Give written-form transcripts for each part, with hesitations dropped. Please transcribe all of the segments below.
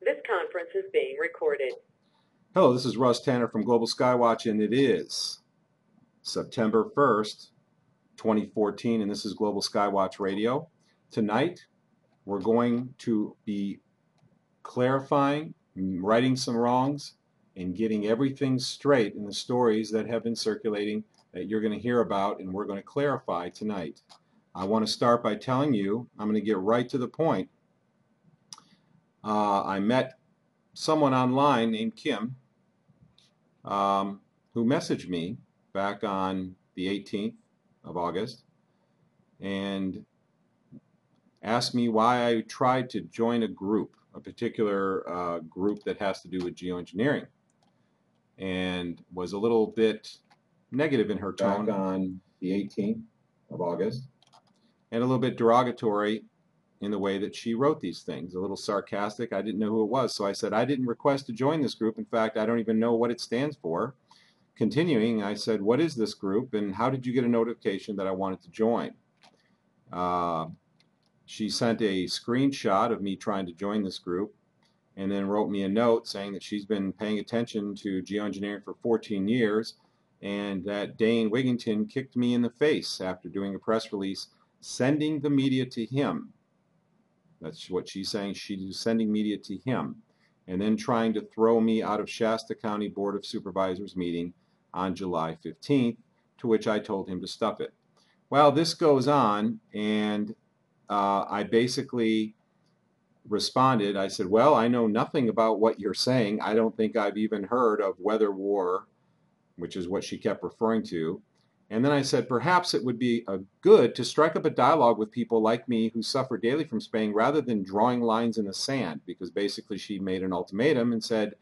This conference is being recorded. Hello, this is Russ Tanner from Global Skywatch, and it is September 1st, 2014, and this is Global Skywatch Radio. Tonight, we're going to be clarifying, righting some wrongs, and getting everything straight in the stories that have been circulating that you're going to hear about, and we're going to clarify tonight. I want to start by telling you, I'm going to get right to the point. I met someone online named Kim who messaged me back on the 18th of August and asked me why I tried to join a group, a particular group that has to do with geoengineering, and was a little bit negative in her tone back on the 18th of August, and a little bit derogatory in the way that she wrote these things, a little sarcastic. I didn't know who it was, so I said, I didn't request to join this group. In fact, I don't even know what it stands for. Continuing, I said, what is this group, and how did you get a notification that I wanted to join? She sent a screenshot of me trying to join this group, and then wrote me a note saying that she's been paying attention to geoengineering for 14 years, and that Dane Wigington kicked me in the face after doing a press release sending the media to him. That's what she's saying. She's sending media to him, and then trying to throw me out of Shasta County Board of Supervisors meeting on July 15th, to which I told him to stuff it. Well, this goes on, and I basically responded. I said, well, I know nothing about what you're saying. I don't think I've even heard of Weatherwars, which is what she kept referring to. And then I said, perhaps it would be good to strike up a dialogue with people like me who suffer daily from spraying rather than drawing lines in the sand, because basically she made an ultimatum and said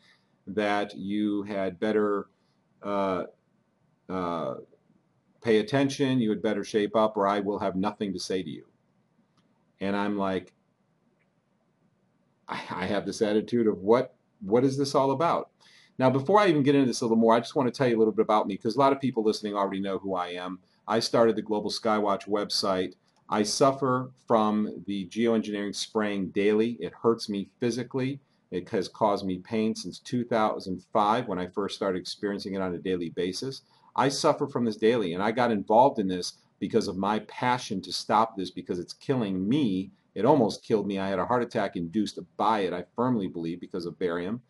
that you had better pay attention, you had better shape up, or I will have nothing to say to you. And I'm like, I have this attitude of what is this all about? Now, before I even get into this a little more, I just want to tell you a little bit about me, because a lot of people listening already know who I am. I started the Global Skywatch website. I suffer from the geoengineering spraying daily. It hurts me physically. It has caused me pain since 2005 when I first started experiencing it on a daily basis. I suffer from this daily, and I got involved in this because of my passion to stop this, because it's killing me. It almost killed me. I had a heart attack induced by it, I firmly believe, because of barium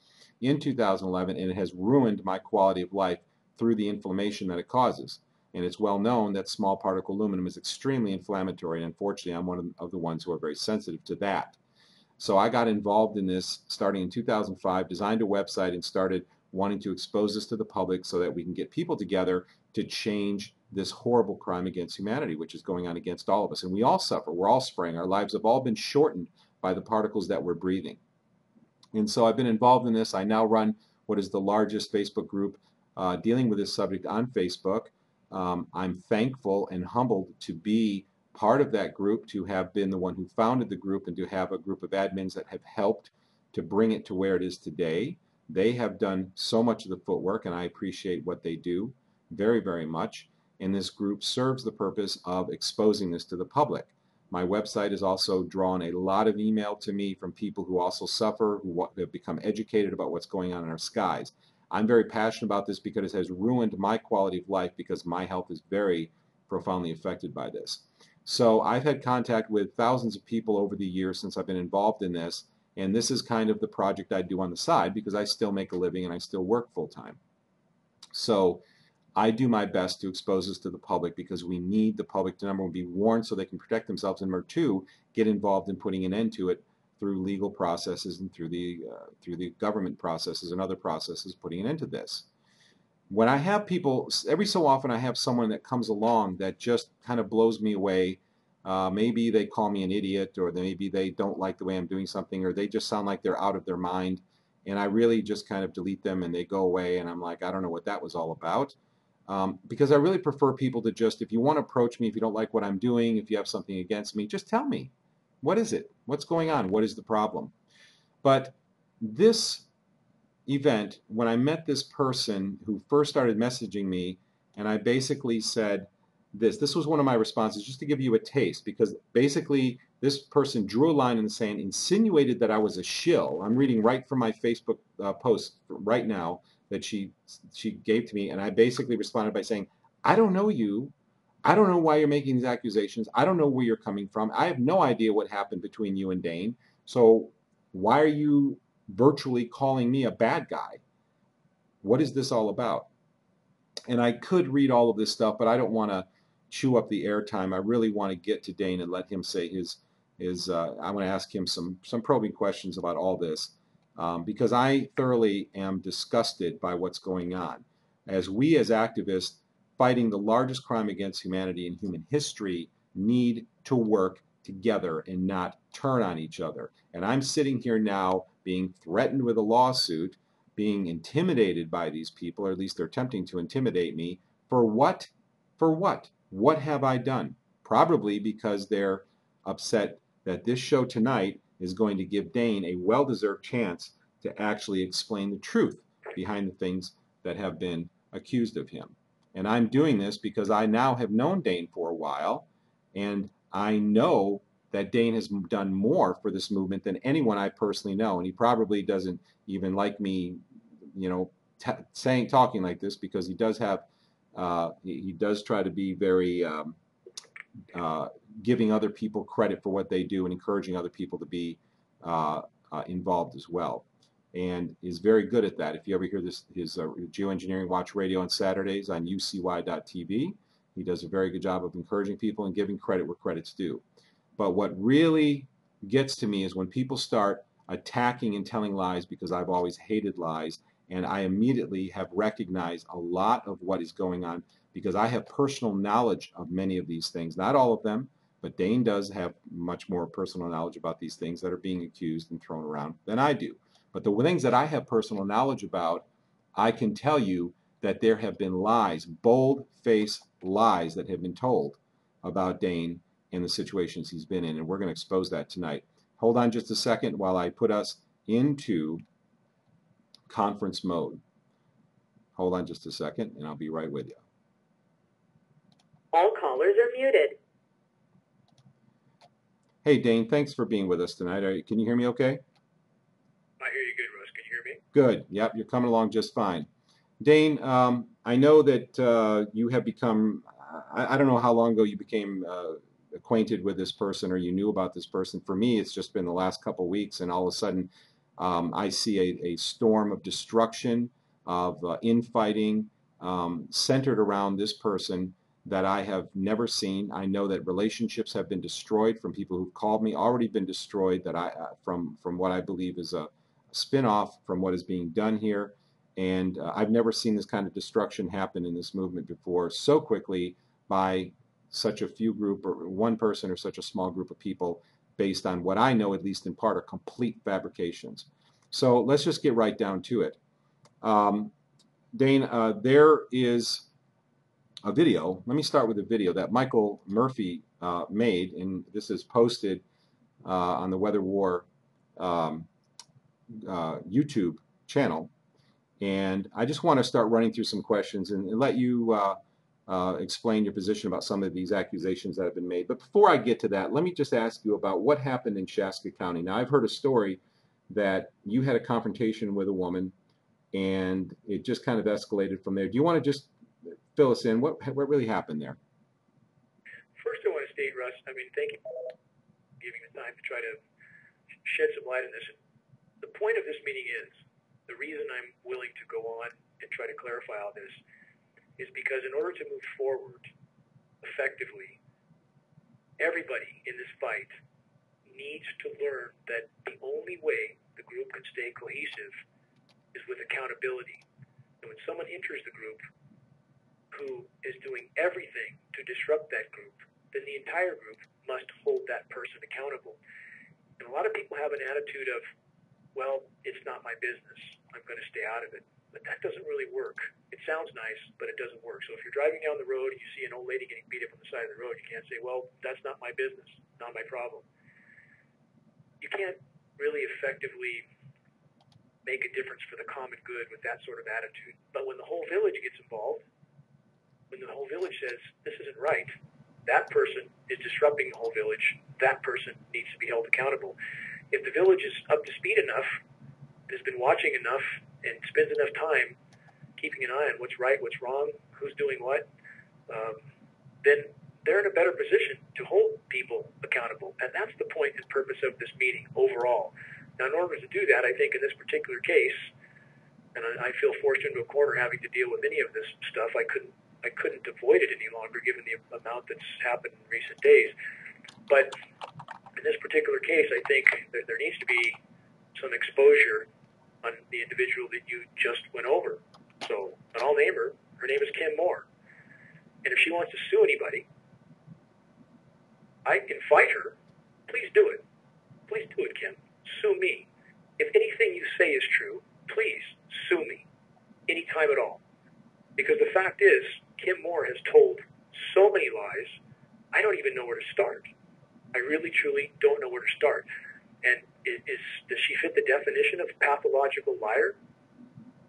in 2011, and it has ruined my quality of life through the inflammation that it causes. And it's well known that small particle aluminum is extremely inflammatory, and unfortunately I'm one of the ones who are very sensitive to that. So I got involved in this starting in 2005, designed a website, and started wanting to expose this to the public so that we can get people together to change this horrible crime against humanity, which is going on against all of us. And we all suffer. We're all spraying. Our lives have all been shortened by the particles that we're breathing. And so I've been involved in this. I now run what is the largest Facebook group dealing with this subject on Facebook. I'm thankful and humbled to be part of that group, to have been the one who founded the group, and to have a group of admins that have helped to bring it to where it is today. They have done so much of the footwork, and I appreciate what they do very, very much. And this group serves the purpose of exposing this to the public. My website has also drawn a lot of email to me from people who also suffer, who have become educated about what's going on in our skies. I'm very passionate about this because it has ruined my quality of life, because my health is very profoundly affected by this. So I've had contact with thousands of people over the years since I've been involved in this, and this is kind of the project I do on the side, because I still make a living and I still work full-time. So I do my best to expose this to the public, because we need the public to, number one, be warned so they can protect themselves, and number two, get involved in putting an end to it through legal processes and through the government processes and other processes, putting an end to this. When I have people, every so often I have someone that comes along that just kind of blows me away. Maybe they call me an idiot, or maybe they don't like the way I'm doing something, or they just sound like they're out of their mind, and I really just kind of delete them and they go away, and I'm like, I don't know what that was all about. Because I really prefer people to just, if you want to approach me, if you don't like what I'm doing, if you have something against me, just tell me. What is it? What's going on? What is the problem? But this event, when I met this person who first started messaging me, and I basically said this was one of my responses, just to give you a taste, because basically This person drew a line in the sand, insinuated that I was a shill. I'm reading right from my Facebook post right now that she gave to me, and I basically responded by saying, I don't know you. I don't know why you're making these accusations. I don't know where you're coming from. I have no idea what happened between you and Dane. So why are you virtually calling me a bad guy? What is this all about? And I could read all of this stuff, but I don't want to chew up the airtime. I really want to get to Dane and let him say his. I want to ask him some probing questions about all this because I thoroughly am disgusted by what's going on. As we as activists fighting the largest crime against humanity in human history need to work together and not turn on each other. And I'm sitting here now being threatened with a lawsuit, being intimidated by these people, or at least they're attempting to intimidate me. For what? For what? What have I done? Probably because they're upset that this show tonight is going to give Dane a well-deserved chance to actually explain the truth behind the things that have been accused of him. And I'm doing this because I now have known Dane for a while, and I know that Dane has done more for this movement than anyone I personally know. And he probably doesn't even like me, you know, talking like this, because he does have, he does try to be very giving other people credit for what they do and encouraging other people to be involved as well, and is very good at that. If you ever hear his Geoengineering Watch Radio on Saturdays on ucy.tv, he does a very good job of encouraging people and giving credit where credit's due. But what really gets to me is when people start attacking and telling lies, because I've always hated lies, and I immediately have recognized a lot of what is going on because I have personal knowledge of many of these things. Not all of them, but Dane does have much more personal knowledge about these things that are being accused and thrown around than I do. But the things that I have personal knowledge about, I can tell you that there have been lies, bold-faced lies that have been told about Dane and the situations he's been in, and we're going to expose that tonight. Hold on just a second while I put us into conference mode. Hold on just a second, and I'll be right with you. All callers are muted. Hey, Dane, thanks for being with us tonight. Can you hear me okay? I hear you good, Russ. Can you hear me? Good. Yep, you're coming along just fine. Dane, I know that you have become, I don't know how long ago you became acquainted with this person or you knew about this person. For me, it's just been the last couple of weeks, and all of a sudden I see a storm of destruction, of infighting centered around this person that I have never seen. I know that relationships have been destroyed from people who've called me, already been destroyed, that from what I believe is a spin-off from what is being done here. And I've never seen this kind of destruction happen in this movement before so quickly by such a few group, or one person, or such a small group of people, based on what I know, at least in part, are complete fabrications. So let's just get right down to it. Dane, there is a video. Let me start with a video that Michael Murphy made, and this is posted on the Weatherwar YouTube channel. And I just want to start running through some questions and let you explain your position about some of these accusations that have been made. But before I get to that, let me just ask you about what happened in Shasta County. Now, I've heard a story that you had a confrontation with a woman, and it just kind of escalated from there. Do you want to just fill us in? What really happened there? First, I want to state, Russ, thank you for giving the time to try to shed some light on this. The point of this meeting is, the reason I'm willing to go on and try to clarify all this is because in order to move forward effectively, everybody in this fight needs to learn that the only way the group can stay cohesive is with accountability. And when someone enters the group who is doing everything to disrupt that group, then the entire group must hold that person accountable. And a lot of people have an attitude of, well, it's not my business, I'm going to stay out of it. But that doesn't really work. It sounds nice, but it doesn't work. So if you're driving down the road and you see an old lady getting beat up on the side of the road, you can't say, well, that's not my business, not my problem. You can't really effectively make a difference for the common good with that sort of attitude. But when the whole village gets involved, when the whole village says, this isn't right, that person is disrupting the whole village. That person needs to be held accountable. If the village is up to speed enough, has been watching enough, and spends enough time keeping an eye on what's right, what's wrong, who's doing what, then they're in a better position to hold people accountable. And that's the point and purpose of this meeting overall. Now, in order to do that, I think in this particular case, and I feel forced into a corner having to deal with any of this stuff. I couldn't avoid it any longer given the amount that's happened in recent days. But in this particular case, I think that there needs to be some exposure on the individual that you just went over. So, and I'll name her. Her name is Kim Moore. And if she wants to sue anybody, I invite her. Please do it. Please do it, Kim. Sue me. If anything you say is true, please sue me anytime at all. Because the fact is, Kim Moore has told so many lies, I don't even know where to start. I really, truly don't know where to start. And does she fit the definition of pathological liar?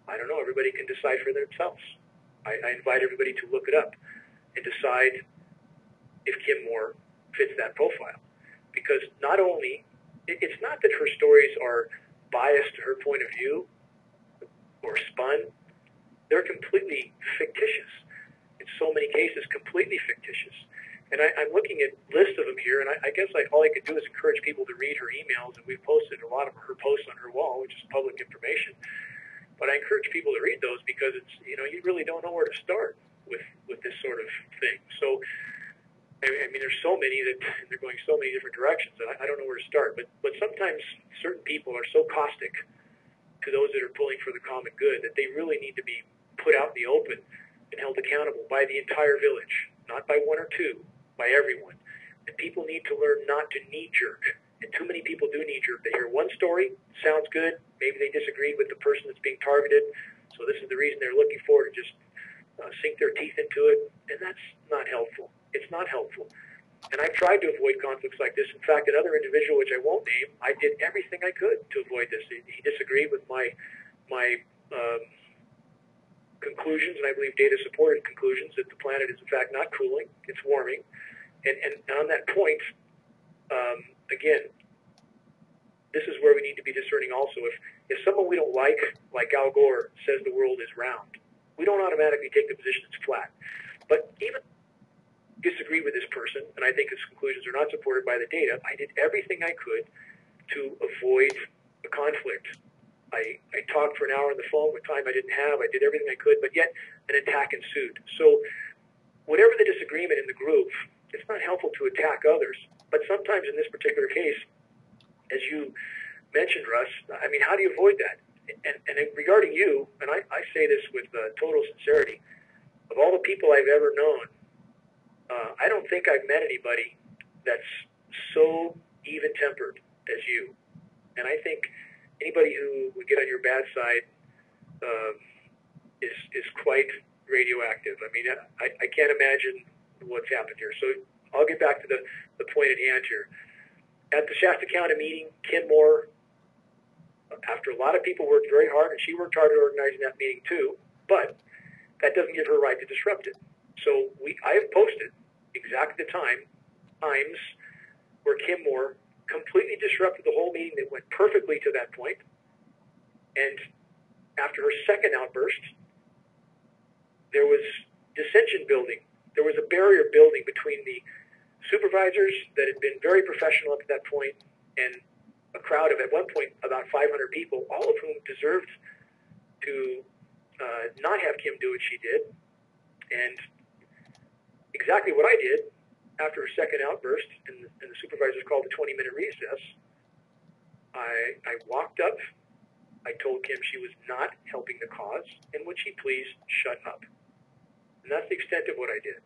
I don't know. Everybody can decide for themselves. I invite everybody to look it up and decide if Kim Moore fits that profile. Because not only, it's not that her stories are biased to her point of view or spun, they're completely fictitious. In so many cases, completely fictitious. And I'm looking at lists of them here, and I guess all I could do is encourage people to read her emails, and we've posted a lot of her posts on her wall, which is public information. But I encourage people to read those because it's, you really don't know where to start with this sort of thing. So, I mean, there's so many that they're going so many different directions that I don't know where to start. But sometimes certain people are so caustic to those that are pulling for the common good that they really need to be put out in the open and held accountable by the entire village, not by one or two, by everyone. And people need to learn not to knee-jerk. And too many people do knee-jerk. They hear one story, sounds good, maybe they disagreed with the person that's being targeted, so this is the reason they're looking for to just sink their teeth into it, and that's not helpful. It's not helpful. And I've tried to avoid conflicts like this. In fact, another individual, which I won't name, I did everything I could to avoid this. He disagreed with my conclusions, and I believe data-supported conclusions, that the planet is in fact not cooling, it's warming. And on that point, again, this is where we need to be discerning also. If someone we don't like Al Gore, says the world is round, we don't automatically take the position it's flat. But even disagree with this person, and I think his conclusions are not supported by the data, I did everything I could to avoid a conflict. I talked for an hour on the phone with time I didn't have. I did everything I could, but yet an attack ensued. So whatever the disagreement in the group, it's not helpful to attack others. But sometimes in this particular case, as you mentioned, Russ, I mean, how do you avoid that? And regarding you, and I say this with total sincerity, of all the people I've ever known, I don't think I've met anybody that's so even-tempered as you. And I think anybody who would get on your bad side is quite radioactive. I mean, I can't imagine what's happened here. So I'll get back to the point at hand here. At the Shasta County meeting, Kim Moore, after a lot of people worked very hard, and she worked hard at organizing that meeting too, but that doesn't give her a right to disrupt it. So I have posted exactly the times where Kim Moore completely disrupted the whole meeting that went perfectly to that point. And after her second outburst, there was dissension building. There was a barrier building between the supervisors that had been very professional up to that point and a crowd of, at one point, about 500 people, all of whom deserved to not have Kim do what she did. And exactly what I did after her second outburst, and the supervisors called a 20-minute recess, I walked up, I told Kim she was not helping the cause, and would she please shut up. And that's the extent of what I did.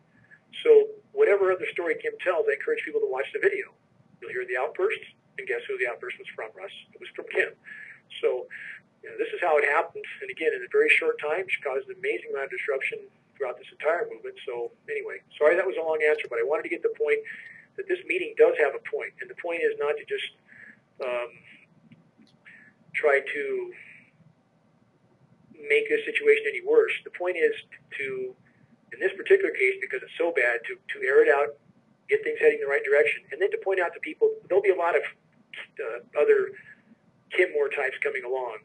So whatever other story Kim tells, I encourage people to watch the video. You'll hear the outburst, and guess who the outburst was from, Russ? It was from Kim. So this is how it happened. And again, in a very short time, she caused an amazing amount of disruption throughout this entire movement. So anyway, sorry that was a long answer, but I wanted to get the point that this meeting does have a point. And the point is not to just try to make this situation any worse. The point is to, in this particular case, because it's so bad, to air it out get things heading in the right direction, and then to point out to people there'll be a lot of other Kim-more types coming along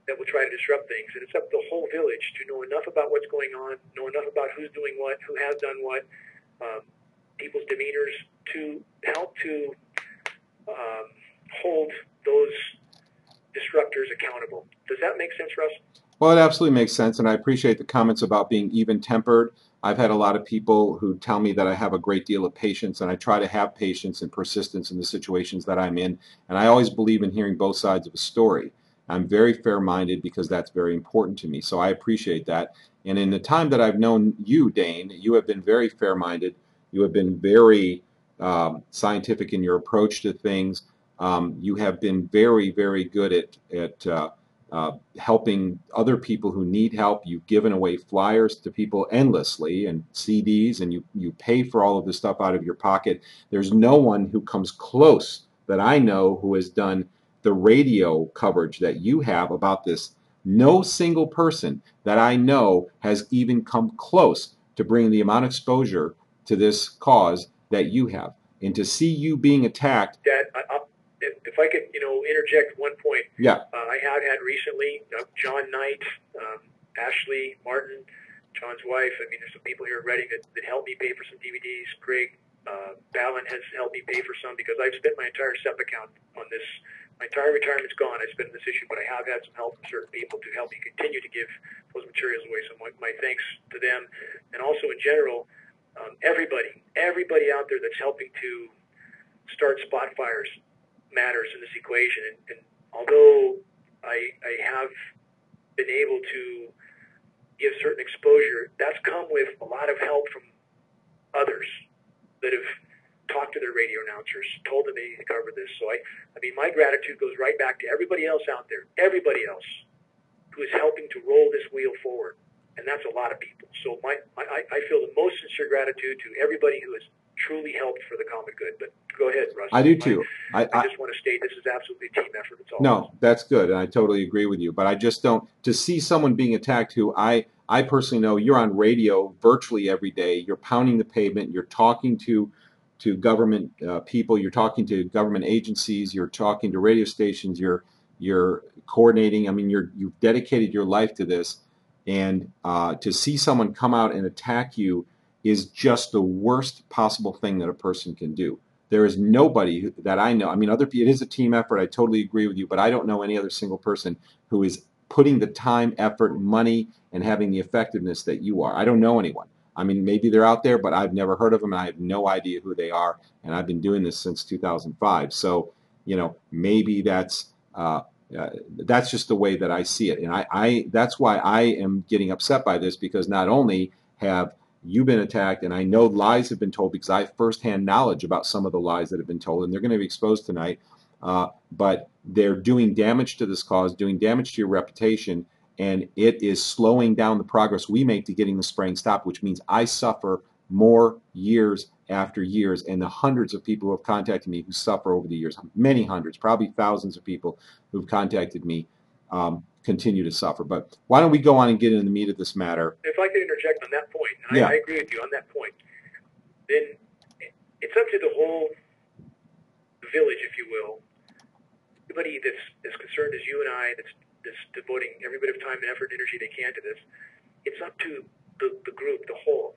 that will try to disrupt things, and it's up to the whole village to know enough about what's going on, know enough about who's doing what, who has done what, people's demeanors, to help to hold those disruptors accountable. Does that make sense, Russ? Well, it absolutely makes sense, and I appreciate the comments about being even-tempered. I've had a lot of people who tell me that I have a great deal of patience, and I try to have patience and persistence in the situations that I'm in, and I always believe in hearing both sides of a story. I'm very fair-minded because that's very important to me, so I appreciate that. And in the time that I've known you, Dane, you have been very fair-minded. You have been very scientific in your approach to things. You have been very, very good at helping other people who need help. You've given away flyers to people endlessly and CDs, and you pay for all of this stuff out of your pocket. There's no one who comes close that I know who has done the radio coverage that you have about this. No single person that I know has even come close to bringing the amount of exposure to this cause that you have. And to see you being attacked. Dad, if I could, interject one point. Yeah. I have had recently John Knight, Ashley Martin, John's wife. I mean, there's some people here at Reading that helped me pay for some DVDs. Craig Ballin has helped me pay for some because I've spent my entire SEP account on this. My entire retirement's gone. I spent on this issue, but I have had some help from certain people to help me continue to give those materials away. So my thanks to them, and also in general, everybody out there that's helping to start spot fires matters in this equation. And although I have been able to give certain exposure, that's come with a lot of help from others that have talked to their radio announcers, told them they need to cover this. So I mean, my gratitude goes right back to everybody else out there, everybody else who is helping to roll this wheel forward. And that's a lot of people. So I feel the most sincere gratitude to everybody who has truly helped for the common good. But go ahead, Russ. I do too. I just want to state this is absolutely a team effort. It's all no, that's good, and I totally agree with you. But I just don't, to see someone being attacked who I personally know, you're on radio virtually every day, you're pounding the pavement, you're talking to government people, you're talking to government agencies, you're talking to radio stations, you're coordinating. I mean, you've dedicated your life to this, and to see someone come out and attack you is just the worst possible thing that a person can do. There is nobody that I know. I mean, it is a team effort. I totally agree with you, but I don't know any other single person who is putting the time, effort, money, and having the effectiveness that you are. I don't know anyone. I mean, maybe they're out there, but I've never heard of them, and I have no idea who they are, and I've been doing this since 2005. So, maybe that's just the way that I see it. And that's why I am getting upset by this, because not only have you've been attacked, and I know lies have been told because I have firsthand knowledge about some of the lies that have been told, and they're going to be exposed tonight. But they're doing damage to this cause, doing damage to your reputation, and it is slowing down the progress we make to getting the spraying stopped, which means I suffer more years after years, and the hundreds of people who have contacted me who suffer over the years, many hundreds, probably thousands of people who've contacted me, continue to suffer. But why don't we go on and get into the meat of this matter? If I could interject on that point, and yeah. I agree with you on that point, then it's up to the whole village, if you will, everybody that's as concerned as you and I, that's devoting every bit of time and effort and energy they can to this. It's up to the group, the whole,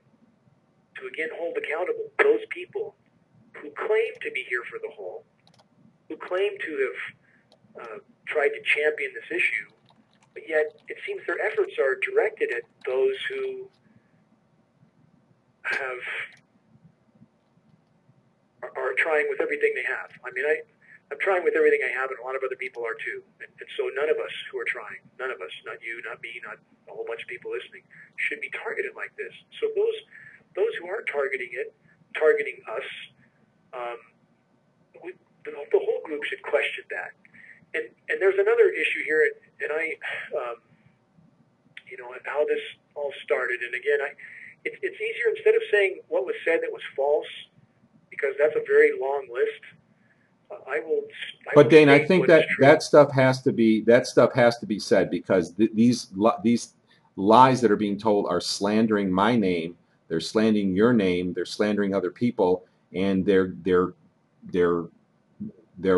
to again hold accountable those people who claim to be here for the whole, who claim to have tried to champion this issue, but yet it seems their efforts are directed at those who are trying with everything they have. I mean, I'm trying with everything I have, and a lot of other people are too. And so none of us who are trying, none of us, not you, not me, not a whole bunch of people listening, should be targeted like this. So those who are targeting us, the whole group should question that. And there's another issue here, and how this all started. And again, it's easier, instead of saying what was said that was false, because that's a very long list. But Dane, I think that stuff has to be said, because these lies that are being told are slandering my name. They're slandering your name. They're slandering other people, and they're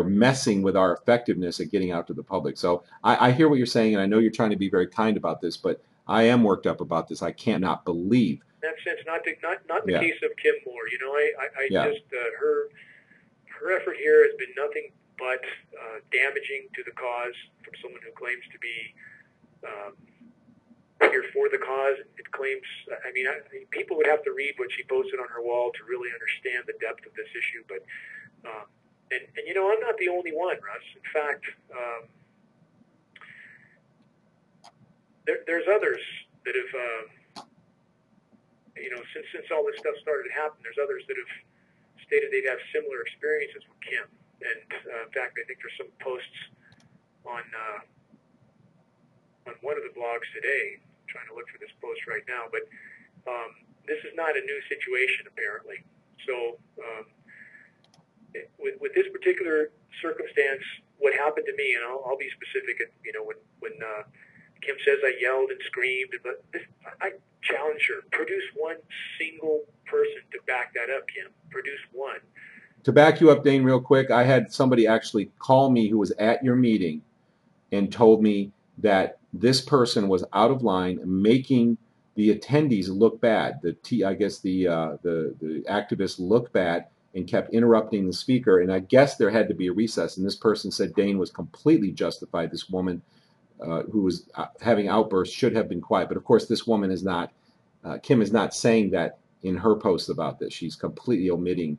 messing with our effectiveness at getting out to the public. So I hear what you're saying, and I know you're trying to be very kind about this, but I am worked up about this. I cannot believe. In that sense, not the Yeah. case of Kim Moore. You know, I Yeah. just her effort here has been nothing but damaging to the cause from someone who claims to be here for the cause. It claims, I mean, people would have to read what she posted on her wall to really understand the depth of this issue. But and you know, I'm not the only one, Russ. In fact, there's others that have, you know, since all this stuff started to happen, there's others that have stated they'd have similar experiences with Kim. And in fact, I think there's some posts on one of the blogs today. I'm trying to look for this post right now, but this is not a new situation apparently. So with this particular circumstance, what happened to me, and I'll be specific. You know, when Kim says I yelled and screamed, but I challenge her. Produce one single person to back that up, Kim. Produce one. To back you up, Dane, real quick, I had somebody actually call me who was at your meeting and told me that this person was out of line, making the attendees look bad. I guess the activists look bad and kept interrupting the speaker. And I guess there had to be a recess. And this person said Dane was completely justified. This woman who was having outbursts should have been quiet. But of course, this woman is not. Kim is not saying that in her post about this. She's completely omitting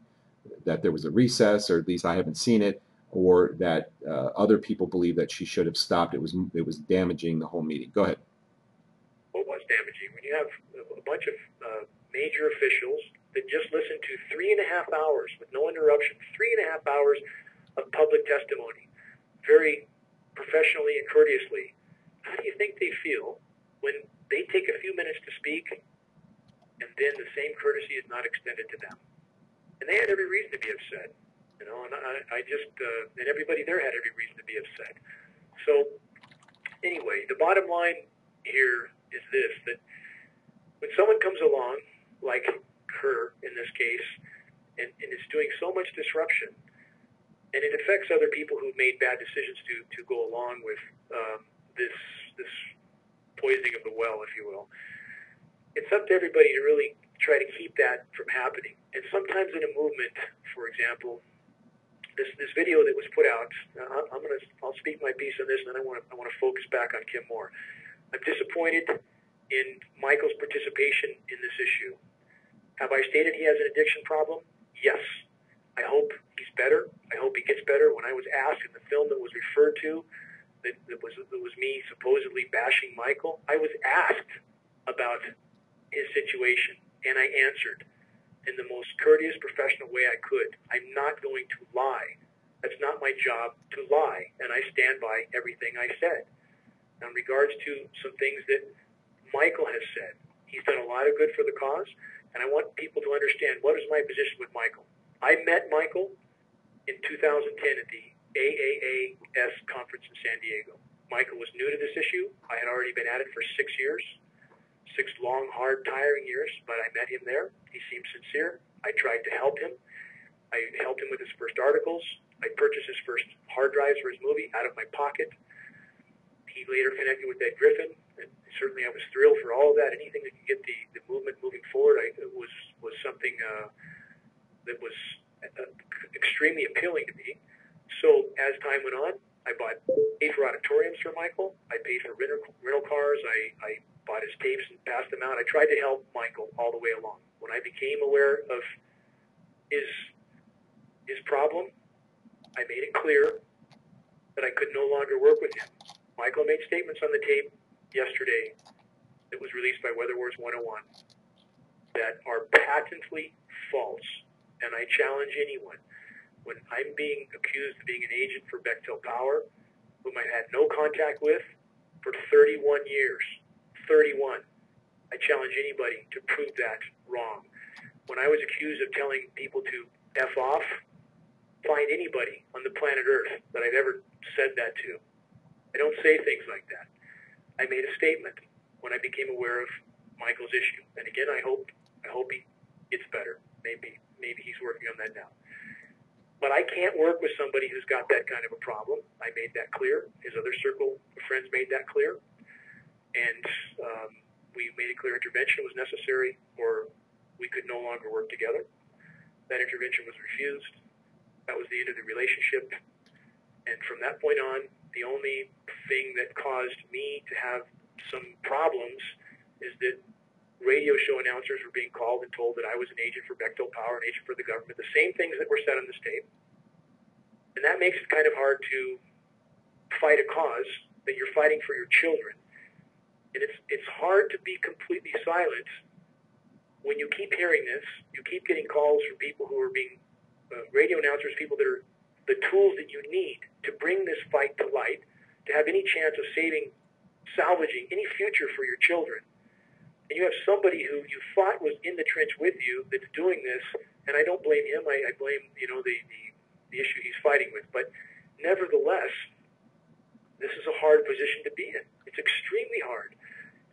that there was a recess, or at least I haven't seen it, or that other people believe that she should have stopped. It was damaging the whole meeting. Go ahead. What was damaging? When you have a bunch of major officials that just listened to 3.5 hours with no interruption, 3.5 hours of public testimony, very professionally and courteously, how do you think they feel when they take a few minutes to speak and then the same courtesy is not extended to them? And they had every reason to be upset, you know, and I just, and everybody there had every reason to be upset. So anyway, the bottom line here is this, that when someone comes along, like her in this case, and is doing so much disruption, and it affects other people who've made bad decisions to go along with this poisoning of the well, if you will, it's up to everybody to really try to keep that from happening. And sometimes in a movement, for example, this video that was put out, I'll speak my piece on this, and then I want to focus back on Kim Moore. I'm disappointed in Michael's participation in this issue. Have I stated he has an addiction problem? Yes. I hope he's better. I hope he gets better. When I was asked in the film that was referred to, that was me supposedly bashing Michael, I was asked about his situation, and I answered in the most courteous, professional way I could. I'm not going to lie. That's not my job to lie, and I stand by everything I said. Now, in regards to some things that Michael has said, he's done a lot of good for the cause, and I want people to understand what is my position with Michael. I met Michael in 2010 at the AAAS conference in San Diego. Michael was new to this issue. I had already been at it for 6 years. 6 long, hard, tiring years, but I met him there. He seemed sincere. I tried to help him. I helped him with his first articles. I purchased his first hard drives for his movie out of my pocket. He later connected with Ed Griffin, and certainly I was thrilled for all of that. Anything that could get the movement moving forward was something that was extremely appealing to me. So as time went on, I paid for auditoriums for Michael. I paid for rental cars. I bought his tapes and passed them out. I tried to help Michael all the way along. When I became aware of his problem, I made it clear that I could no longer work with him. Michael made statements on the tape yesterday that was released by Weatherwars 101 that are patently false, and I challenge anyone. When I'm being accused of being an agent for Bechtel Power, whom I had no contact with for 31 years, 31. I challenge anybody to prove that wrong. When I was accused of telling people to F off, find anybody on the planet Earth that I've ever said that to. I don't say things like that. I made a statement when I became aware of Michael's issue. And again, I hope he gets better, maybe. maybe he's working on that now. But I can't work with somebody who's got that kind of a problem. I made that clear. His other circle of friends made that clear. And we made it clear intervention was necessary, or we could no longer work together. That intervention was refused. That was the end of the relationship. And from that point on, the only thing that caused me to have some problems is that radio show announcers were being called and told that I was an agent for Bechtel Power, an agent for the government, the same things that were said on this tape. And that makes it kind of hard to fight a cause that you're fighting for your children. And it's hard to be completely silent when you keep hearing this. You keep getting calls from people who are being radio announcers, people that are the tools that you need to bring this fight to light, to have any chance of salvaging any future for your children. And you have somebody who you thought was in the trench with you that's doing this, and I don't blame him. I blame, the issue he's fighting with. But nevertheless, this is a hard position to be in. It's extremely hard.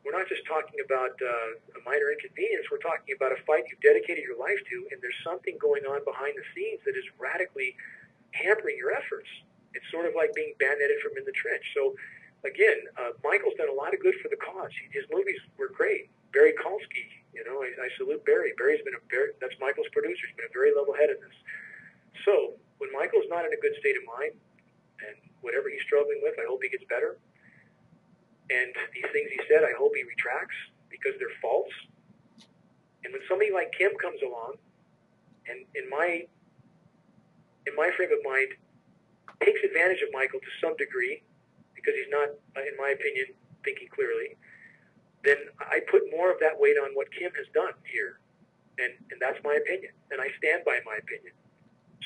We're not just talking about a minor inconvenience. We're talking about a fight you've dedicated your life to, and there's something going on behind the scenes that is radically hampering your efforts. It's sort of like being bayoneted from in the trench. So, again, Michael's done a lot of good for the cause. His movies were great. Barry Kolsky, I salute Barry. That's Michael's producer. He's been a very level head in this. So, when Michael's not in a good state of mind, and whatever he's struggling with, I hope he gets better. And these things he said, I hope he retracts, because they're false. And when somebody like Kim comes along, and in my frame of mind, takes advantage of Michael to some degree, because he's not, in my opinion, thinking clearly, then I put more of that weight on what Kim has done here. And that's my opinion. And I stand by my opinion.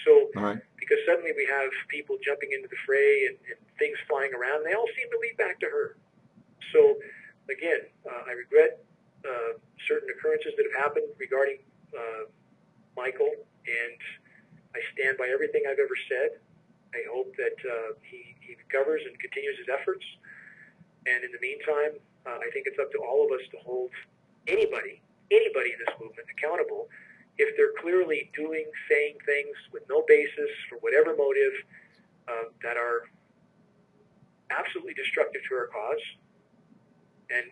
So, because suddenly we have people jumping into the fray and things flying around, they all seem to lead back to her. So, again, I regret certain occurrences that have happened regarding Michael, and I stand by everything I've ever said. I hope that he recovers and continues his efforts. And in the meantime, I think it's up to all of us to hold anybody in this movement accountable if they're clearly saying things with no basis, for whatever motive, that are absolutely destructive to our cause, and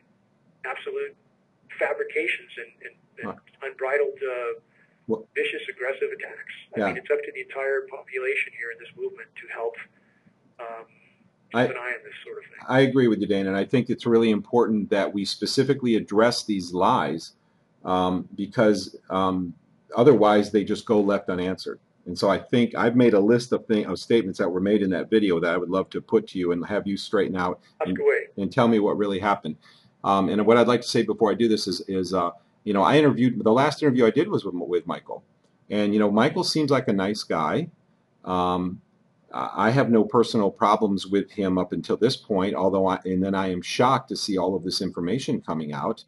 absolute fabrications and unbridled vicious, aggressive attacks. I mean, it's up to the entire population here in this movement to help keep an eye on this sort of thing. I agree with you, Dane, and I think it's really important that we specifically address these lies, because otherwise they just go left unanswered. And so I think I've made a list of statements that were made in that video that I would love to put to you and have you straighten out and tell me what really happened. And what I'd like to say before I do this is I interviewed, the last interview I did was with Michael. And, Michael seems like a nice guy. I have no personal problems with him up until this point, and then I am shocked to see all of this information coming out.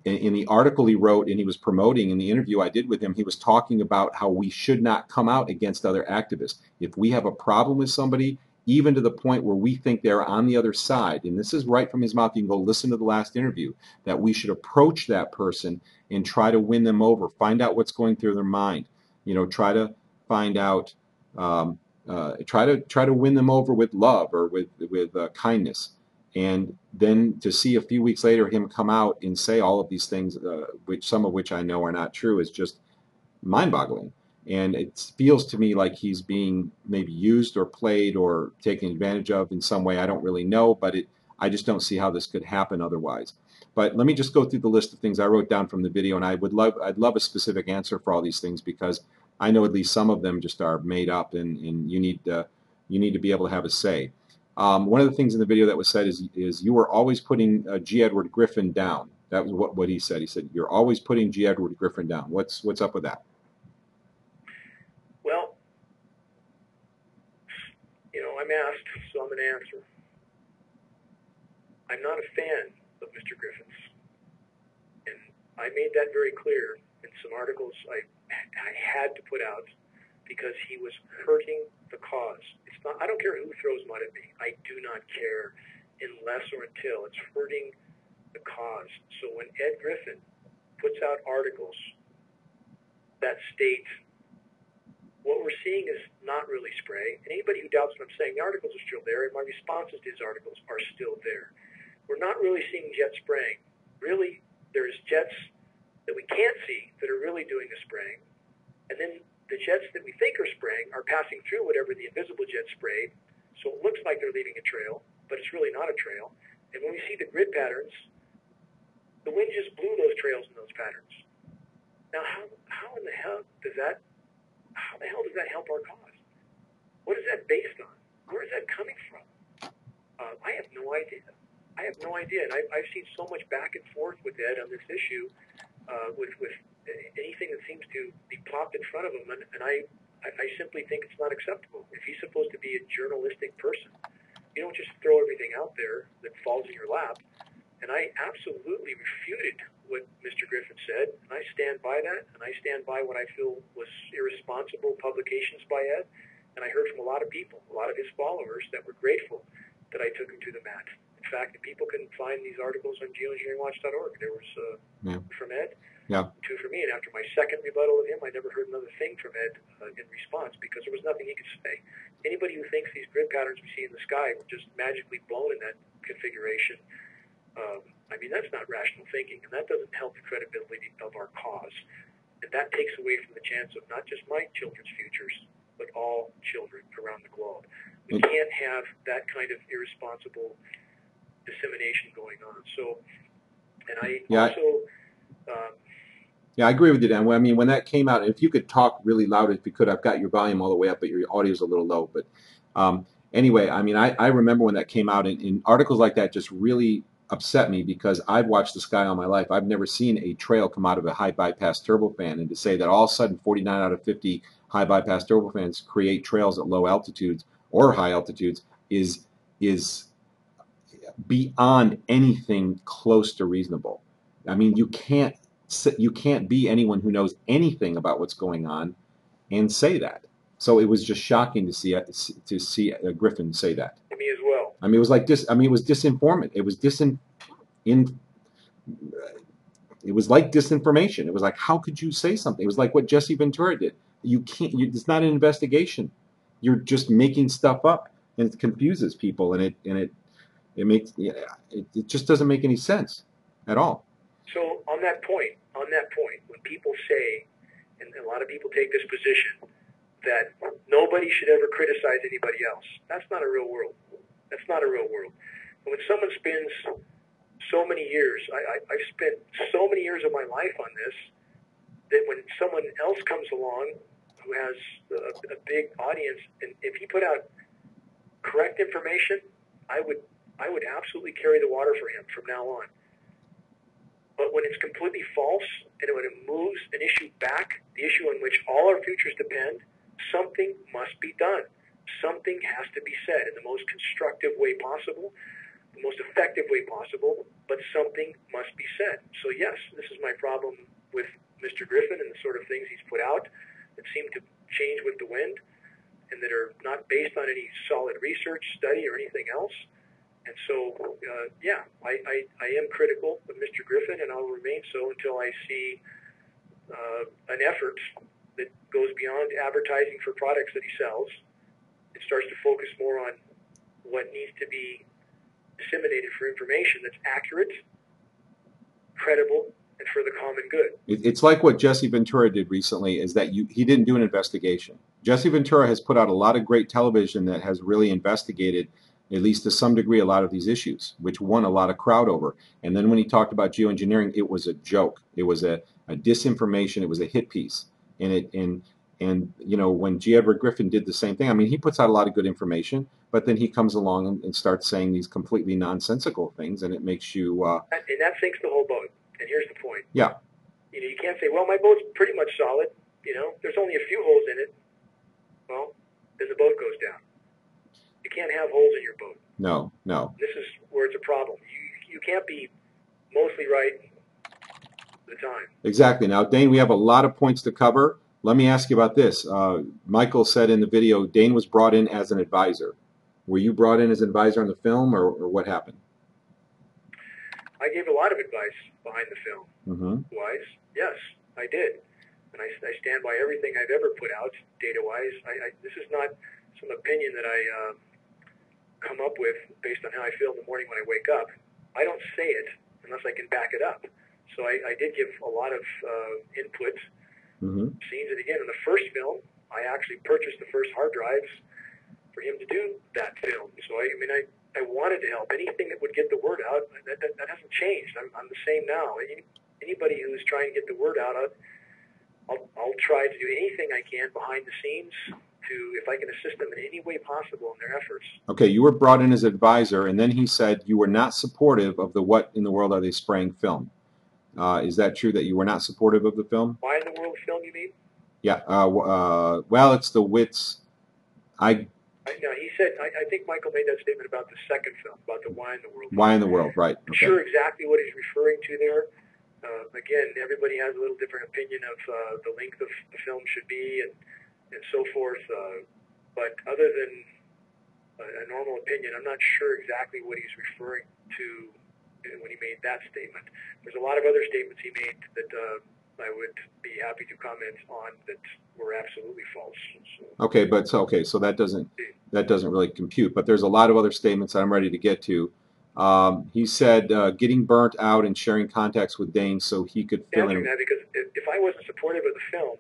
In the article he wrote and he was promoting in the interview I did with him, he was talking about how we should not come out against other activists. If we have a problem with somebody, even to the point where we think they're on the other side, and this is right from his mouth, you can go listen to the last interview, that we should approach that person and try to win them over, find out what's going through their mind, try to find out, try to win them over with love or with kindness. And then to see a few weeks later him come out and say all of these things, some of which I know are not true, is just mind-boggling. And it feels to me like he's being maybe used or played or taken advantage of in some way. I don't really know, but I just don't see how this could happen otherwise. But let me just go through the list of things I wrote down from the video, and I'd love a specific answer for all these things, because I know at least some of them just are made up, and you need to be able to have a say. One of the things in the video that was said is you were always putting G. Edward Griffin down. That was what he said. He said, you're always putting G. Edward Griffin down. What's up with that? Well, I'm asked, so I'm going to answer. I'm not a fan of Mr. Griffin's. And I made that very clear in some articles I had to put out, because he was hurting the cause. I don't care who throws mud at me. I do not care unless or until it's hurting the cause. So when Ed Griffin puts out articles that state what we're seeing is not really spray. And anybody who doubts what I'm saying, the articles are still there, and my responses to these articles are still there. We're not really seeing jet spraying. Really, there's jets that we can't see that are really doing the spraying. And then the jets that we think are spraying are passing through whatever the invisible jet sprayed. So it looks like they're leaving a trail, but it's really not a trail. And when we see the grid patterns, the wind just blew those trails and those patterns. Now, how in the hell does that help our cause? What is that based on? Where is that coming from? I have no idea. And I've seen so much back and forth with Ed on this issue, with anything that seems to be plopped in front of him, and I simply think it's not acceptable. If he's supposed to be a journalistic person, you don't just throw everything out there that falls in your lap. And I absolutely refuted what Mr. Griffin said, and I stand by that, and I stand by what I feel was irresponsible publications by Ed. And I heard from a lot of people, a lot of his followers, that were grateful that I took him to the mat. In fact, people can find these articles on geoengineeringwatch.org. There was from Ed, two from me, and after my second rebuttal of him, I never heard another thing from Ed in response, because there was nothing he could say. Anybody who thinks these grid patterns we see in the sky were just magically blown in that configuration, I mean, that's not rational thinking, and that doesn't help the credibility of our cause. And that takes away from the chance of not just my children's futures, but all children around the globe. We can't have that kind of irresponsible dissemination going on. So, and I I agree with you, Dan. I mean, when that came out, if you could talk really loud if you could, I've got your volume all the way up, but your audio's a little low. But anyway, I mean, I remember when that came out, and articles like that just really upset me, because I've watched the sky all my life. I've never seen a trail come out of a high bypass turbofan, and to say that all of a sudden 49 out of 50 high bypass turbofans create trails at low altitudes or high altitudes is beyond anything close to reasonable. I mean, you can't be anyone who knows anything about what's going on and say that. So it was just shocking to see Griffin say that. To me as well. I mean, it was like this. I mean, it was disinformant. It was It was like disinformation. It was like, how could you say something? It was like what Jesse Ventura did. You can't. It's not an investigation. You're just making stuff up, and it confuses people, and it makes it just doesn't make any sense at all. So on that point, when people say, and a lot of people take this position, that nobody should ever criticize anybody else, that's not a real world. That's not a real world. And when someone spends so many years, I've spent so many years of my life on this, that when someone else comes along who has a big audience, and if he put out correct information, I would absolutely carry the water for him from now on. But when it's completely false, and when it moves an issue back, the issue on which all our futures depend, something must be done. Something has to be said in the most constructive way possible, the most effective way possible, but something must be said. So yes, this is my problem with Mr. Griffin and the sort of things he's put out that seem to change with the wind and that are not based on any solid research, study, or anything else. And so, I am critical of Mr. Griffin, and I'll remain so until I see an effort that goes beyond advertising for products that he sells. It starts to focus more on what needs to be disseminated for information that's accurate, credible, and for the common good. It's like what Jesse Ventura did recently, is that he didn't do an investigation. Jesse Ventura has put out a lot of great television that has really investigated, at least to some degree, a lot of these issues, which won a lot of crowd over. And then when he talked about geoengineering, it was a joke. It was a disinformation. It was a hit piece. And you know, when G. Edward Griffin did the same thing, I mean, he puts out a lot of good information, but then he comes along and starts saying these completely nonsensical things, and it makes you... and that sinks the whole boat. And here's the point. Yeah. You know, you can't say, well, my boat's pretty much solid. You know, there's only a few holes in it. Well, then the boat goes down. You can't have holes in your boat. No. This is where it's a problem. You can't be mostly right the time. Exactly. Now, Dane, we have a lot of points to cover. Let me ask you about this. Michael said in the video, Dane was brought in as an advisor. Were you brought in as an advisor on the film, or what happened? I gave a lot of advice behind the film. Mm-hmm. Wise? Yes, I did. And I stand by everything I've ever put out, data-wise. This is not some opinion that I come up with based on how I feel in the morning when I wake up. I don't say it unless I can back it up. So I did give a lot of input, scenes. And again, in the first film, I actually purchased the first hard drives for him to do that film. So I wanted to help. Anything that would get the word out, that hasn't changed. I'm the same now. Anybody who's trying to get the word out, I'll try to do anything I can behind the scenes if I can assist them in any way possible in their efforts. Okay, you were brought in as an advisor, and then he said you were not supportive of the What in the World Are They Spraying film. Is that true that you were not supportive of the film? Why in the world film, you mean? Yeah, well, it's the wits. No, he said, I think Michael made that statement about the second film, about the Why in the World. Why in the World, right. I'm sure exactly what he's referring to there. Again, everybody has a little different opinion of the length of the film should be and so forth. But other than a normal opinion, I'm not sure exactly what he's referring to when he made that statement. There's a lot of other statements he made that I would be happy to comment on that were absolutely false. So. Okay, so that doesn't really compute. But there's a lot of other statements that I'm ready to get to. He said getting burnt out and sharing contacts with Dane so he could fill in. That because if I wasn't supportive of the film,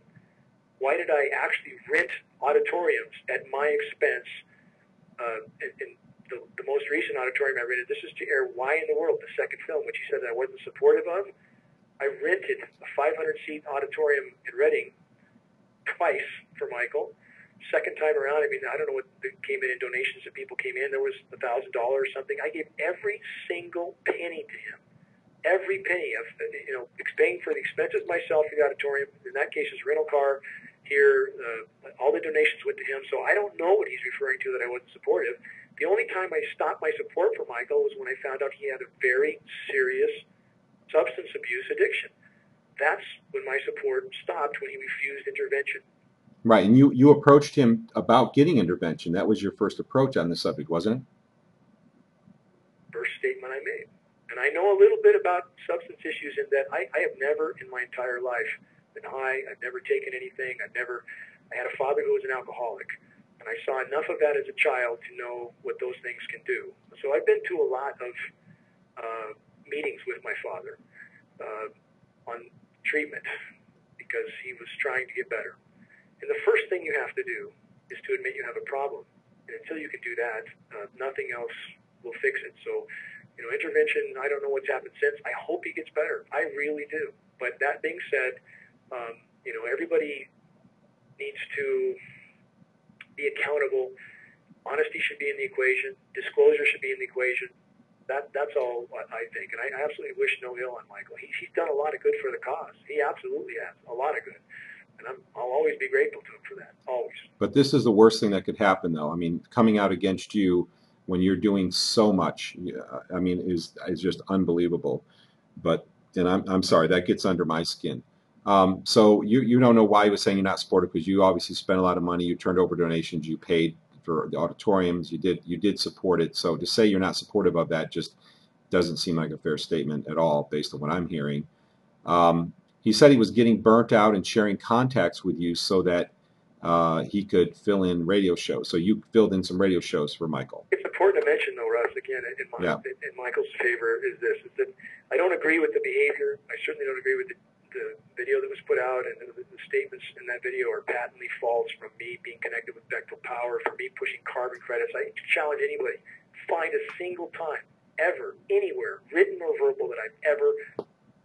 why did I actually rent auditoriums at my expense? In the most recent auditorium I rented, this is to air Why in the World, the second film, which he said that I wasn't supportive of. I rented a 500-seat auditorium in Reading twice for Michael. Second time around, I don't know what came in donations that people came in. There was $1,000 or something. I gave every single penny to him. Every penny of, paying for the expenses myself for the auditorium. In that case, his rental car here. All the donations went to him. So I don't know what he's referring to that I wasn't supportive. The only time I stopped my support for Michael was when I found out he had a very serious substance abuse addiction. That's when my support stopped, when he refused intervention. Right, and you approached him about getting intervention. That was your first approach on the subject, wasn't it? First statement I made. And I know a little bit about substance issues in that I have never in my entire life been high. I've never taken anything. I had a father who was an alcoholic. And I saw enough of that as a child to know what those things can do. So I've been to a lot of meetings with my father on treatment because he was trying to get better. And the first thing you have to do is to admit you have a problem. And until you can do that, nothing else will fix it. So, intervention, I don't know what's happened since. I hope he gets better. I really do. But that being said, everybody needs to be accountable. Honesty should be in the equation. Disclosure should be in the equation. That's all I think. And I absolutely wish no ill on Michael. He's done a lot of good for the cause. He absolutely has. A lot of good. And I'll always be grateful to him for that, always. But this is the worst thing that could happen, though. I mean, coming out against you when you're doing so much, is just unbelievable. And I'm sorry, that gets under my skin. So you don't know why he was saying you're not supportive, because you obviously spent a lot of money. You turned over donations. You paid for the auditoriums. You did support it. So to say you're not supportive of that just doesn't seem like a fair statement at all, based on what I'm hearing. He said he was getting burnt out and sharing contacts with you so that he could fill in radio shows. So you filled in some radio shows for Michael. It's important to mention, though, Russ, again, in Michael's favor, is that I don't agree with the behavior. I certainly don't agree with the video that was put out, and the statements in that video are patently false, from me being connected with Bechtel Power, from me pushing carbon credits. I challenge anybody, find a single time, ever, anywhere, written or verbal, that I've ever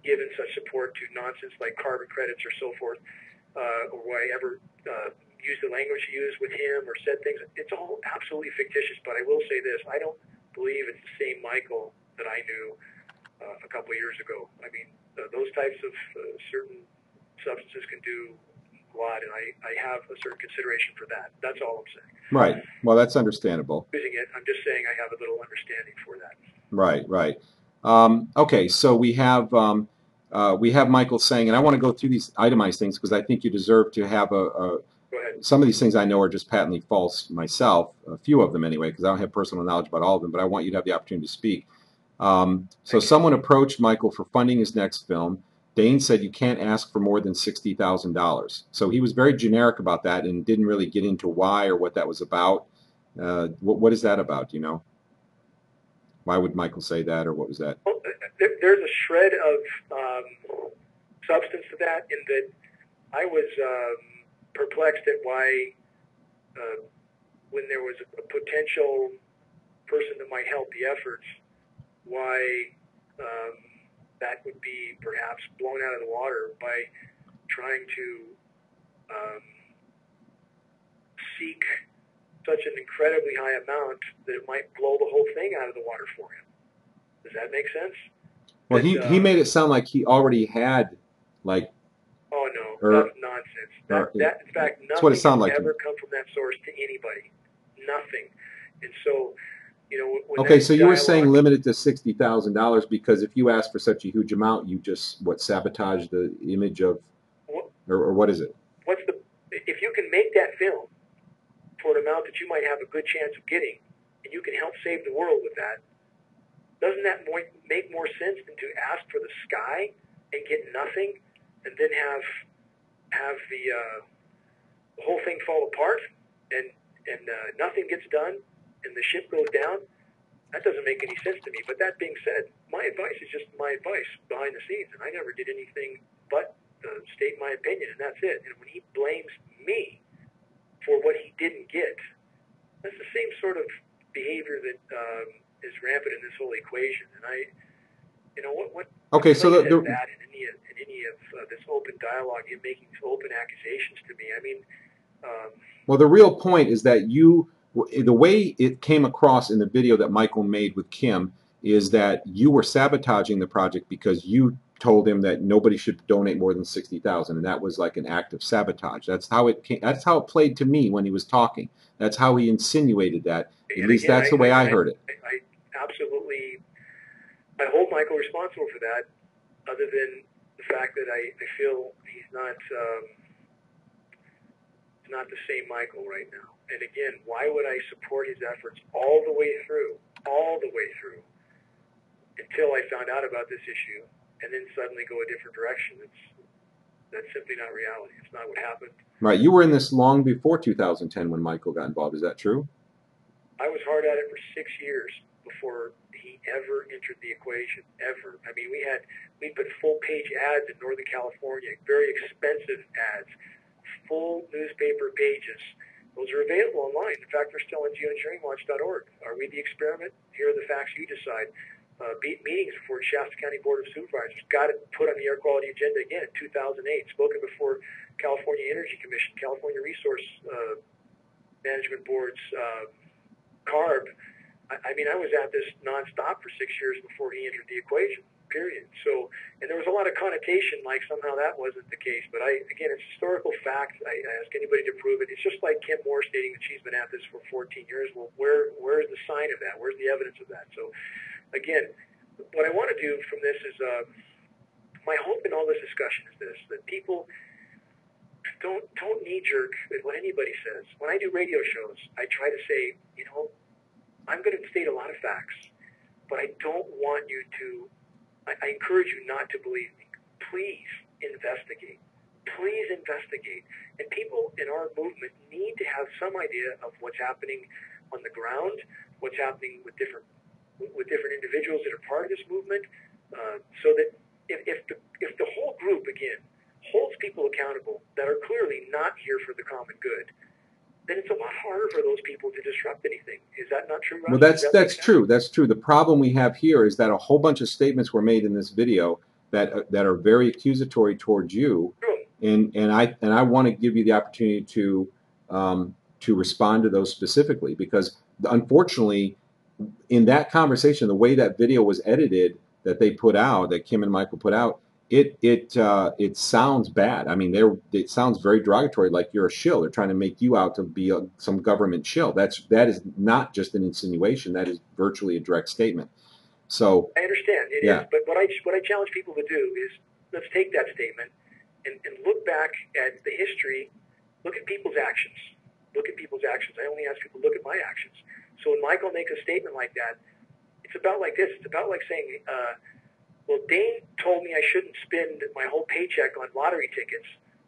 given such support to nonsense like carbon credits or so forth, or where I ever used the language he used with him or said things. It's all absolutely fictitious, but I will say this. I don't believe it's the same Michael that I knew a couple of years ago. I mean, those types of certain substances can do a lot, and I have a certain consideration for that. That's all I'm saying. Right. Well, that's understandable. Using it, I'm just saying I have a little understanding for that. Right. Okay, so we have Michael saying, and I want to go through these itemized things because I think you deserve to have Go ahead. some of these things I know are just patently false myself, a few of them anyway, because I don't have personal knowledge about all of them, but I want you to have the opportunity to speak. So someone approached Michael for funding his next film. Dane said you can't ask for more than $60,000. So he was very generic about that and didn't really get into why or what that was about. What is that about, do you know? Why would Michael say that, or what was that? Well, there's a shred of substance to that, in that I was perplexed at why, when there was a potential person that might help the efforts, why that would be perhaps blown out of the water by trying to seek such an incredibly high amount that it might blow the whole thing out of the water for him. Does that make sense? Well, he made it sound like he already had, like... Oh, no, that's nonsense. That in fact, nothing has ever come from that source to anybody. Nothing. And so, you know... Okay, so you were saying limited to $60,000 because if you ask for such a huge amount, you just, sabotage the image of... Or what is it? If you can make that film for an amount that you might have a good chance of getting, and you can help save the world with that, doesn't that make more sense than to ask for the sky and get nothing, and then have the whole thing fall apart, and nothing gets done, and the ship goes down? That doesn't make any sense to me. But that being said, my advice is just my advice behind the scenes, and I never did anything but state my opinion, and that's it. And when he blames me for what he didn't get, that's the same sort of behavior that is rampant in this whole equation. And what okay, so that in any of this open dialogue, you making open accusations to me. I mean, well, the real point is that the way it came across in the video that Michael made with Kim is that you were sabotaging the project because you told him that nobody should donate more than $60,000, and that was like an act of sabotage. That's how it came. That's how it played to me when he was talking. That's how he insinuated that. At least that's the way I heard it. I absolutely, I hold Michael responsible for that, other than the fact that I feel he's not the same Michael right now. And again, why would I support his efforts all the way through, until I found out about this issue, and then suddenly go a different direction? That's simply not reality. It's not what happened. Right. You were in this long before 2010 when Michael got involved. Is that true? I was hard at it for 6 years before he ever entered the equation, ever. I mean, we put full-page ads in Northern California, very expensive ads, full newspaper pages. Those are available online. In fact, they're still on geoengineeringwatch.org. Read the experiment. Here are the facts you decide. Meetings before Shasta County Board of Supervisors. Got it put on the air quality agenda again in 2008. Spoken before California Energy Commission, California Resource Management Boards, CARB. I mean, I was at this nonstop for 6 years before he entered the equation, period. So, and there was a lot of connotation like somehow that wasn't the case. But again, it's historical fact. I ask anybody to prove it. It's just like Kim Moore stating that she's been at this for 14 years. Well, where's the sign of that? Where's the evidence of that? So, again, what I want to do from this is, my hope in all this discussion is this: that people don't knee-jerk at what anybody says. When I do radio shows, I try to say, I'm going to state a lot of facts, but I don't want you to, I encourage you not to believe me. Please investigate. Please investigate. And people in our movement need to have some idea of what's happening on the ground, what's happening with different individuals that are part of this movement, so that if the whole group, again, holds people accountable that are clearly not here for the common good, then it's a lot harder for those people to disrupt anything. Is that not true, Russ? Well, that's true. That's true. The problem we have here is that a whole bunch of statements were made in this video that are very accusatory towards you, True. and I want to give you the opportunity to respond to those specifically, because unfortunately, in that conversation, the way that video was edited, that they put out, that Kim and Michael put out, it sounds bad. I mean, it sounds very derogatory, like you're a shill. They're trying to make you out to be some government shill. That is not just an insinuation. That is virtually a direct statement. So I understand it is, but what I challenge people to do is, let's take that statement and look back at the history. Look at people's actions. Look at people's actions. I only ask people to look at my actions. So when Michael makes a statement like that, it It's about like this. It's about like saying, well, Dane told me I shouldn't spend my whole paycheck on lottery tickets,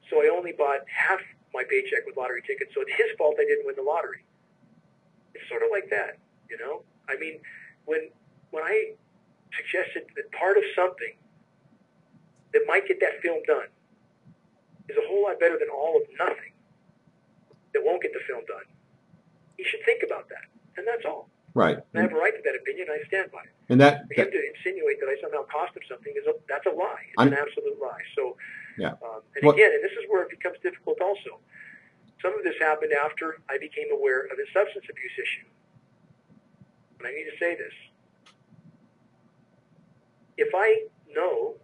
so I only bought half my paycheck with lottery tickets, so it's his fault I didn't win the lottery. It's sort of like that, you know? I mean, when I suggested that part of something that might get that film done is a whole lot better than all of nothing that won't get the film done, you should think about that, and that's all. Right. And I have a right to that opinion, and I stand by it. And that For him to insinuate that I somehow cost him something, that's a lie. It's an absolute lie. So, yeah. Again, and this is where it becomes difficult also. Some of this happened after I became aware of his substance abuse issue. And I need to say this. If I know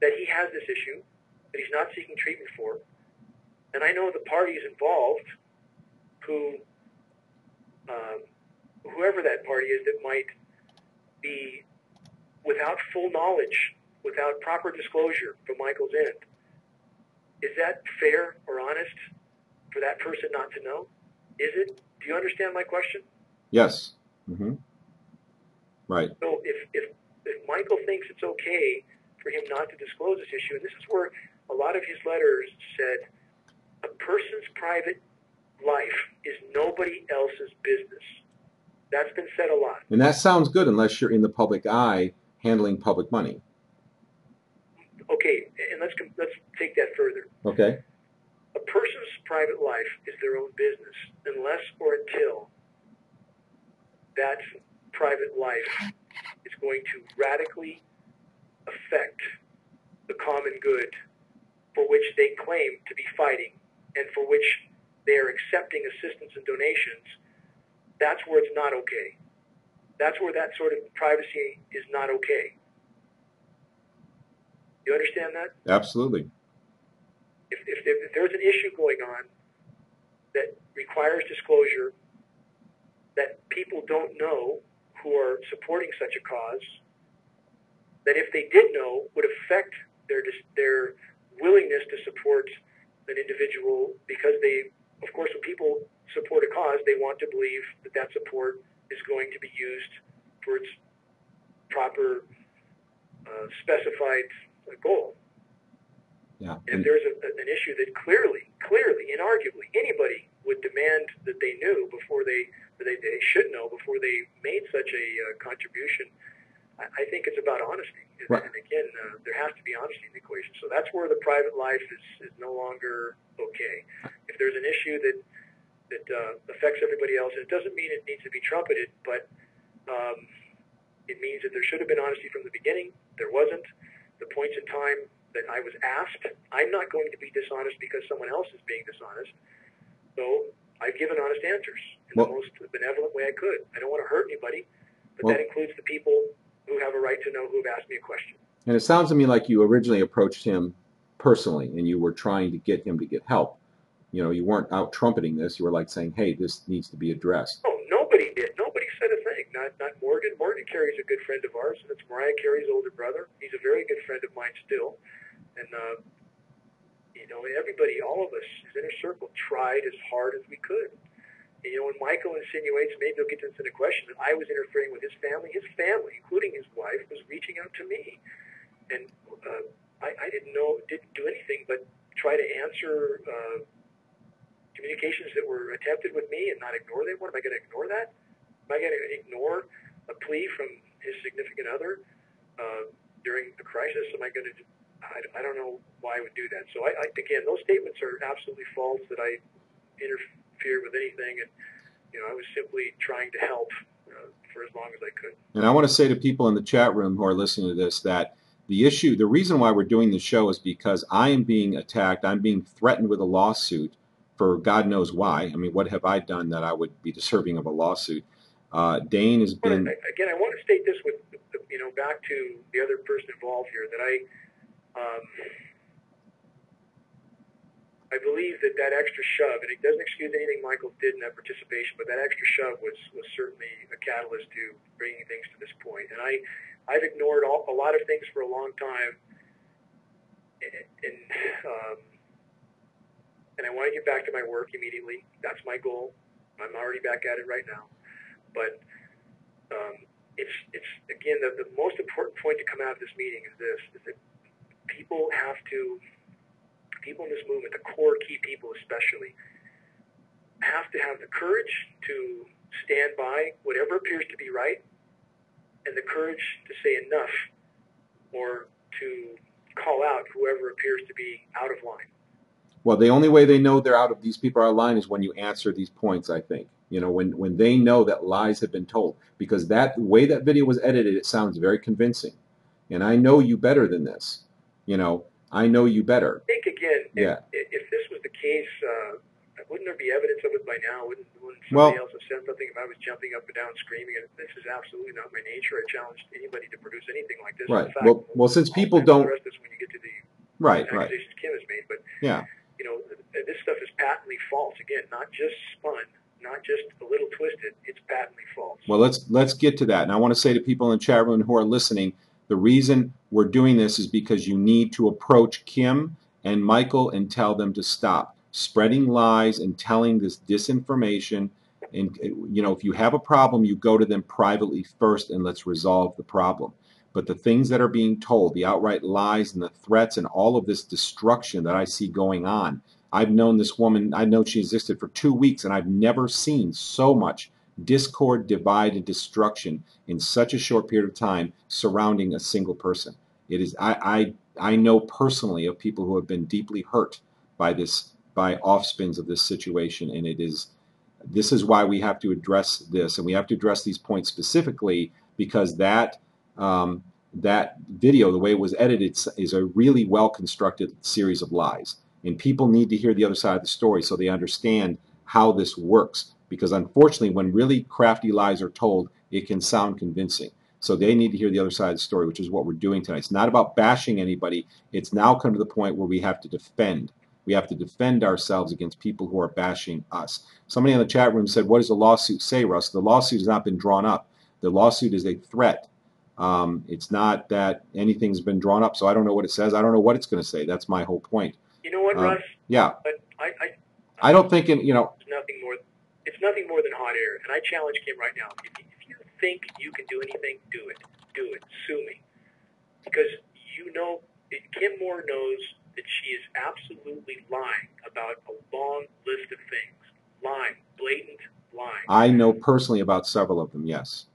that he has this issue, that he's not seeking treatment for, and I know the parties involved who, whoever that party is that might be without full knowledge, without proper disclosure from Michael's end, is that fair or honest for that person not to know? Is it? Do you understand my question? Yes. Mm-hmm. Right. So if Michael thinks it's okay for him not to disclose this issue, and this is where a lot of his letters said, a person's private life is nobody else's business. That's been said a lot. And that sounds good unless you're in the public eye handling public money. Okay, and let's take that further. Okay. A person's private life is their own business unless or until that private life is going to radically affect the common good for which they claim to be fighting and for which they are accepting assistance and donations. That's where it's not okay. That's where that sort of privacy is not okay. You understand that? Absolutely. If there's an issue going on that requires disclosure, that people don't know who are supporting such a cause, that if they did know would affect their willingness to support an individual, because they, of course, when people support a cause, they want to believe that that support is going to be used for its proper specified goal. Yeah. And if there's an issue that clearly, inarguably, anybody would demand that they knew before they should know before they made such a contribution, I think it's about honesty. Right. And again, there has to be honesty in the equation. So that's where the private life is no longer okay. If there's an issue that affects everybody else, it doesn't mean it needs to be trumpeted, but it means that there should have been honesty from the beginning. There wasn't. The points in time that I was asked, I'm not going to be dishonest because someone else is being dishonest. So I've given honest answers in the most benevolent way I could. I don't want to hurt anybody, but that includes the people who have a right to know who have asked me a question. And it sounds to me like you originally approached him personally and you were trying to get him to get help. You know, you weren't out trumpeting this. You were like saying, hey, this needs to be addressed. Oh, nobody did. Nobody said a thing. Not Morgan. Morgan Carey's a good friend of ours. That's Mariah Carey's older brother. He's a very good friend of mine still. And, you know, everybody, all of us, his inner circle, tried as hard as we could. And, you know, when Michael insinuates, maybe he'll get this in a question, that I was interfering with his family, including his wife, was reaching out to me. And I didn't do anything but try to answer communications that were attempted with me and not ignore them. What, am I going to ignore that? Am I going to ignore a plea from his significant other during the crisis? Am I going to? I don't know why I would do that. So again, those statements are absolutely false. That I interfered with anything, and you know, I was simply trying to help for as long as I could. And I want to say to people in the chat room who are listening to this that the reason why we're doing this show is because I am being attacked. I'm being threatened with a lawsuit for God knows why. I mean, what have I done that I would be deserving of a lawsuit? Dane has been... Again, I want to state this with, you know, back to the other person involved here, that I believe that extra shove, and it doesn't excuse anything Michael did in that participation, but that extra shove was certainly a catalyst to bringing things to this point. And I've ignored a lot of things for a long time, and I want to get back to my work immediately. That's my goal. I'm already back at it right now. But it's again, the most important point to come out of this meeting is this, is that people in this movement, the core key people especially, have to have the courage to stand by whatever appears to be right, and the courage to say enough or to call out whoever appears to be out of line. Well, the only way they know these people are out of line is when you answer these points, I think. You know, when they know that lies have been told. Because that way that video was edited, it sounds very convincing. And I know you better than this. You know, I know you better. I think, again, Yeah. if this was the case, wouldn't there be evidence of it by now? Wouldn't somebody else have said something if I was jumping up and down screaming? And this is absolutely not my nature. I challenge anybody to produce anything like this. Right. In fact, Well, since people don't... address this when you get to the accusations Kim has made. But, yeah. you know, this stuff is patently false. Again, not just spun, not just a little twisted. It's patently false. Well, let's get to that. And I want to say to people in the chat room who are listening, the reason we're doing this is because you need to approach Kim and Michael and tell them to stop spreading lies and telling this disinformation. And, you know, if you have a problem, you go to them privately first and let's resolve the problem. But the things that are being told, the outright lies and the threats and all of this destruction that I see going on, I've known this woman, I know she existed for 2 weeks, and I've never seen so much discord, divide, and destruction in such a short period of time surrounding a single person. It is, I know personally of people who have been deeply hurt by this, by offspins of this situation, and this is why we have to address this, and we have to address these points specifically because that video, the way it was edited, is a really well-constructed series of lies. And people need to hear the other side of the story so they understand how this works. Because unfortunately, when really crafty lies are told, it can sound convincing. So they need to hear the other side of the story, which is what we're doing tonight. It's not about bashing anybody. It's now come to the point where we have to defend. We have to defend ourselves against people who are bashing us. Somebody in the chat room said, what does the lawsuit say, Russ? The lawsuit has not been drawn up. The lawsuit is a threat. It's not that anything's been drawn up, so I don't know what it says. I don't know what it's going to say. That's my whole point. You know what, Russ? Yeah. But I don't think, you know... It's nothing more than hot air, and I challenge Kim right now. If you think you can do anything, do it. Do it. Sue me. Because you know, Kim Moore knows that she is absolutely lying about a long list of things. Lying. Blatant lying. I know personally about several of them, yes.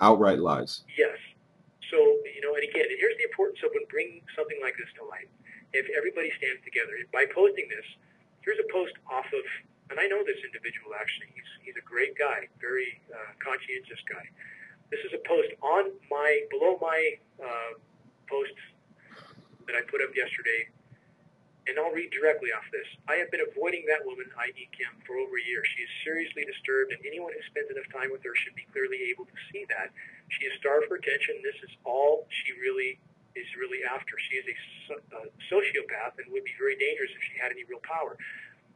Outright lies. Yes. So, you know, and again, here's the importance of when bringing something like this to light. If everybody stands together, by posting this, here's a post off of, and I know this individual actually, he's a great guy, very conscientious guy. This is a post on below my post that I put up yesterday, and I'll read directly off this. I have been avoiding that woman, i.e. Kim, for over a year. She is seriously disturbed, and anyone who spends enough time with her should be clearly able to see that. She is starved for attention. This is all she really is after. She is a sociopath and would be very dangerous if she had any real power.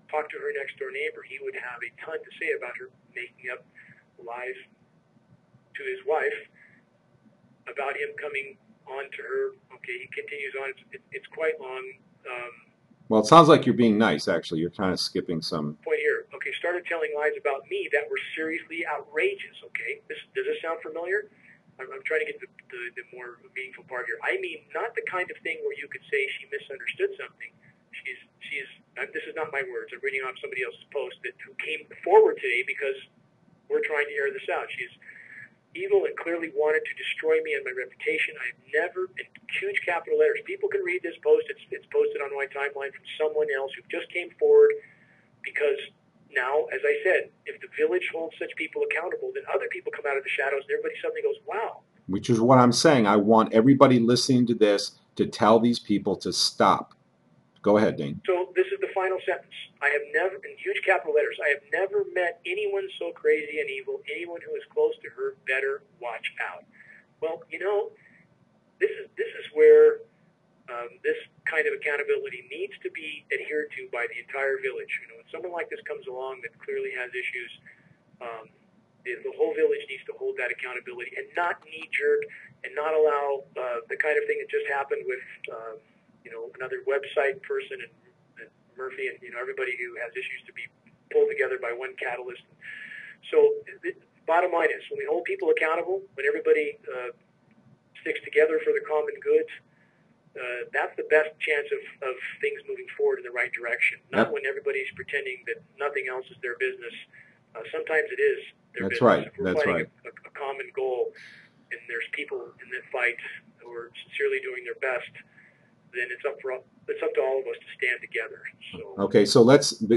Talk to her next door neighbor. He would have a ton to say about her making up lies to his wife about him coming on to her. Okay, he continues on. It's quite long. Well, it sounds like you're being nice, actually. You're kind of skipping some... Point here. Okay, started telling lies about me that were seriously outrageous, okay? Does this sound familiar? I'm trying to get the more meaningful part here. I mean, not the kind of thing where you could say she misunderstood something. This is not my words. I'm reading off somebody else's post who came forward today because we're trying to air this out. She's evil and clearly wanted to destroy me and my reputation. I've never, in huge capital letters, people can read this post. It's posted on my timeline from someone else who just came forward because now, as I said, if the village holds such people accountable, then other people come out of the shadows and everybody suddenly goes, wow. Which is what I'm saying. I want everybody listening to this to tell these people to stop. Go ahead, Dane. So this is the final sentence. I have never, in huge capital letters, I have never met anyone so crazy and evil. Anyone who is close to her better watch out. Well, you know, this is where this kind of accountability needs to be adhered to by the entire village. You know, when someone like this comes along that clearly has issues, the whole village needs to hold that accountability and not knee-jerk and not allow the kind of thing that just happened with, you know, another website person and Murphy and, you know, everybody who has issues to be pulled together by one catalyst. So bottom line is, when we hold people accountable, when everybody sticks together for the common good, that's the best chance of things moving forward in the right direction. Not when everybody's pretending that nothing else is their business. Sometimes it is their That's business. right. If we're That's fighting right. a common goal, and there's people in that fight who are sincerely doing their best, then it's up to all of us to stand together. So, okay, so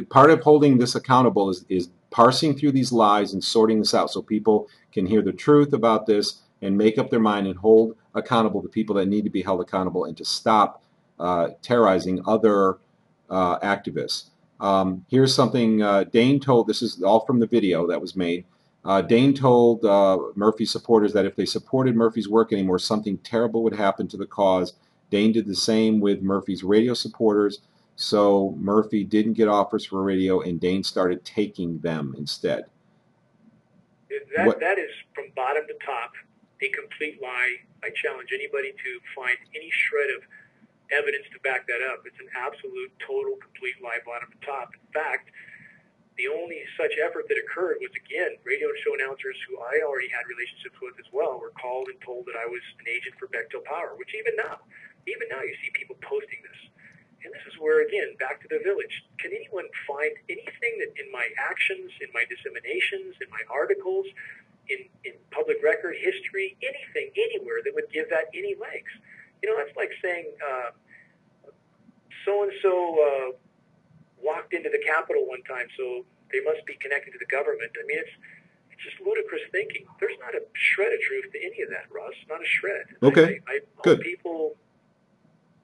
part of holding this accountable is parsing through these lies and sorting this out so people can hear the truth about this and make up their mind and hold accountable the people that need to be held accountable and to stop terrorizing other activists. Here's something Dane told, this is all from the video that was made. Dane told Murphy's supporters that if they supported Murphy's work anymore, something terrible would happen to the cause. Dane did the same with Murphy's radio supporters, so Murphy didn't get offers for radio, and Dane started taking them instead. That is from bottom to top a complete lie. I challenge anybody to find any shred of evidence to back that up. It's an absolute, total, complete lie, bottom to top. In fact, the only such effort that occurred was, again, radio show announcers who I already had relationships with as well were called and told that I was an agent for Bechtel Power, which even now you see people posting this. And this is where, again, back to the village. Can anyone find anything that in my actions, in my disseminations, in my articles, in public record history, anything, anywhere that would give that any legs? You know, that's like saying so-and-so walked into the Capitol one time, so they must be connected to the government. I mean, it's just ludicrous thinking. There's not a shred of truth to any of that, Russ. Not a shred. Okay, I good. hope people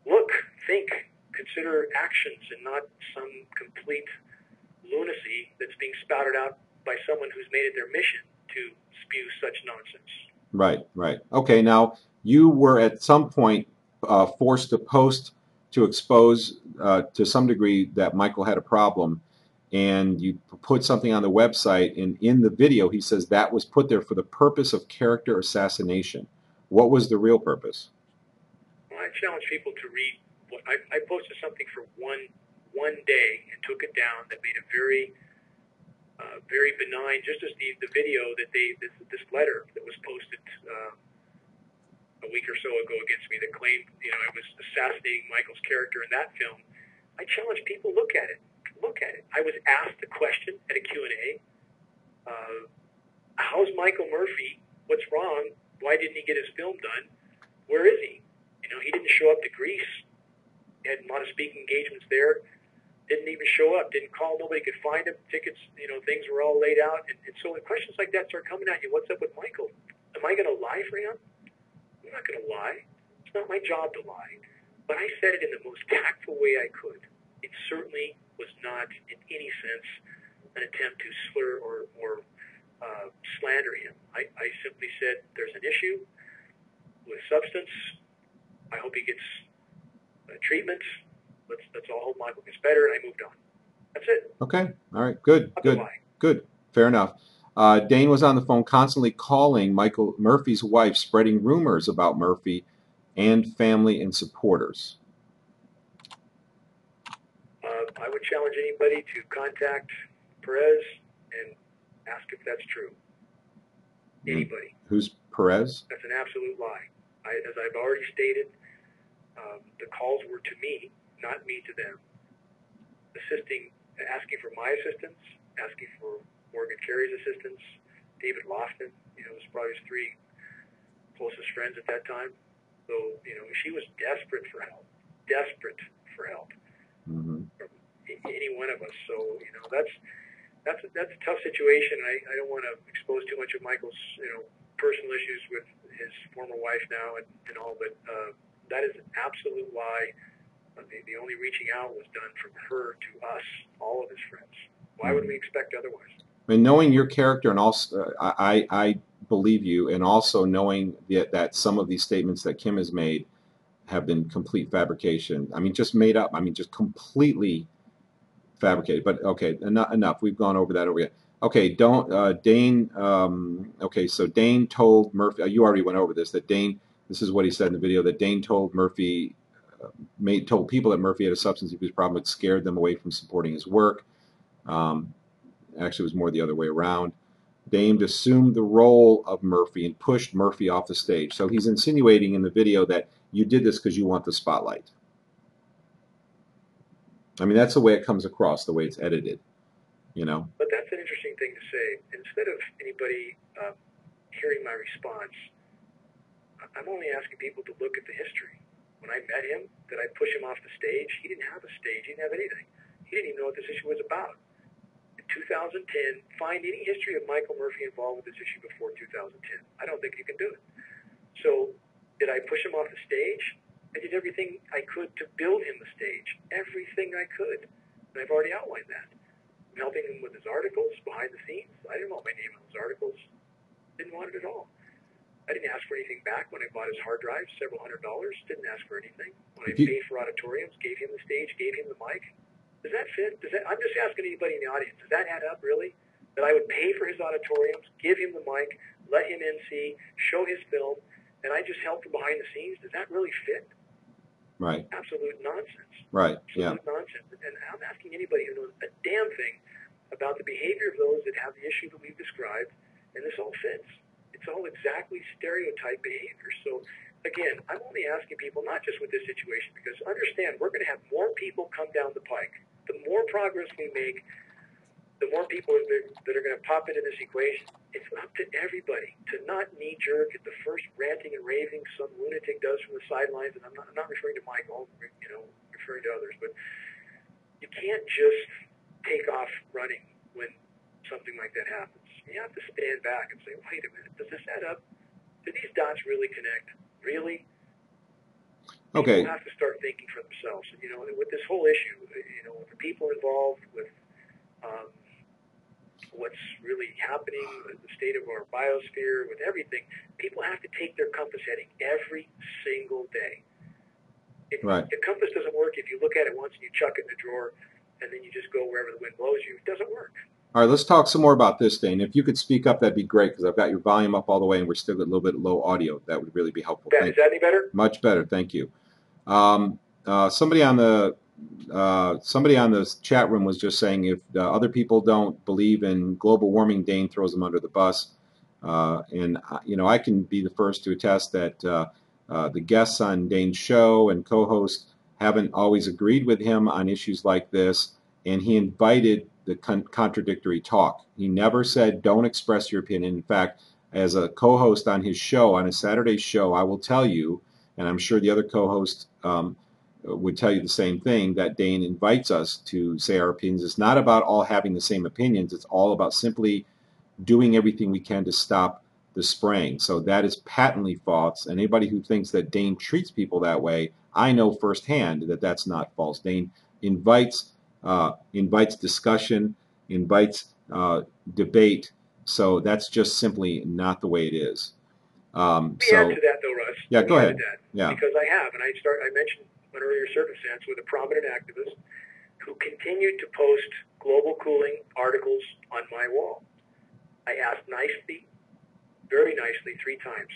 look, think, consider actions and not some complete lunacy that's being spouted out by someone who's made it their mission to spew such nonsense. Right, right. Okay, now you were at some point forced to post to expose to some degree that Michael had a problem, and you put something on the website, and in the video he says that was put there for the purpose of character assassination. What was the real purpose? Well, I challenge people to read. I posted something for one day and took it down that made a very benign, just as the video that this letter that was posted a week or so ago against me that claimed, you know, I was assassinating Michael's character in that film. I challenge people, look at it. Look at it. I was asked a question at a Q&A. How's Michael Murphy? What's wrong? Why didn't he get his film done? Where is he? You know, he didn't show up to Greece. He had a lot of speaking engagements there. Didn't even show up. Didn't call. Nobody could find him. Tickets, you know, things were all laid out. And so when questions like that start coming at you, what's up with Michael? Am I going to lie for him? I'm not going to lie. It's not my job to lie. But I said it in the most tactful way I could. It certainly was not, in any sense, an attempt to slur or slander him. I simply said there's an issue with substance. I hope he gets treatment. Let's all hope Michael gets better, and I moved on. That's it. Okay. All right. Good. Good. Fair enough. Dane was on the phone constantly calling Michael Murphy's wife, spreading rumors about Murphy and family and supporters. I would challenge anybody to contact Perez and ask if that's true. Anybody. Who's Perez? That's an absolute lie. As I've already stated, the calls were to me, not me to them. Asking for my assistance, asking for Morgan Carey's assistance, David Lofton, you know, was probably his three closest friends at that time. So, you know, she was desperate for help Mm-hmm. from any one of us. So, you know, that's a tough situation. I don't want to expose too much of Michael's, you know, personal issues with his former wife now and all, but that is an absolute lie. The only reaching out was done from her to us, all of his friends. Why would we expect otherwise? And knowing your character, and also, I believe you, and also knowing that some of these statements that Kim has made have been complete fabrication. I mean, just made up. I mean, just completely fabricated. But okay, enough. We've gone over that again. Okay, Dane. Okay, so Dane told Murphy. You already went over this. That Dane. This is what he said in the video. That Dane told Murphy. Told people that Murphy had a substance abuse problem. It scared them away from supporting his work. Actually, it was more the other way around. Dane assumed the role of Murphy and pushed Murphy off the stage. So he's insinuating in the video that you did this because you want the spotlight. I mean, that's the way it comes across, the way it's edited, you know. But that's an interesting thing to say. Instead of anybody hearing my response, I'm only asking people to look at the history. When I met him, did I push him off the stage? He didn't have a stage. He didn't have anything. He didn't even know what this issue was about. In 2010, find any history of Michael Murphy involved with this issue before 2010. I don't think you can do it. So did I push him off the stage? I did everything I could to build him the stage. Everything I could. And I've already outlined that. I'm helping him with his articles behind the scenes. I didn't want my name on those articles. Didn't want it at all. I didn't ask for anything back when I bought his hard drive, several $100s. Didn't ask for anything. When I paid for auditoriums, gave him the stage, gave him the mic. Does that fit? I'm just asking anybody in the audience, does that add up, really? That I would pay for his auditoriums, give him the mic, let him MC, show his film, and I just helped him behind the scenes? Does that really fit? Right. Absolute nonsense. Right. Absolute nonsense. And I'm asking anybody who knows a damn thing about the behavior of those that have the issue that we've described, and this all fits. It's all exactly stereotype behavior. So, again, I'm only asking people, not just with this situation, because understand, we're going to have more people come down the pike. The more progress we make, the more people that are going to pop into this equation. It's up to everybody to not knee-jerk at the first ranting and raving some lunatic does from the sidelines. And I'm not referring to Michael, referring to others, but you can't just take off running when something like that happens. You have to stand back and say, wait a minute, does this add up? Do these dots really connect? Really? Okay. People have to start thinking for themselves. And, with this whole issue, with the people involved, with what's really happening, the state of our biosphere, with everything, people have to take their compass heading every single day. Right. The compass doesn't work if you look at it once and you chuck it in the drawer and then you just go wherever the wind blows you. It doesn't work. All right, let's talk some more about this, Dane. If you could speak up, that'd be great, because I've got your volume up all the way and we're still at a little bit low audio. That would really be helpful. Is that any better? Much better, thank you. Somebody on the chat room was just saying if other people don't believe in global warming, Dane throws them under the bus. And I can be the first to attest that the guests on Dane's show and co-hosts haven't always agreed with him on issues like this, and he invited the contradictory talk. He never said don't express your opinion. In fact, as a co-host on his show, on his Saturday show, I will tell you, and I'm sure the other co-hosts would tell you the same thing, that Dane invites us to say our opinions. It's not about all having the same opinions. It's all about simply doing everything we can to stop the spraying. So that is patently false. And anybody who thinks that Dane treats people that way, I know firsthand that that's not false. Dane invites discussion, invites debate. So that's just simply not the way it is. Let me add to that, though, Russ. Yeah, go ahead. Yeah. Because I have, and I mentioned an earlier circumstance with a prominent activist who continued to post global cooling articles on my wall. I asked nicely, very nicely, 3 times,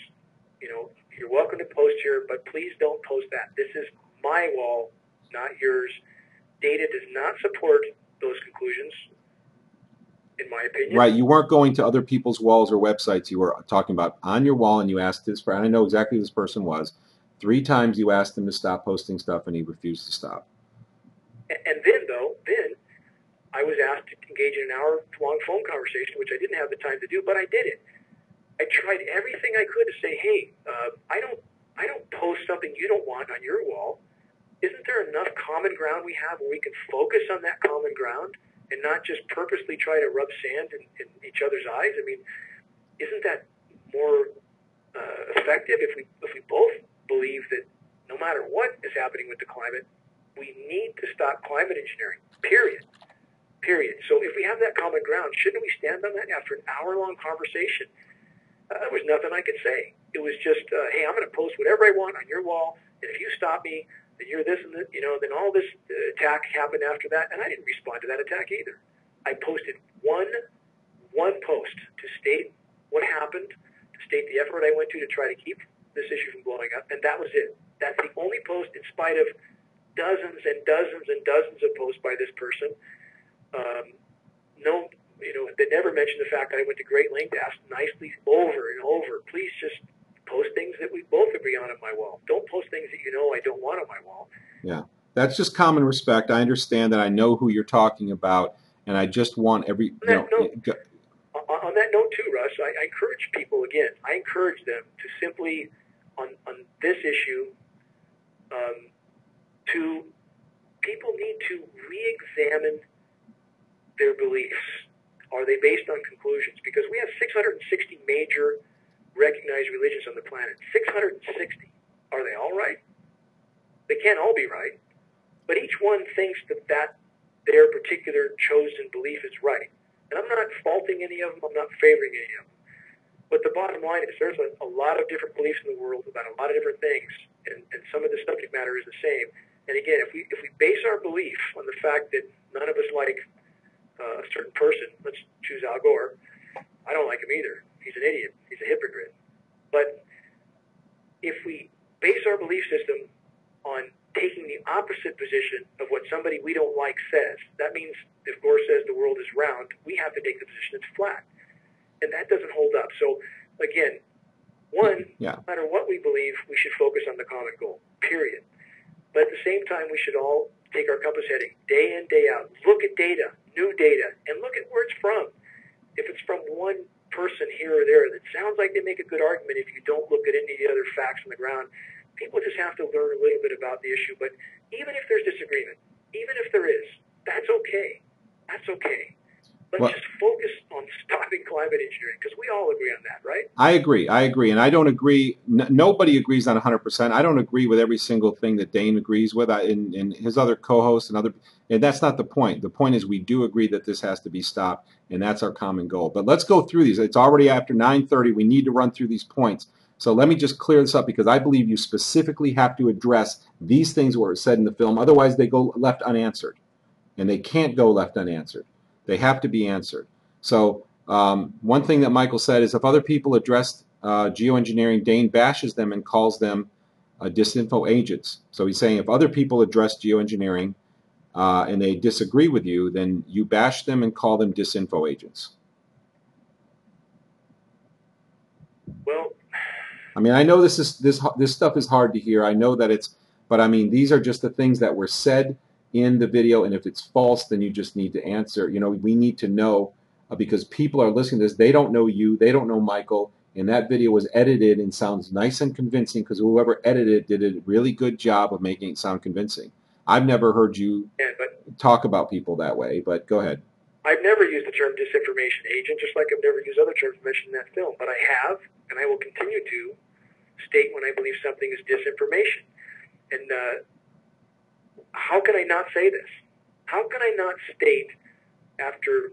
you're welcome to post here, but please don't post that. This is my wall, not yours. Data does not support those conclusions, in my opinion. Right, you weren't going to other people's walls or websites. You were talking about on your wall, and you asked this, and I know exactly who this person was. 3 times you asked him to stop posting stuff, and he refused to stop. And then I was asked to engage in an hour-long phone conversation, which I didn't have the time to do, but I did it. I tried everything I could to say, hey, I don't post something you don't want on your wall. Isn't there enough common ground we have where we can focus on that common ground and not just purposely try to rub sand in each other's eyes? I mean, isn't that more effective if we both believe that no matter what is happening with the climate, we need to stop climate engineering, period. So if we have that common ground, shouldn't we stand on that after an hour-long conversation? There was nothing I could say. It was just, hey, I'm going to post whatever I want on your wall, and if you stop me, then you're this and that, then all this attack happened after that, and I didn't respond to that attack either. I posted one post to state what happened, to state the effort I went to try to keep this issue from blowing up, and that was it. That's the only post, in spite of dozens and dozens and dozens of posts by this person. They never mention the fact that I went to great length to ask nicely over and over, please just post things that we both agree on my wall. Don't post things that I don't want on my wall. Yeah, that's just common respect. I understand that. I know who you're talking about, and I just want every, On that note too, Russ, I encourage people, again, I encourage them to simply, on this issue, people need to re-examine their beliefs. Are they based on conclusions? Because we have 660 major recognized religions on the planet. 660. Are they all right? They can't all be right. But each one thinks that their particular chosen belief is right. And I'm not faulting any of them. I'm not favoring any of them. But the bottom line is there's a lot of different beliefs in the world about a lot of different things. And some of the subject matter is the same. And again, if we base our belief on the fact that none of us like a certain person, let's choose Al Gore. I don't like him either. He's an idiot. He's a hypocrite. But if we base our belief system on taking the opposite position of what somebody we don't like says, that means if Gore says the world is round, we have to take the position it's flat. And that doesn't hold up. So, again, no matter what we believe, we should focus on the common goal, period. But at the same time, we should all take our compass heading day in, day out. Look at data, new data, and look at where it's from. If it's from one person here or there, that sounds like they make a good argument if you don't look at any of the other facts on the ground. People just have to learn a little bit about the issue. But even if there's disagreement, even if there is, that's okay. That's okay. Let's just focus on stopping climate engineering, because we all agree on that, right? I agree. And I don't agree. Nobody agrees on 100%. I don't agree with every single thing that Dane agrees with, and his other co-hosts and that's not the point. The point is we do agree that this has to be stopped, and that's our common goal. But let's go through these. It's already after 9:30. We need to run through these points. So let me just clear this up, because I believe you specifically have to address these things where it's said in the film. Otherwise, they go left unanswered, and they can't go left unanswered. They have to be answered. So one thing that Michael said is if other people address geoengineering, Dane bashes them and calls them disinfo agents. So he's saying if other people address geoengineering and they disagree with you, then you bash them and call them disinfo agents. Well, I mean, I know this stuff is hard to hear. I know that but I mean, these are just the things that were said in the video, and if it's false, then you just need to answer. We need to know, because people are listening to this. They don't know you. They don't know Michael. And that video was edited and sounds nice and convincing, because whoever edited it did a really good job of making it sound convincing. I've never heard you talk about people that way, but go ahead. I've never used the term disinformation agent, just like I've never used other terms mentioned in that film. But I have, and I will continue to state when I believe something is disinformation. And how can I not say this? How can I not state, after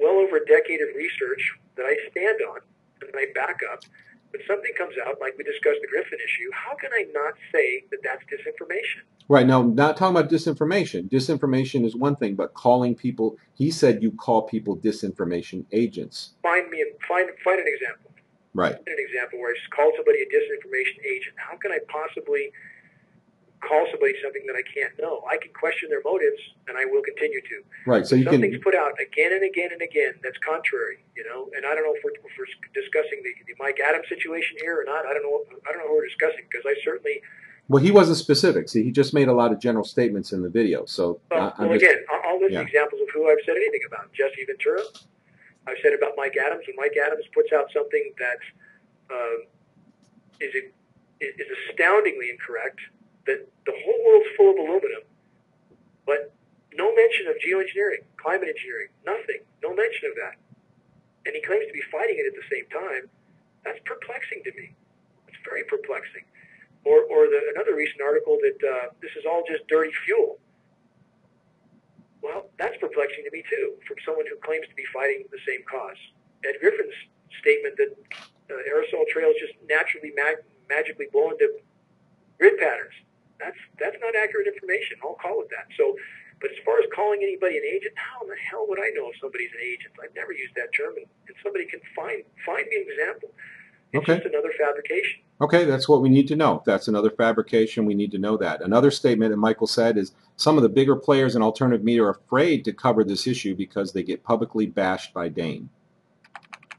well over a decade of research that I stand on and I back up, when something comes out, like we discussed the Griffin issue, how can I not say that that's disinformation? Right. Now, not talking about disinformation. Disinformation is one thing, but calling people, he said you call people disinformation agents. Find an example. Right. Find an example where I just call somebody a disinformation agent. How can I possibly call somebody something that I can't know? I can question their motives, and I will continue to. Right. So something's put out again and again and again that's contrary, And I don't know if we're discussing the Mike Adams situation here or not. I don't know who we're discussing, because I certainly. Well, he wasn't specific. See, he just made a lot of general statements in the video. So. I'll list examples of who I've said anything about. Jesse Ventura. I've said about Mike Adams. When Mike Adams puts out something that is astoundingly incorrect, that the whole world's full of aluminum, but no mention of geoengineering, climate engineering, nothing, no mention of that. And he claims to be fighting it at the same time. That's perplexing to me. It's very perplexing. Or another recent article that this is all just dirty fuel. Well, that's perplexing to me too, from someone who claims to be fighting the same cause. Ed Griffin's statement that aerosol trails just naturally magically blow into grid patterns. That's not accurate information. I'll call it that. So, but as far as calling anybody an agent, how in the hell would I know if somebody's an agent? I've never used that term, and somebody can find me an example. It's just another fabrication. Okay, that's what we need to know. If that's another fabrication, we need to know that. Another statement that Michael said is some of the bigger players in alternative media are afraid to cover this issue because they get publicly bashed by Dane.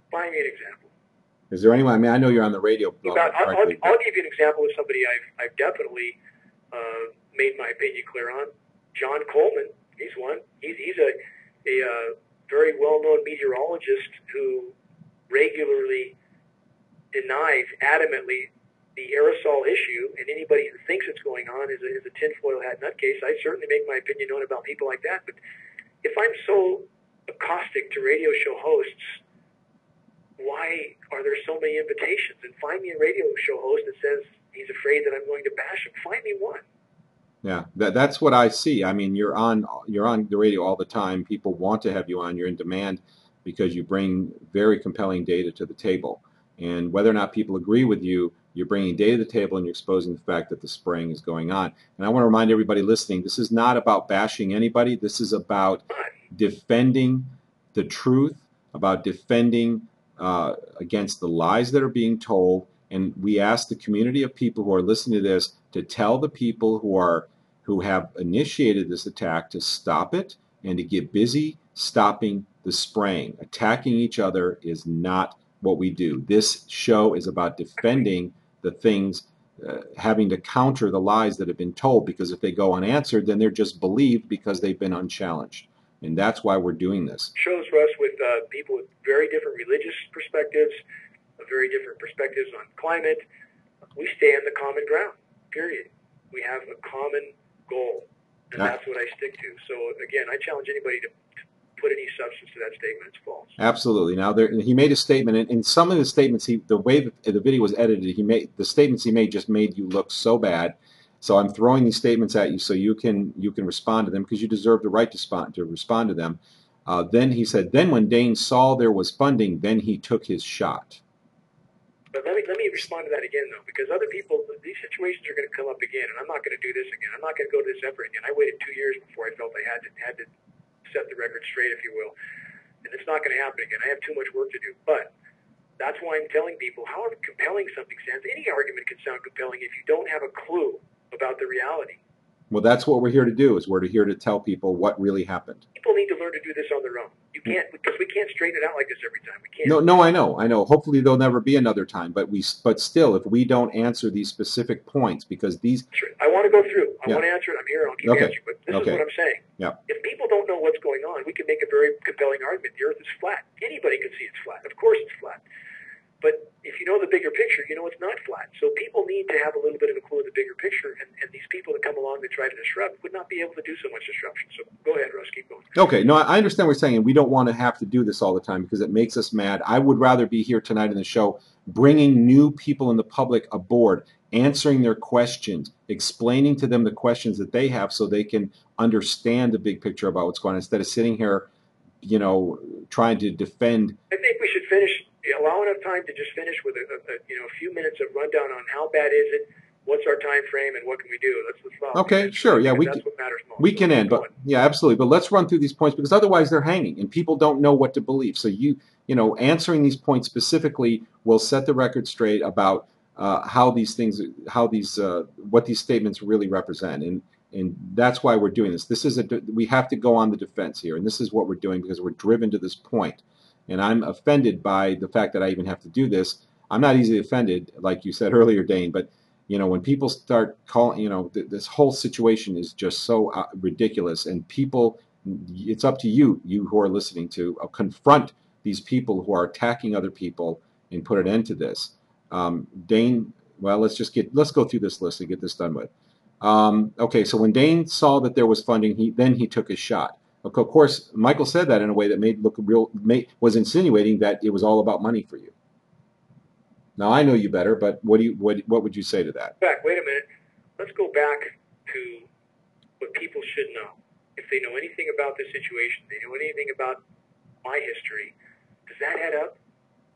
Find me an example. Is there anyone? I mean, I know you're on the radio. I'll give you an example of somebody I've definitely made my opinion clear on. John Coleman, he's one. He's a very well-known meteorologist who regularly denies adamantly the aerosol issue, and anybody who thinks it's going on is a tinfoil hat nutcase. I certainly make my opinion known about people like that, but if I'm so caustic to radio show hosts, why are there so many invitations? And find me a radio show host that says he's afraid that I'm going to bash him. Find me one. Yeah, that's what I see. I mean, you're on the radio all the time. People want to have you on. You're in demand because you bring very compelling data to the table. And whether or not people agree with you, you're bringing data to the table and you're exposing the fact that the spraying is going on. And I want to remind everybody listening, this is not about bashing anybody. This is about defending the truth, about defending against the lies that are being told. And we ask the community of people who are listening to this to tell the people who have initiated this attack to stop it and to get busy stopping the spraying. Attacking each other is not what we do. This show is about defending the things, having to counter the lies that have been told, because if they go unanswered, then they're just believed because they've been unchallenged. And that's why we're doing this. Shows, Russ, with people with very different religious perspectives, very different perspectives on climate. We stay on the common ground, period. We have a common goal, and that's what I stick to. So, again, I challenge anybody to put any substance to that statement. It's false. Absolutely. Now, he made a statement, and in some of the statements, the way that the video was edited, the statements he made just made you look so bad. So I'm throwing these statements at you so you can respond to them, because you deserve the right to respond to them. Then he said, then when Dane saw there was funding, then he took his shot. But let me respond to that again, though, because other people, these situations are going to come up again, and I'm not going to do this again. I'm not going to go to this effort again. I waited 2 years before I felt I had to set the record straight, if you will, and it's not going to happen again. I have too much work to do, but that's why I'm telling people, however compelling something sounds, any argument can sound compelling if you don't have a clue about the reality. Well, that's what we're here to do, is we're here to tell people what really happened. People need to learn to do this on their own. You can't, because we can't straighten it out like this every time. We can't. No, I know. Hopefully there'll never be another time, but still, if we don't answer these specific points, because these... Sure. I want to go through. I want to answer it. I'm here. I'll keep answering. But this is what I'm saying. Yeah. If people don't know what's going on, we can make a very compelling argument. The Earth is flat. Anybody can see it's flat. Of course it's flat. But if you know the bigger picture, you know it's not flat. So people need to have a little bit of a clue of the bigger picture, and these people that come along that try to disrupt would not be able to do so much disruption. So go ahead, Russ, keep going. Okay, no, I understand what you're saying, and we don't want to have to do this all the time because it makes us mad. I would rather be here tonight in the show bringing new people in the public aboard, answering their questions, explaining to them the questions that they have so they can understand the big picture about what's going on, instead of sitting here, trying to defend. I think we should allow enough time to just finish with a few minutes of rundown on how bad is it, what's our time frame, and what can we do. Okay, sure, yeah, that's what matters most. We can end, but yeah, absolutely. But let's run through these points, because otherwise they're hanging and people don't know what to believe. So answering these points specifically will set the record straight about what these statements really represent, and that's why we're doing this. We have to go on the defense here, and this is what we're doing because we're driven to this point. And I'm offended by the fact that I even have to do this. I'm not easily offended, like you said earlier, Dane, but when people start calling, this whole situation is just so ridiculous, and people, it's up to you who are listening to confront these people who are attacking other people and put an end to this. Dane, well, let's go through this list and get this done with. Okay, so when Dane saw that there was funding, he took his shot. Of course, Michael said that in a way that was insinuating that it was all about money for you. Now, I know you better, but what would you say to that? Wait a minute. Let's go back to what people should know. If they know anything about this situation, they know anything about my history, does that add up?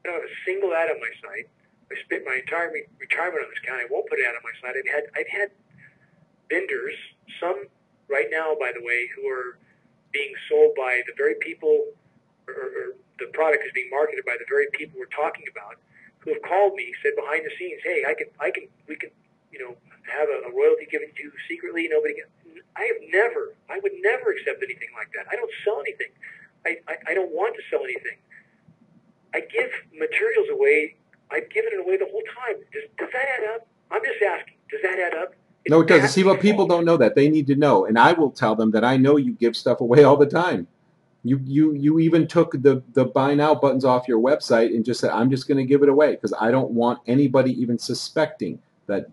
I don't have a single ad on my site. I spent my entire retirement on this account. I won't put it out on my site. I've had vendors, some right now, by the way, who are being sold by the very people, or the product is being marketed by the very people we're talking about, who have called me, said behind the scenes, hey, we can, have a royalty given to you secretly. Nobody can. I would never accept anything like that. I don't sell anything. I don't want to sell anything. I give materials away. I've given it away the whole time. Does that add up? I'm just asking. Does that add up? No, it doesn't. See, what people don't know that. They need to know. And I will tell them that I know you give stuff away all the time. You even took the buy now buttons off your website and just said, I'm just going to give it away because I don't want anybody even suspecting that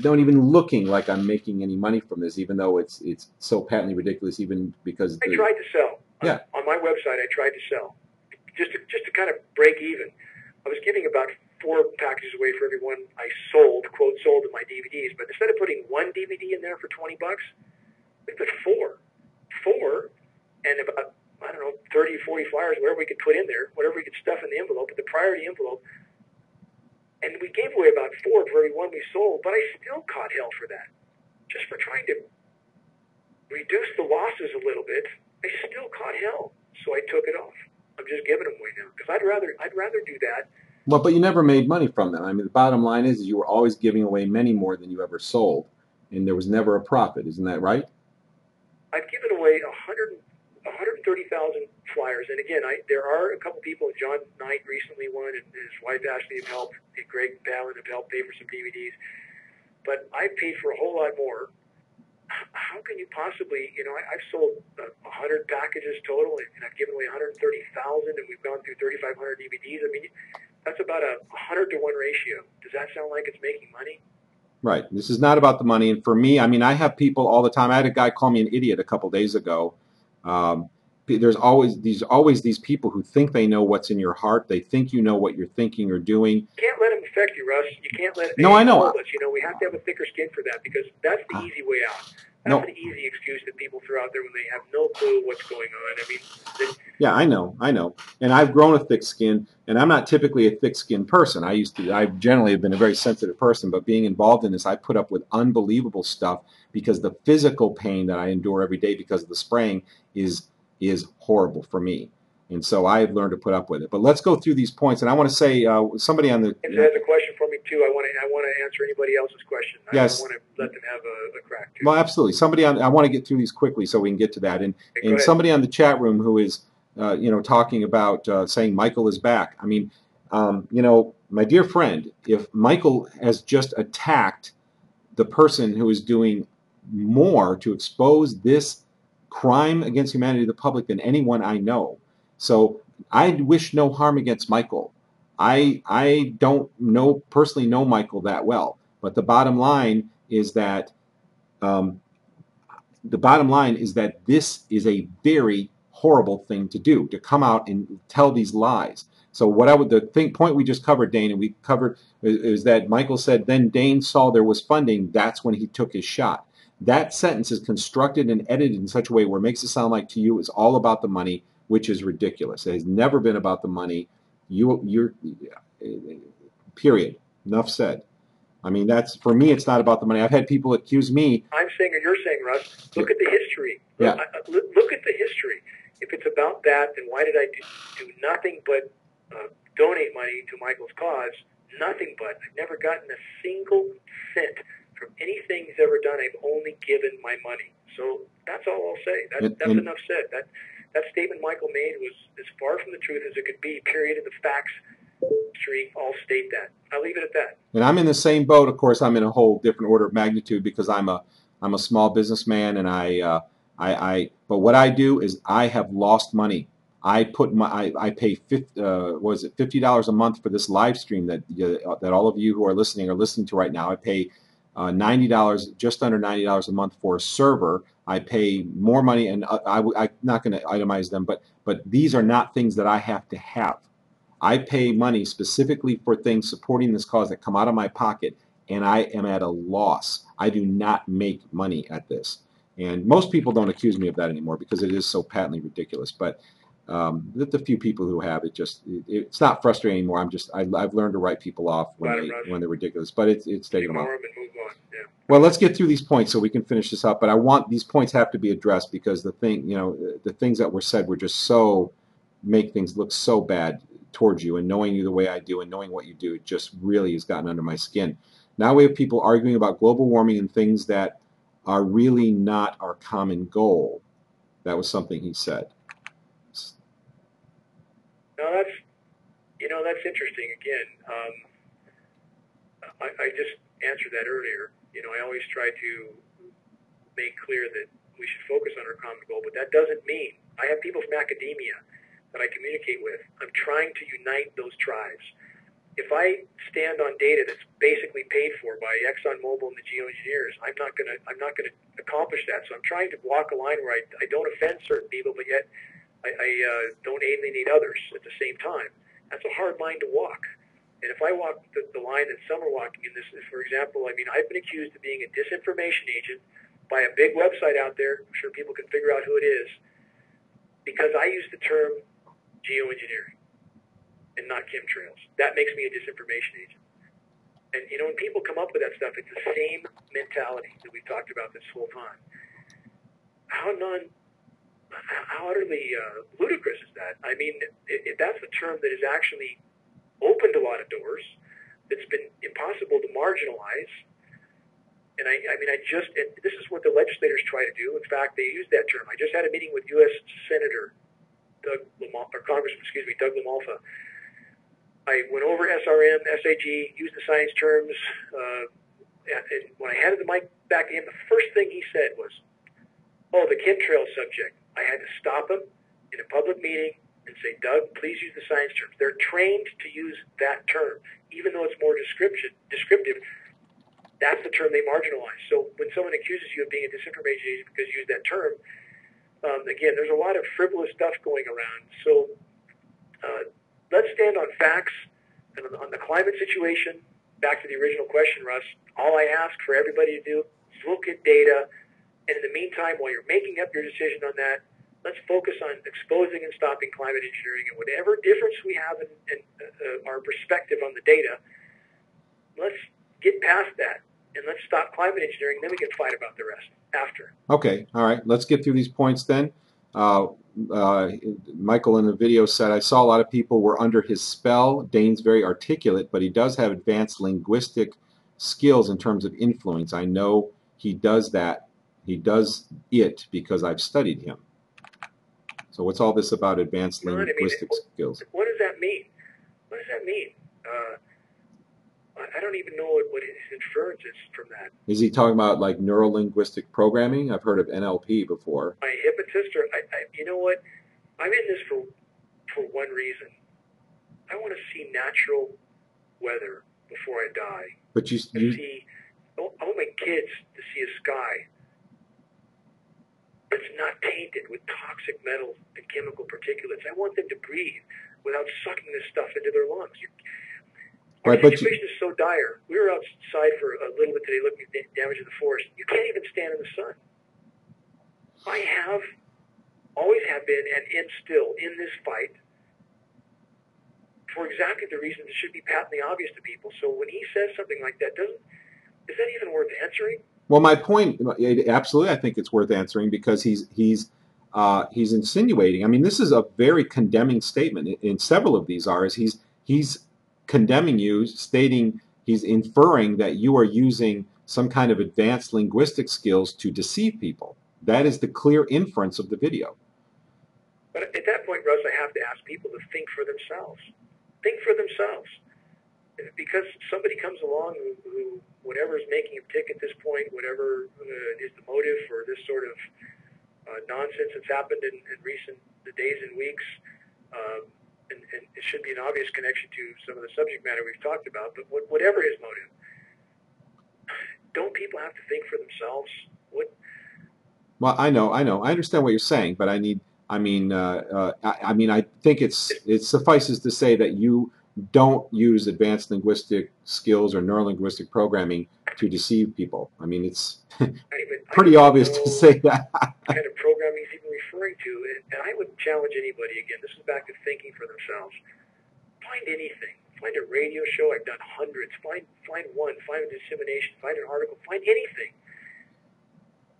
don't even looking like I'm making any money from this, even though it's so patently ridiculous, even because I tried to sell. Yeah. On my website, I tried to sell. Just to kind of break even. I was giving about 4 packages away for every one I sold, quote, sold in my DVDs. But instead of putting 1 DVD in there for $20, we put 4. 4 and about, 30, 40 flyers, whatever we could put in there, whatever we could stuff in the envelope, the priority envelope. And we gave away about 4 for every one we sold, but I still caught hell for that. Just for trying to reduce the losses a little bit, I still caught hell. So I took it off. I'm just giving them away now because I'd rather do that. Well, but you never made money from them. I mean, the bottom line is you were always giving away many more than you ever sold, and there was never a profit. Isn't that right? I've given away 130,000 flyers, and again, there are a couple people. John Knight recently won, and his wife Ashley have helped. And Greg Palin have helped pay for some DVDs, but I've paid for a whole lot more. How can you possibly, I've sold 100 packages total, and I've given away 130,000, and we've gone through 3,500 DVDs. I mean, that's about a 100 to 1 ratio. Does that sound like it's making money? Right. This is not about the money. And for me, I mean, I have people all the time. I had a guy call me an idiot a couple days ago. There's always these people who think they know what's in your heart. They think you know what you're thinking or doing. You can't let them affect you, Russ. You can't let No, I know. We have to have a thicker skin for that because that's the easy way out. That's an easy excuse that people throw out there when they have no clue what's going on. I mean, yeah, I know. And I've grown a thick skin, and I'm not typically a thick-skinned person. I generally have been a very sensitive person, but being involved in this, I put up with unbelievable stuff because the physical pain that I endure every day because of the spraying is horrible for me. And so I've learned to put up with it. But let's go through these points. And I want to say, somebody on the... If there's a question for me, too, I want to answer anybody else's question. Yes. I want to let them have a crack, too. Well, absolutely. I want to get through these quickly so we can get to that. And somebody on the chat room who is, talking about saying Michael is back. I mean, my dear friend, if Michael has just attacked the person who is doing more to expose this crime against humanity to the public than anyone I know. So I wish no harm against Michael. I don't personally know Michael that well, but the bottom line is that this is a very horrible thing to do, to come out and tell these lies. So point we just covered, Dane, and we covered is that Michael said then Dane saw there was funding. That's when he took his shot. That sentence is constructed and edited in such a way where it makes it sound like to you it's all about the money, which is ridiculous. It has never been about the money. You're period. Enough said. I mean, for me, it's not about the money. I've had people accuse me. I'm saying, or you're saying, Russ, look at the history. Yeah. Look at the history. If it's about that, then why did I do nothing but donate money to Michael's cause? Nothing but. I've never gotten a single cent from anything he's ever done. I've only given my money. So that's all I'll say. That's enough said. That statement Michael made was as far from the truth as it could be, period. And the facts all state that. I'll leave it at that. And I'm in the same boat. Of course, I'm in a whole different order of magnitude because I'm a small businessman, and but what I do is I have lost money. I pay $50 a month for this live stream that all of you who are listening to right now. I pay $90, just under $90 a month for a server. I pay more money, and I'm not going to itemize them, but these are not things that I have to have. I pay money specifically for things supporting this cause that come out of my pocket, and I am at a loss. I do not make money at this. And most people don't accuse me of that anymore because it is so patently ridiculous. But the few people who have it, it's not frustrating anymore. I've learned to write people off when they're ridiculous. But it's taking them off. Yeah. Well, let's get through these points so we can finish this up. But these points have to be addressed because the things that were said were just make things look so bad towards you, and knowing you the way I do and knowing what you do, it just really has gotten under my skin. Now we have people arguing about global warming and things that are really not our common goal. That was something he said. No, that's interesting. Again, I just answered that earlier. I always try to make clear that we should focus on our common goal, but that doesn't mean I have people from academia that I communicate with. I'm trying to unite those tribes. If I stand on data that's basically paid for by ExxonMobil and the geoengineers, I'm not going to accomplish that. So I'm trying to walk a line where I don't offend certain people, but yet I don't alienate others at the same time. That's a hard line to walk. And if I walk the line that some are walking in this, for example, I've been accused of being a disinformation agent by a big website out there. I'm sure people can figure out who it is, because I use the term geoengineering and not chemtrails. That makes me a disinformation agent. And, when people come up with that stuff, it's the same mentality that we've talked about this whole time. How utterly ludicrous is that? If that's a term that has actually opened a lot of doors, that's been impossible to marginalize. And this is what the legislators try to do. In fact, they use that term. I just had a meeting with U.S. Senator Congressman Doug LaMalfa. I went over SRM, SAG, used the science terms. And when I handed the mic back to him, the first thing he said was, "Oh, the chemtrails subject." I had to stop him in a public meeting and say, "Doug, please use the science terms." They're trained to use that term, even though it's more descriptive. That's the term they marginalize. So when someone accuses you of being a disinformation agent because you use that term, again, there's a lot of frivolous stuff going around. So let's stand on facts and on the climate situation. Back to the original question, Russ, all I ask for everybody to do is look at data. And in the meantime, while you're making up your decision on that, let's focus on exposing and stopping climate engineering. And whatever difference we have in our perspective on the data, let's get past that and let's stop climate engineering. Then we can fight about the rest after. Okay, all right. Let's get through these points then. Michael in the video said, "I saw a lot of people were under his spell. Dane's very articulate, but he does have advanced linguistic skills in terms of influence. I know he does that. He does it because I've studied him." So what's all this about advanced linguistic skills? What does that mean? What does that mean? I don't even know what his inference is from that. Is he talking about like neuro-linguistic programming? I've heard of NLP before. My hypnotist, or you know what? I'm in this for one reason. I want to see natural weather before I die. But I want my kids to see a sky that's not tainted with toxic metals and chemical particulates. I want them to breathe without sucking this stuff into their lungs. Our situation is so dire. We were outside for a little bit today looking at the damage of the forest. You can't even stand in the sun. I always have been, and am still in this fight for exactly the reason it should be patently obvious to people. So when he says something like that, is that even worth answering? Well, my point, absolutely, I think it's worth answering because he's insinuating. I mean, this is a very condemning statement. In several of these he's condemning you, stating he's inferring that you are using some kind of advanced linguistic skills to deceive people. That is the clear inference of the video. But at that point, Russ, I have to ask people to think for themselves. Think for themselves. Because somebody comes along who whatever is making him tick at this point, whatever is the motive for this sort of nonsense that's happened in recent days and weeks, and it should be an obvious connection to some of the subject matter we've talked about, but whatever his motive, don't people have to think for themselves? Well, I know. I understand what you're saying, but I think it suffices to say that you don't use advanced linguistic skills or neurolinguistic programming to deceive people. I mean, it's pretty obvious to say that. Kind of programming he's even referring to, and I would challenge anybody, again, this is back to thinking for themselves. Find anything. Find a radio show. I've done hundreds. Find one. Find a dissemination. Find an article. Find anything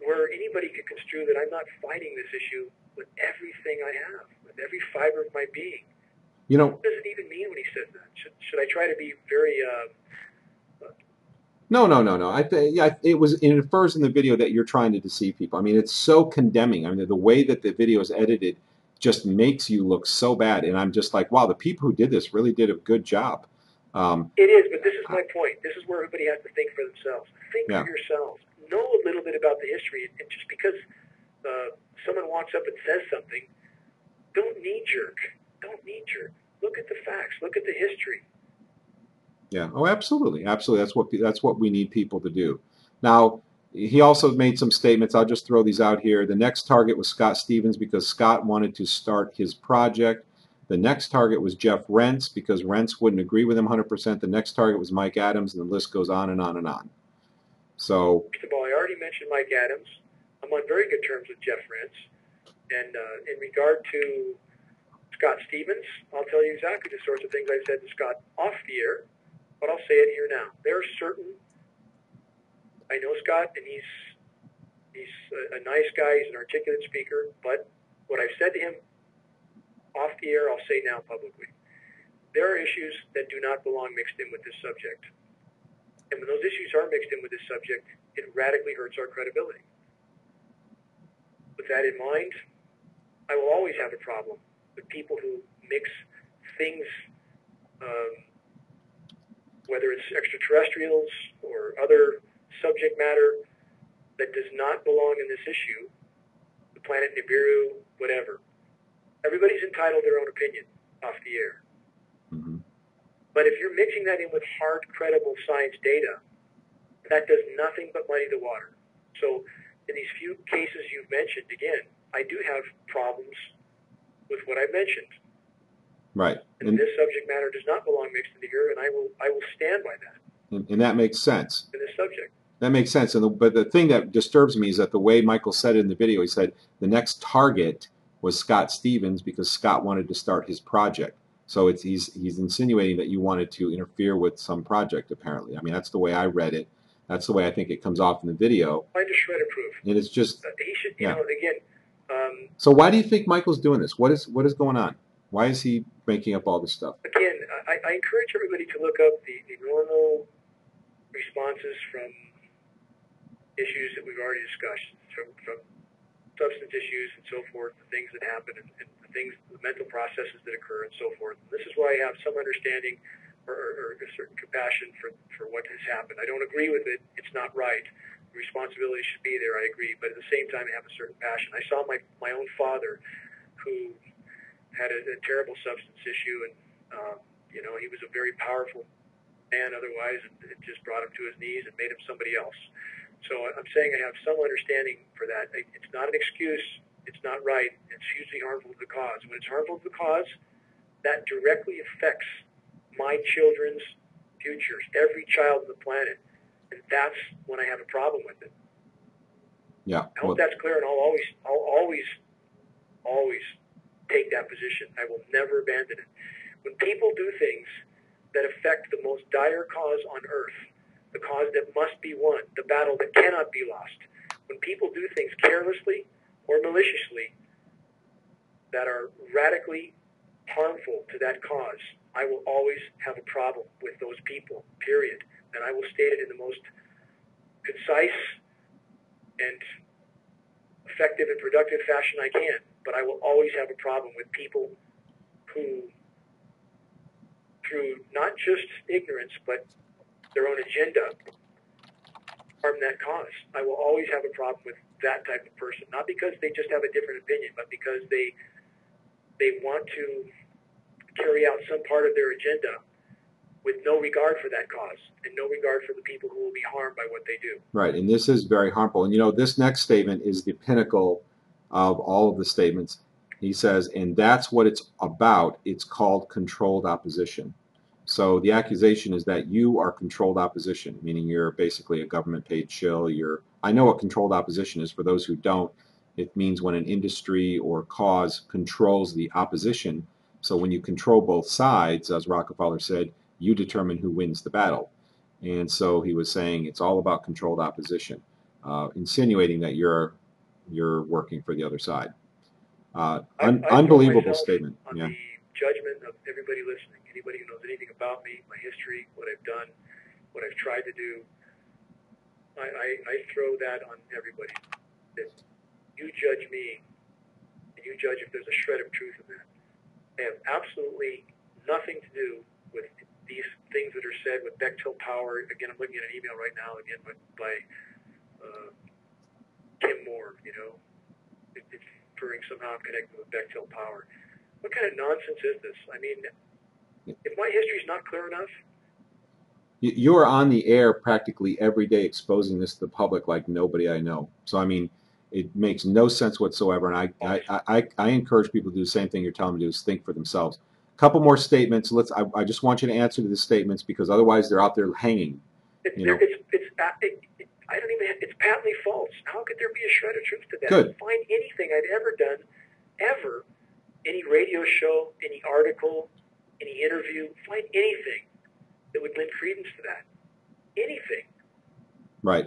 where anybody could construe that I'm not fighting this issue with everything I have, with every fiber of my being. You know, what does it even mean? try to be very No. Yeah, it infers in the video that you're trying to deceive people. I mean, it's so condemning. I mean, the way that the video is edited just makes you look so bad. And I'm just like, wow, the people who did this really did a good job. It is, but this is my point. This is where everybody has to think for themselves. Think for yourselves. Know a little bit about the history, and just because someone walks up and says something, don't knee-jerk. Don't knee-jerk. Look at the facts. Look at the history. Yeah. Oh, absolutely. Absolutely. That's what we need people to do. Now, he also made some statements. I'll just throw these out here. The next target was Scott Stevens because Scott wanted to start his project. The next target was Jeff Rentz because Rentz wouldn't agree with him 100%. The next target was Mike Adams, and the list goes on and on and on. So, first of all, I already mentioned Mike Adams. I'm on very good terms with Jeff Rentz. And in regard to Scott Stevens, I'll tell you exactly the sorts of things I said to Scott off the air, but I'll say it here now. There are certain, I know Scott, and he's a nice guy, he's an articulate speaker, but what I've said to him off the air, I'll say now publicly. There are issues that do not belong mixed in with this subject. And when those issues are mixed in with this subject, it radically hurts our credibility. With that in mind, I will always have a problem with people who mix things, whether it's extraterrestrials or other subject matter that does not belong in this issue, the planet Nibiru, whatever. Everybody's entitled to their own opinion off the air. mm-hmm. But if you're mixing that in with hard, credible science data, that does nothing but muddy the water. So in these few cases you've mentioned, again, I do have problems with what I mentioned. Right. And this subject matter does not belong mixed into here, and I will stand by that. And that makes sense. In this subject. That makes sense. But the thing that disturbs me is that the way Michael said it in the video, he said the next target was Scott Stevens because Scott wanted to start his project. So he's insinuating that you wanted to interfere with some project, apparently. I mean, that's the way I read it. That's the way I think it comes off in the video. Find a shred of proof. And it's just... he should, you know, again... so why do you think Michael's doing this? What is going on? Why is he making up all this stuff? Again, I encourage everybody to look up the normal responses from issues that we've already discussed, from substance issues and so forth, the things that happen, and the things, the mental processes that occur, and so forth. And this is why I have some understanding or a certain compassion for what has happened. I don't agree with it. It's not right. The responsibility should be there, I agree. But at the same time, I have a certain passion. I saw my own father, who had a terrible substance issue, and you know, he was a very powerful man otherwise, and it just brought him to his knees and made him somebody else. So I'm saying I have some understanding for that. It's not an excuse. It's not right. It's hugely harmful to the cause. When it's harmful to the cause, that directly affects my children's futures, every child on the planet. And that's when I have a problem with it. Yeah. I hope that's clear, and I'll always take that position. I will never abandon it. When people do things that affect the most dire cause on earth, the cause that must be won, the battle that cannot be lost, when people do things carelessly or maliciously that are radically harmful to that cause, I will always have a problem with those people, period. And I will state it in the most concise and effective and productive fashion I can. But I will always have a problem with people who, through not just ignorance, but their own agenda, harm that cause. I will always have a problem with that type of person. Not because they just have a different opinion, but because they want to carry out some part of their agenda with no regard for that cause and no regard for the people who will be harmed by what they do. Right, and this is very harmful. And you know, this next statement is the pinnacle of all of the statements. He says, and that's what it's about. It's called controlled opposition. So the accusation is that you are controlled opposition, meaning you're basically a government-paid shill. I know what controlled opposition is. For those who don't, it means when an industry or cause controls the opposition. So when you control both sides, as Rockefeller said, you determine who wins the battle. And so he was saying it's all about controlled opposition, insinuating that you're working for the other side. Unbelievable statement. On the judgment of everybody listening. anybody who knows anything about me, my history, what I've done, what I've tried to do, I throw that on everybody. That you judge me, and you judge if there's a shred of truth in that. They have absolutely nothing to do with these things that are said with Bechtel power. Again, I'm looking at an email right now, again, by Kim Moore, you know. It's inferring somehow I'm connected with Bechtel power. What kind of nonsense is this? I mean, if my history's not clear enough, you are on the air practically every day exposing this to the public like nobody I know. So, I mean, it makes no sense whatsoever. And I encourage people to do the same thing you're telling them to do, is think for themselves. A couple more statements. I just want you to answer to the statements, because otherwise they're out there hanging. You know? I don't even. It's patently false. How could there be a shred of truth to that? Good. Find anything I've ever done, ever, any radio show, any article, any interview. Find anything that would lend credence to that. Anything. Right.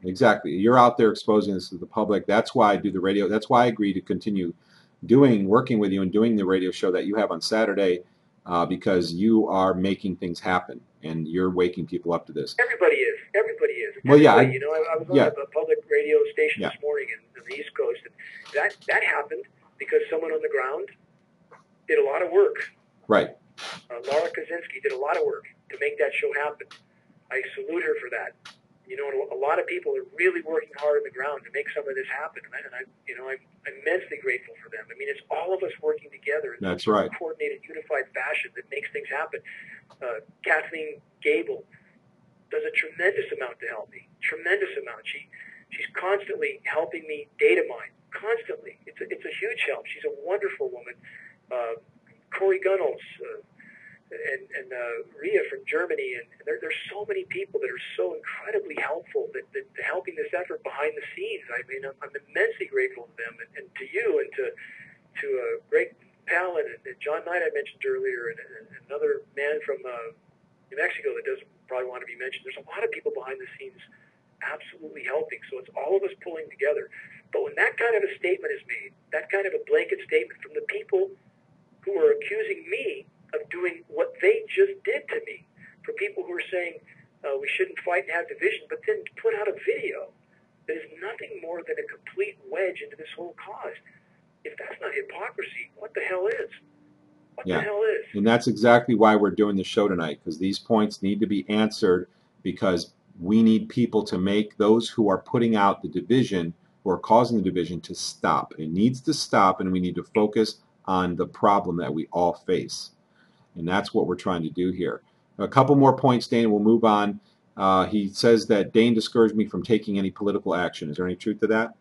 Exactly. You're out there exposing this to the public. That's why I do the radio. That's why I agree to continue working with you and doing the radio show that you have on Saturday, because you are making things happen and you're waking people up to this. Everybody is. Everybody is. Well, yeah. I was on a public radio station this morning in the East Coast, and that happened because someone on the ground did a lot of work. Right. Laura Kaczynski did a lot of work to make that show happen. I salute her for that. You know, a lot of people are really working hard on the ground to make some of this happen, and I'm immensely grateful for them. I mean, it's all of us working together in That's right. a coordinated, unified fashion that makes things happen. Kathleen Gable does a tremendous amount to help me. Tremendous amount. She's constantly helping me data mine. Constantly. It's a huge help. She's a wonderful woman. Corey Gunnels and Ria from Germany, and there's so many people that are so incredibly helpful that helping this effort behind the scenes. I mean, I'm immensely grateful to them, and to you, and to Greg Palin and John Knight I mentioned earlier, and another man from New Mexico that doesn't probably want to be mentioned. There's a lot of people behind the scenes absolutely helping, so it's all of us pulling together. But when that kind of a statement is made, that kind of a blanket statement from the people who are accusing me of doing what they just did to me, for people who are saying we shouldn't fight and have division, but then put out a video that is nothing more than a complete wedge into this whole cause. If that's not hypocrisy, what the hell is? What the hell is? And that's exactly why we're doing the show tonight, because these points need to be answered, because we need people to make those who are putting out the division, who are causing the division, to stop. It needs to stop, and we need to focus on the problem that we all face. And that's what we're trying to do here. A couple more points, Dane, and we'll move on. He says that Dane discouraged me from taking any political action. Is there any truth to that?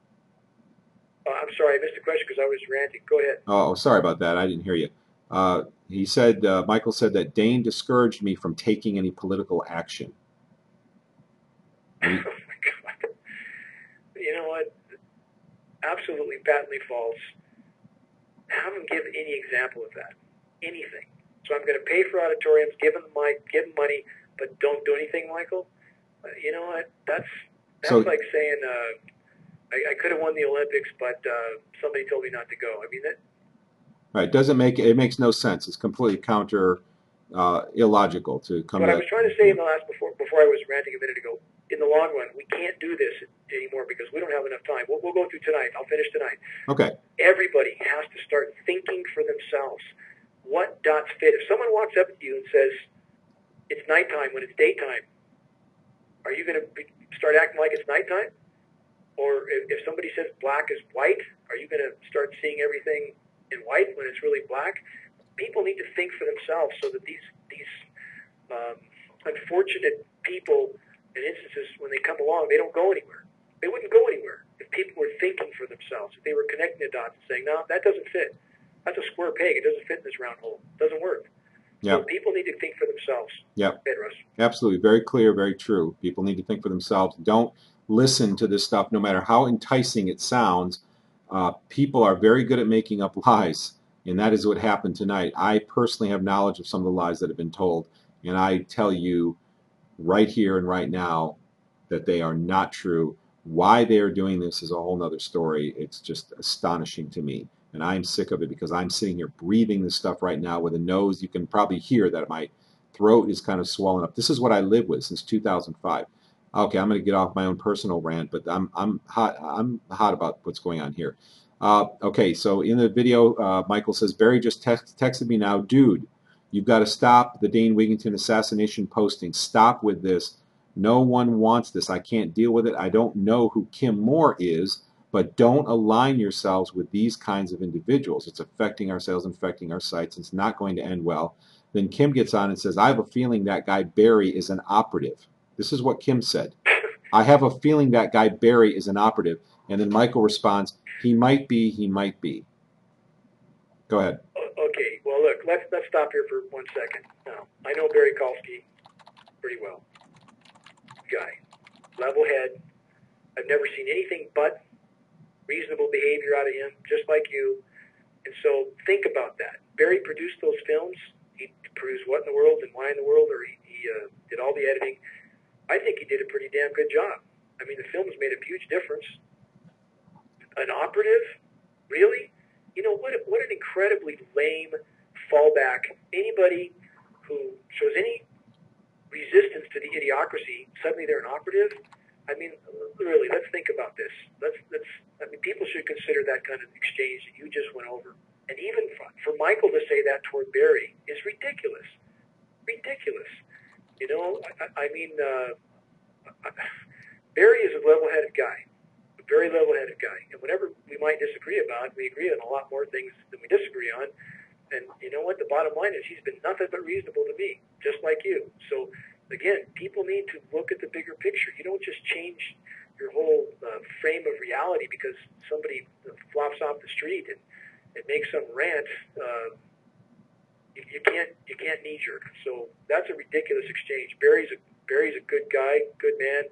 I'm sorry, I missed the question because I was ranting. Go ahead. Oh, sorry about that. I didn't hear you. He said, Michael said that Dane discouraged me from taking any political action. Oh, my God. You know what? Absolutely patently false. Have him give any example of that. Anything. So I'm going to pay for auditoriums, give them money, but don't do anything, Michael. You know what? That's like saying I could have won the Olympics, but somebody told me not to go. I mean that. Right. It makes no sense. It's completely illogical to come. What I was trying to say in the before I was ranting a minute ago. In the long run, we can't do this anymore because we don't have enough time. We'll go through tonight. I'll finish tonight. Okay. Everybody has to start thinking for themselves. What dots fit? If someone walks up to you and says, it's nighttime when it's daytime, are you going to start acting like it's nighttime? Or if somebody says black is white, are you going to start seeing everything in white when it's really black? People need to think for themselves so that these unfortunate people and instances, when they come along, they don't go anywhere. They wouldn't go anywhere if people were thinking for themselves, if they were connecting the dots and saying, no, that doesn't fit. That's a square peg. It doesn't fit in this round hole. It doesn't work. Yeah. So people need to think for themselves. Yeah. Russ. Absolutely. Very clear, very true. People need to think for themselves. Don't listen to this stuff, no matter how enticing it sounds. People are very good at making up lies, and that is what happened tonight. I personally have knowledge of some of the lies that have been told, and I tell you right here and right now that they are not true. Why they are doing this is a whole other story. It's just astonishing to me. And I'm sick of it because I'm sitting here breathing this stuff right now with a nose. You can probably hear that my throat is kind of swollen up. This is what I live with since 2005. Okay, I'm going to get off my own personal rant, but I'm hot. I'm hot about what's going on here. Okay, so in the video, Michael says, Barry just texted me now, dude, you've got to stop the Dane Wigington assassination posting. Stop with this. No one wants this. I can't deal with it. I don't know who Kim Moore is, but don't align yourselves with these kinds of individuals. It's affecting our sales, affecting our sites. It's not going to end well. Then Kim gets on and says, I have a feeling that guy Barry is an operative. This is what Kim said. I have a feeling that guy Barry is an operative. And then Michael responds, he might be, he might be. Go ahead. Okay, well, look, let's stop here for 1 second. Now, I know Barry Kalski pretty well. Guy, level head. I've never seen anything but reasonable behavior out of him, just like you. And so think about that. Barry produced those films. He produced What in the World and Why in the World, or he did all the editing. I think he did a pretty damn good job. I mean, the films made a huge difference. An operative? Really? You know, what an incredibly lame fallback. Anybody who shows any resistance to the idiocracy, suddenly they're an operative? I mean, really, let's think about this. I mean, people should consider that kind of exchange that you just went over. And even for Michael to say that toward Barry is ridiculous. Ridiculous. You know, I mean, Barry is a level-headed guy, a very level-headed guy. And whatever we might disagree about, we agree on a lot more things than we disagree on. And you know what? The bottom line is he's been nothing but reasonable to me, just like you. So, again, people need to look at the bigger picture. You don't just change your whole frame of reality because somebody flops off the street and makes some rant. You can't knee-jerk. So that's a ridiculous exchange. Barry's a good guy, good man.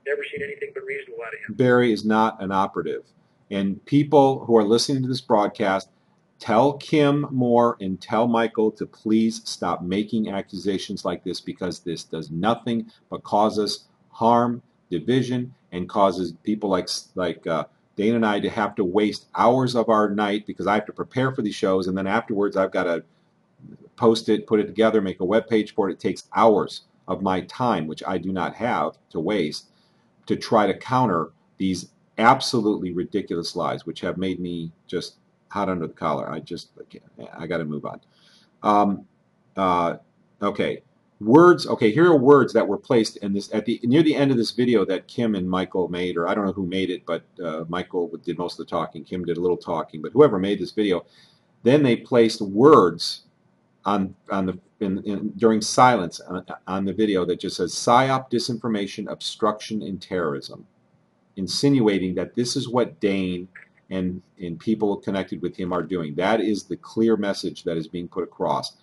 Never seen anything but reasonable out of him. Barry is not an operative. And people who are listening to this broadcast, tell Kim Moore and tell Michael to please stop making accusations like this, because this does nothing but cause us harm, division, and causes people like Dane and I to have to waste hours of our night because I have to prepare for these shows, and then afterwards I've got to post it, put it together, make a web page for it. It takes hours of my time, which I do not have to waste, to try to counter these absolutely ridiculous lies, which have made me just hot under the collar. I got to move on. Okay, words. Okay, here are words that were placed in this near the end of this video that Kim and Michael made, or I don't know who made it, but Michael did most of the talking. Kim did a little talking, but whoever made this video, then they placed words during silence on the video that just says PSYOP, disinformation, obstruction, and terrorism, insinuating that this is what Dane and people connected with him are doing. That is the clear message that is being put across.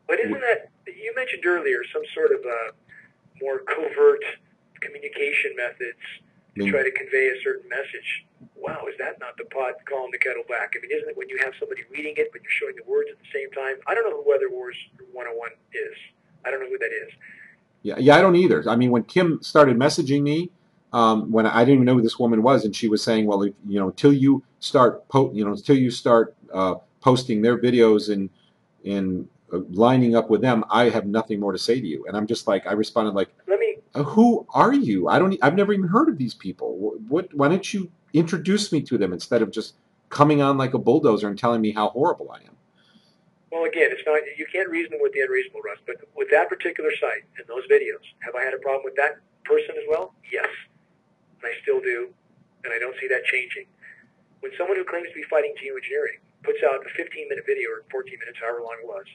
But isn't that, you mentioned earlier, some sort of more covert communication methods to try to convey a certain message? Wow, is that not the pot calling the kettle black? I mean, isn't it when you have somebody reading it, but you're showing the words at the same time? I don't know who Weatherwars 101 is. I don't know who that is. Yeah, I don't either. I mean, when Kim started messaging me, when I didn't even know who this woman was, and she was saying, "Well, until you start, posting their videos and lining up with them, I have nothing more to say to you." And I'm just like, I responded like, "Who are you? I've never even heard of these people. Why don't you introduce me to them instead of just coming on like a bulldozer and telling me how horrible I am?" Well, again, it's not, you can't reason with the unreasonable, Russ. But with that particular site and those videos, have I had a problem with that person as well? Yes. And I still do, and I don't see that changing. When someone who claims to be fighting geoengineering puts out a 15-minute video, or 14 minutes, however long it was,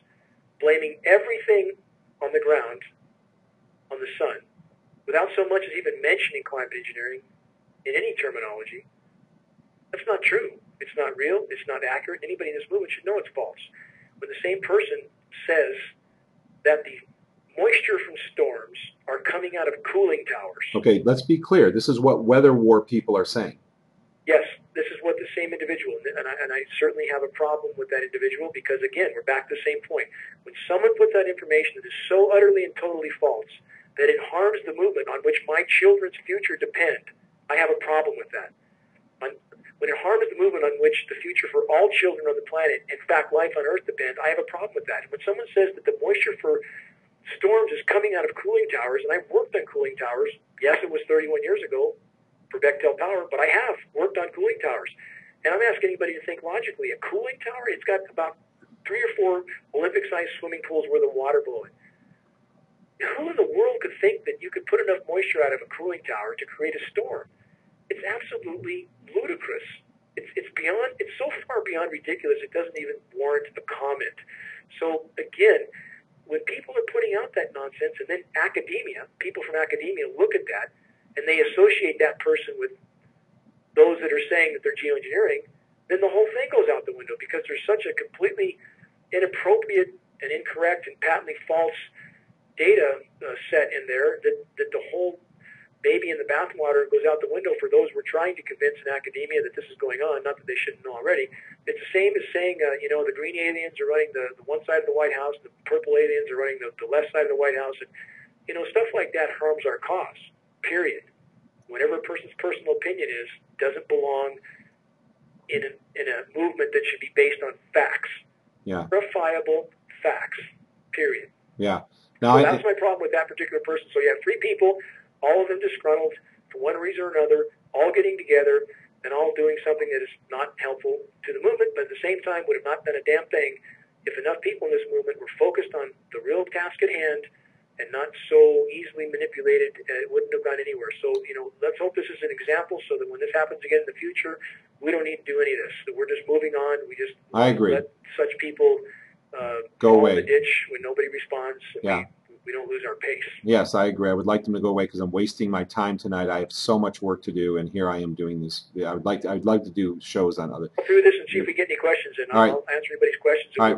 blaming everything on the ground, on the sun, without so much as even mentioning climate engineering in any terminology, that's not true. It's not real. It's not accurate. Anybody in this movement should know it's false. When the same person says that the moisture from storms are coming out of cooling towers. Okay, let's be clear. This is what weather war people are saying. Yes, this is what the same individual, and I certainly have a problem with that individual because, again, we're back to the same point. When someone puts out information that is so utterly and totally false that it harms the movement on which my children's future depend, I have a problem with that. when it harms the movement on which the future for all children on the planet, in fact, life on Earth depends, I have a problem with that. And when someone says that the moisture for storms is coming out of cooling towers, and I've worked on cooling towers, yes, it was 31 years ago for Bechtel Power, but I have worked on cooling towers. And I'm asking anybody to think logically. A cooling tower, it's got about 3 or 4 Olympic-sized swimming pools worth of water below it. Who in the world could think that you could put enough moisture out of a cooling tower to create a storm? It's absolutely ludicrous. It's so far beyond ridiculous, it doesn't even warrant a comment. So again, when people are putting out that nonsense, and then people from academia look at that, and they associate that person with those that are saying that they're geoengineering, then the whole thing goes out the window, because there's such a completely inappropriate and incorrect and patently false data set in there that the whole baby in the bathwater goes out the window for those we're trying to convince in academia that this is going on, not that they shouldn't know already. It's the same as saying, the green aliens are running the one side of the White House, the purple aliens are running the left side of the White House, and, stuff like that harms our cause, period. Whatever a person's personal opinion is, doesn't belong in a movement that should be based on facts. Yeah. Verifiable facts, period. Yeah. Now, so that's my problem with that particular person. So you have 3 people, all of them disgruntled for one reason or another, all getting together and all doing something that is not helpful to the movement, but at the same time would have not done a damn thing if enough people in this movement were focused on the real task at hand and not so easily manipulated. It wouldn't have gone anywhere. So, let's hope this is an example so that when this happens again in the future, we don't need to do any of this. That we're just moving on. We just I agree. Let such people go away in the ditch when nobody responds. Yeah. We don't lose our pace. Yes, I agree. I would like them to go away because I'm wasting my time tonight. I have so much work to do, and here I am doing this. I'd like to do shows on other. Go through this and see if we get any questions, and I'll answer anybody's questions, and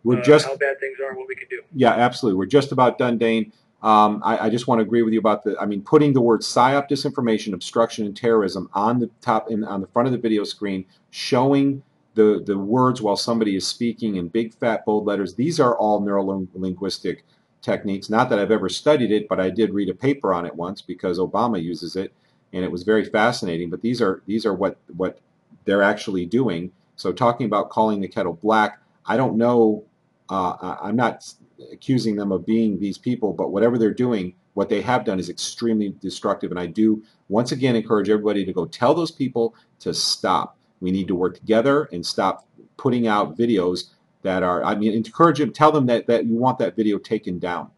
we'll get to how bad things are and what we can do. Yeah, absolutely. We're just about done, Dane. I just want to agree with you about putting the words PSYOP, disinformation, obstruction, and terrorism on the top on the front of the video screen, showing the words while somebody is speaking in big, fat, bold letters. These are all neurolinguistic techniques. Not that I've ever studied it, but I did read a paper on it once because Obama uses it, and it was very fascinating. But these are what they're actually doing. So talking about calling the kettle black, I don't know. I'm not accusing them of being these people, but whatever they're doing, what they have done is extremely destructive. And I do once again encourage everybody to go tell those people to stop. We need to work together and stop putting out videos that are, encourage them, tell them that you want that video taken down.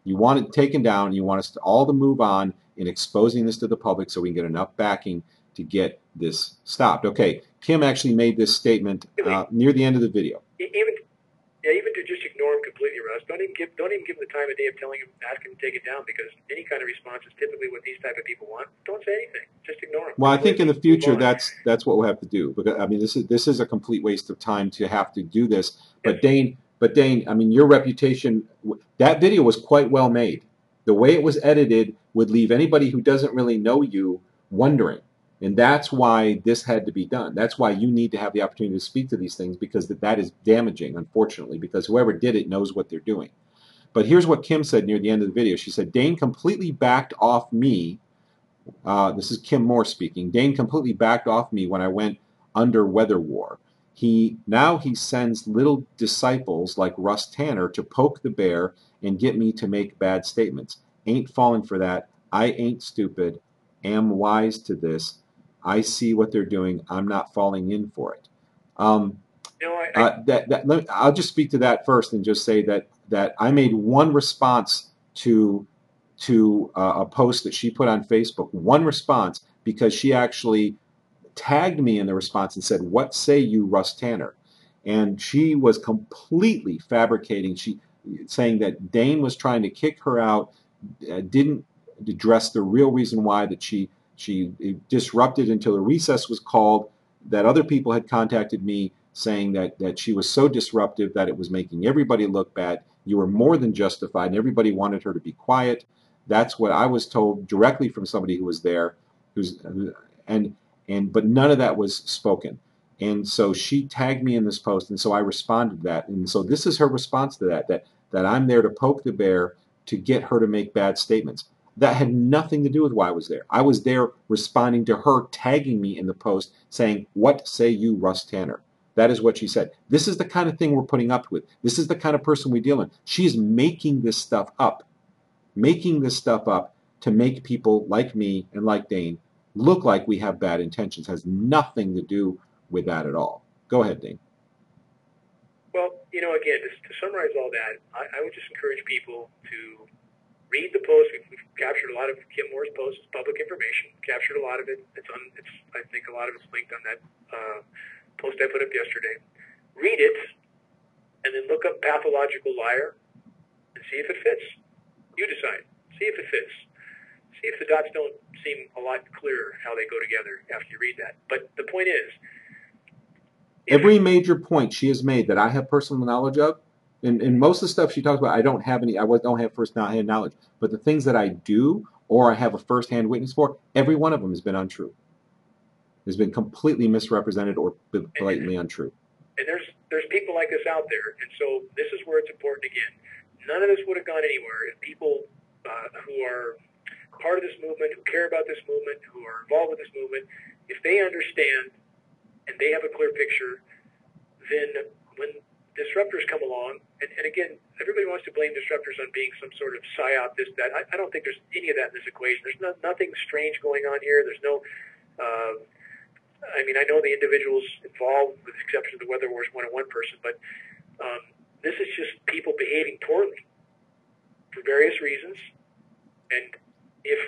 You want it taken down, and you want us to all to move on in exposing this to the public so we can get enough backing to get this stopped. Okay, Kim actually made this statement near the end of the video. Even to just ignore him completely, Russ. Don't even give him the time of day of asking him to take it down, because any kind of response is typically what these type of people want. Don't say anything. Just ignore him. Well, I think in the future that's what we'll have to do. Because this is a complete waste of time to have to do this. But Dane, your reputation, that video was quite well made. The way it was edited would leave anybody who doesn't really know you wondering. And that's why this had to be done. That's why you need to have the opportunity to speak to these things, because that is damaging, unfortunately, because whoever did it knows what they're doing. But here's what Kim said near the end of the video. She said, Dane completely backed off me. This is Kim Moore speaking. Dane completely backed off me when I went under weather war. Now he sends little disciples like Russ Tanner to poke the bear and get me to make bad statements. Ain't falling for that. I ain't stupid. Am wise to this. I see what they're doing. I'm not falling in for it. I'll just speak to that first and just say that I made one response to a post that she put on Facebook. One response, because she actually tagged me in the response and said, "What say you, Russ Tanner?" And she was completely fabricating. Saying that Dane was trying to kick her out, didn't address the real reason why, that she disrupted until a recess was called, that other people had contacted me saying that she was so disruptive that it was making everybody look bad. You were more than justified, and everybody wanted her to be quiet. That's what I was told directly from somebody who was there, but none of that was spoken. And so she tagged me in this post, and so I responded to that. And so this is her response to that I'm there to poke the bear to get her to make bad statements. That had nothing to do with why I was there. I was there responding to her tagging me in the post saying, "What say you, Russ Tanner?" That is what she said. This is the kind of thing we're putting up with. This is the kind of person we deal in. She's making this stuff up. Making this stuff up to make people like me and like Dane look like we have bad intentions. Has nothing to do with that at all. Go ahead, Dane. Well, you know, again, to summarize all that, I would just encourage people to read the post. We've captured a lot of Kim Moore's posts. It's public information. Captured a lot of it. I think a lot of it's linked on that post I put up yesterday. Read it, and then look up pathological liar and see if it fits. You decide. See if it fits. See if the dots don't seem a lot clearer how they go together after you read that. But the point is, every major point she has made that I have personal knowledge of, and most of the stuff she talks about, I don't have first-hand knowledge. But the things that I do or I have a first-hand witness for, every one of them has been untrue. Has been completely misrepresented or blatantly untrue. And there's people like this out there, and so this is where it's important again. None of this would have gone anywhere if people who are part of this movement, who care about this movement, who are involved with this movement, if they understand and they have a clear picture, then when disruptors come along, and again, everybody wants to blame disruptors on being some sort of psyop, this, that. I don't think there's any of that in this equation. There's nothing strange going on here. There's no, I mean, I know the individuals involved, with the exception of the Weatherwars one-on-one person, but this is just people behaving poorly for various reasons. And if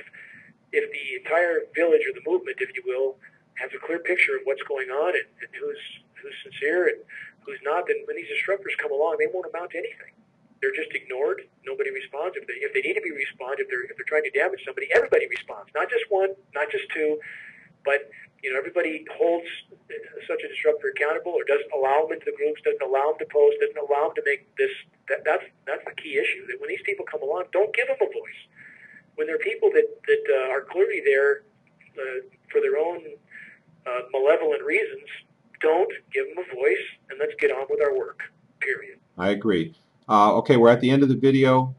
the entire village or the movement, if you will, has a clear picture of what's going on and who's sincere and who's not, then when these disruptors come along, they won't amount to anything. They're just ignored. Nobody responds. If they need to be responded, if they're trying to damage somebody, everybody responds. Not just one, not just two, but you know, everybody holds such a disruptor accountable, or doesn't allow them into the groups, doesn't allow them to post, doesn't allow them to make this. That's the key issue. That when these people come along, don't give them a voice. When there are people that are clearly there for their own malevolent reasons, don't give them a voice, and let's get on with our work, period. I agree. Okay, we're at the end of the video.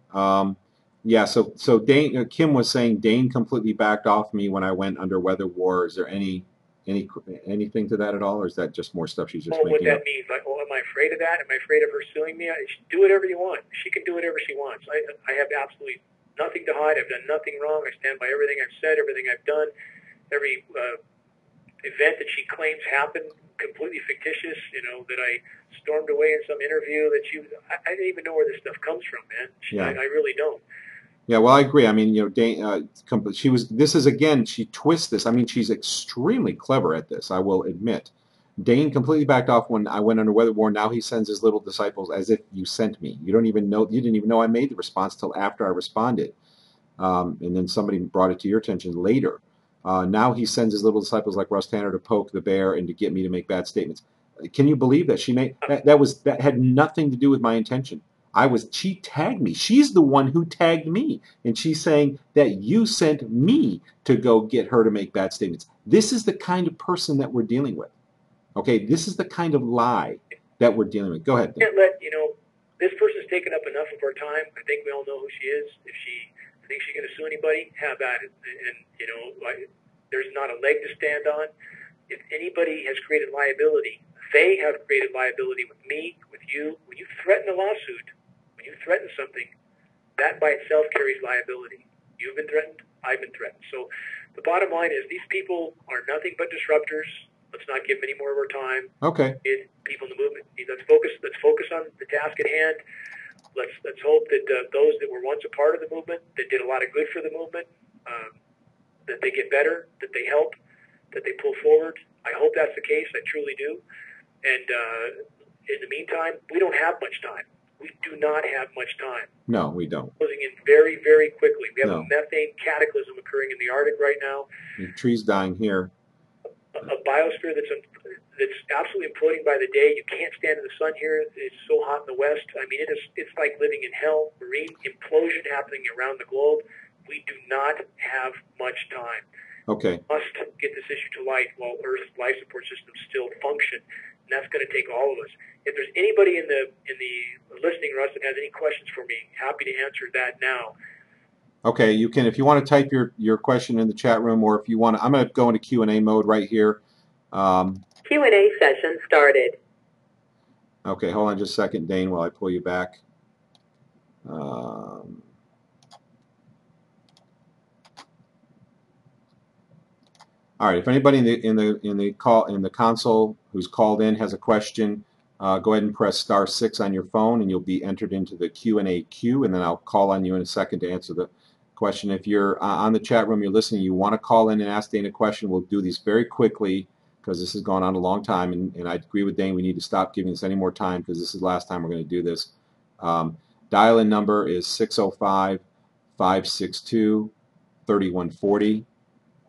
Yeah, so Dane, Kim was saying Dane completely backed off me when I went under Weatherwar. Is there anything to that at all, or is that just more stuff she's just making what that up? means, like, oh, am I afraid of that? Am I afraid of her suing me? Do whatever you want. She can do whatever she wants. I have absolutely nothing to hide. I've done nothing wrong. I stand by everything I've said, everything I've done. Every event that she claims happened, completely fictitious, you know, that I stormed away in some interview that I don't even know where this stuff comes from, man. I really don't. Yeah, well, I agree. I mean, you know, Dane, she twists this. I mean, she's extremely clever at this, I will admit. Dane completely backed off when I went under Weatherwar. Now he sends his little disciples as if you sent me. You didn't even know I made the response till after I responded. And then somebody brought it to your attention later. Now he sends his little disciples like Russ Tanner to poke the bear and to get me to make bad statements. Can you believe that she made that had nothing to do with my intention? She tagged me. She's the one who tagged me, and she's saying that you sent me to go get her to make bad statements. This is the kind of person that we're dealing with. Okay, this is the kind of lie that we're dealing with. Go ahead. Can't let, you know, this person's taken up enough of our time. I think we all know who she is. If she thinks she's going to sue anybody, have at it. And you know, there's not a leg to stand on. If anybody has created liability, they have created liability with me, with you. When you threaten a lawsuit, when you threaten something, that by itself carries liability. You've been threatened, I've been threatened. So the bottom line is these people are nothing but disruptors. Let's not give them any more of our time. Okay. People in the movement. Let's focus on the task at hand. Let's hope that those that were once a part of the movement, that did a lot of good for the movement, that they get better, that they help, that they pull forward. I hope that's the case. I truly do. And in the meantime, we don't have much time. We do not have much time. No, we don't. Closing in very, very quickly. We have a methane cataclysm occurring in the Arctic right now. The trees dying here. A biosphere that's absolutely imploding by the day. You can't stand in the sun here. It's so hot in the west. I mean, it's like living in hell. Marine implosion happening around the globe. We do not have much time. Okay. We must get this issue to light while Earth's life support systems still function, and that's going to take all of us. If there's anybody in the listening, Russ, that has any questions for me, happy to answer that now. Okay, you can, if you want to type your question in the chat room, or if you want to, I'm going to go into Q&A mode right here. Q&A session started. Okay, hold on just a second, Dane, while I pull you back. All right. If anybody in the console who's called in has a question, go ahead and press *6 on your phone, and you'll be entered into the Q&A queue. And then I'll call on you in a second to answer the question. If you're on the chat room, you're listening, you want to call in and ask Dane a question, we'll do these very quickly because this has gone on a long time. And I agree with Dane. We need to stop giving this any more time because this is the last time we're going to do this. Dial-in number is 605-562-3140.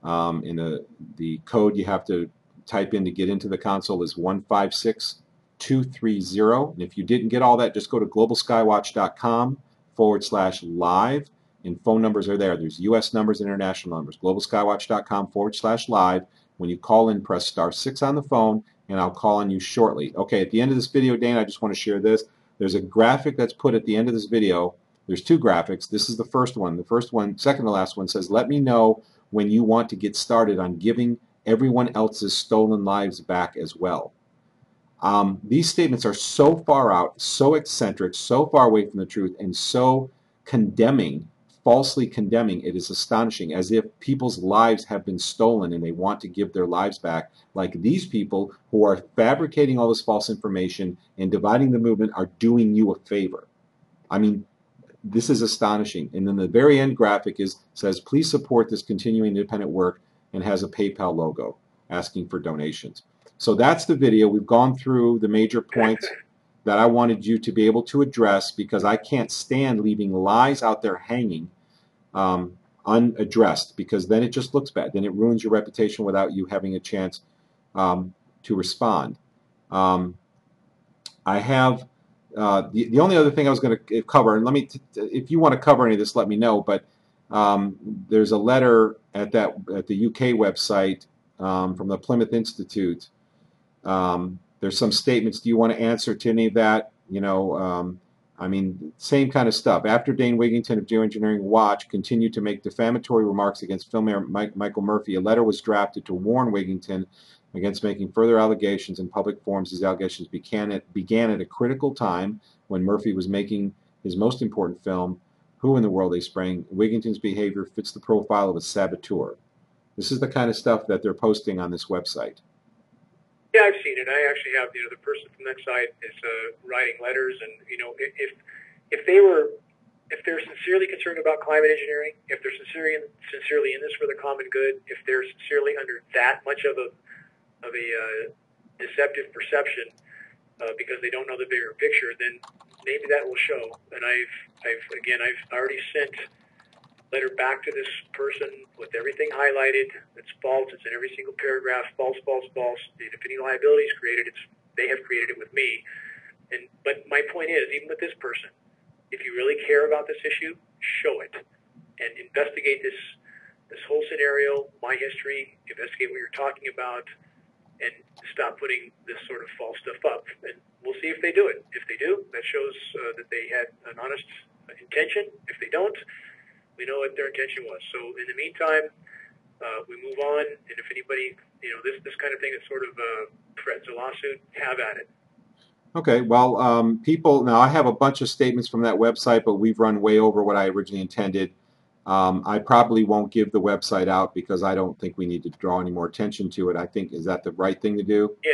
And the code you have to type in to get into the console is 156230. And if you didn't get all that, just go to globalskywatch.com/live, and phone numbers are there. There's U.S. numbers and international numbers. globalskywatch.com/live. When you call in, press *6 on the phone, and I'll call on you shortly. Okay, at the end of this video, Dane, I just want to share this. There's a graphic that's put at the end of this video. There's two graphics. This is the first one. The first one, second to last one, says, let me know when you want to get started on giving everyone else's stolen lives back as well. These statements are so far out, so eccentric, so far away from the truth, and so condemning, falsely condemning, it is astonishing, as if people's lives have been stolen and they want to give their lives back, like these people who are fabricating all this false information and dividing the movement are doing you a favor. I mean, this is astonishing. And then the very end graphic says, please support this continuing independent work, and has a PayPal logo asking for donations. So that's the video. We've gone through the major points that I wanted you to be able to address, because I can't stand leaving lies out there hanging unaddressed, because then it just looks bad. Then it ruins your reputation without you having a chance to respond. I have the only other thing I was going to cover, and if you want to cover any of this, let me know. But there's a letter at the UK website from the Plymouth Institute. There's some statements. Do you want to answer to any of that? You know, I mean, same kind of stuff. After Dane Wigington of Geoengineering Watch continued to make defamatory remarks against filmmaker Michael Murphy, a letter was drafted to warn Wigington against making further allegations in public forums. These allegations began at a critical time when Murphy was making his most important film, Who in the World They Sprang. Wigington's behavior fits the profile of a saboteur. This is the kind of stuff that they're posting on this website. Yeah, I've seen it. I actually have, the person from that site is writing letters, and if they're sincerely concerned about climate engineering, if they're sincerely in this for the common good, if they're sincerely under that much of a deceptive perception because they don't know the bigger picture, then maybe that will show. And I've already sent a letter back to this person with everything highlighted. It's false. It's in every single paragraph. False, false, false. And if any liability is created, they have created it with me. But my point is, even with this person, if you really care about this issue, show it and investigate this whole scenario, my history, investigate what you're talking about, and stop putting this sort of false stuff up. And we'll see if they do it. If they do, that shows that they had an honest intention. If they don't, we know what their intention was. So in the meantime, we move on. And if anybody, this kind of thing that sort of threatens a lawsuit, have at it. Okay, well, people, now I have a bunch of statements from that website, but we've run way over what I originally intended. I probably won't give the website out because I don't think we need to draw any more attention to it. I think, is that the right thing to do? Yeah,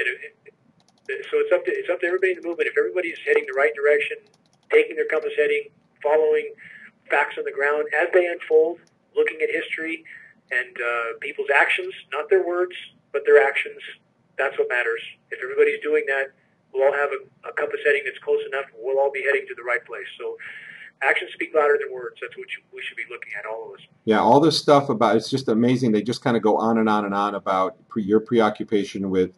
so it's up to everybody in the movement. If everybody's heading the right direction, taking their compass heading, following facts on the ground as they unfold, looking at history and people's actions, not their words, but their actions, that's what matters. If everybody's doing that, we'll all have a compass heading that's close enough, and we'll all be heading to the right place. So actions speak louder than words. That's what we should be looking at, all of us. Yeah, all this stuff about, it's just amazing. They just kind of go on and on and on about your preoccupation with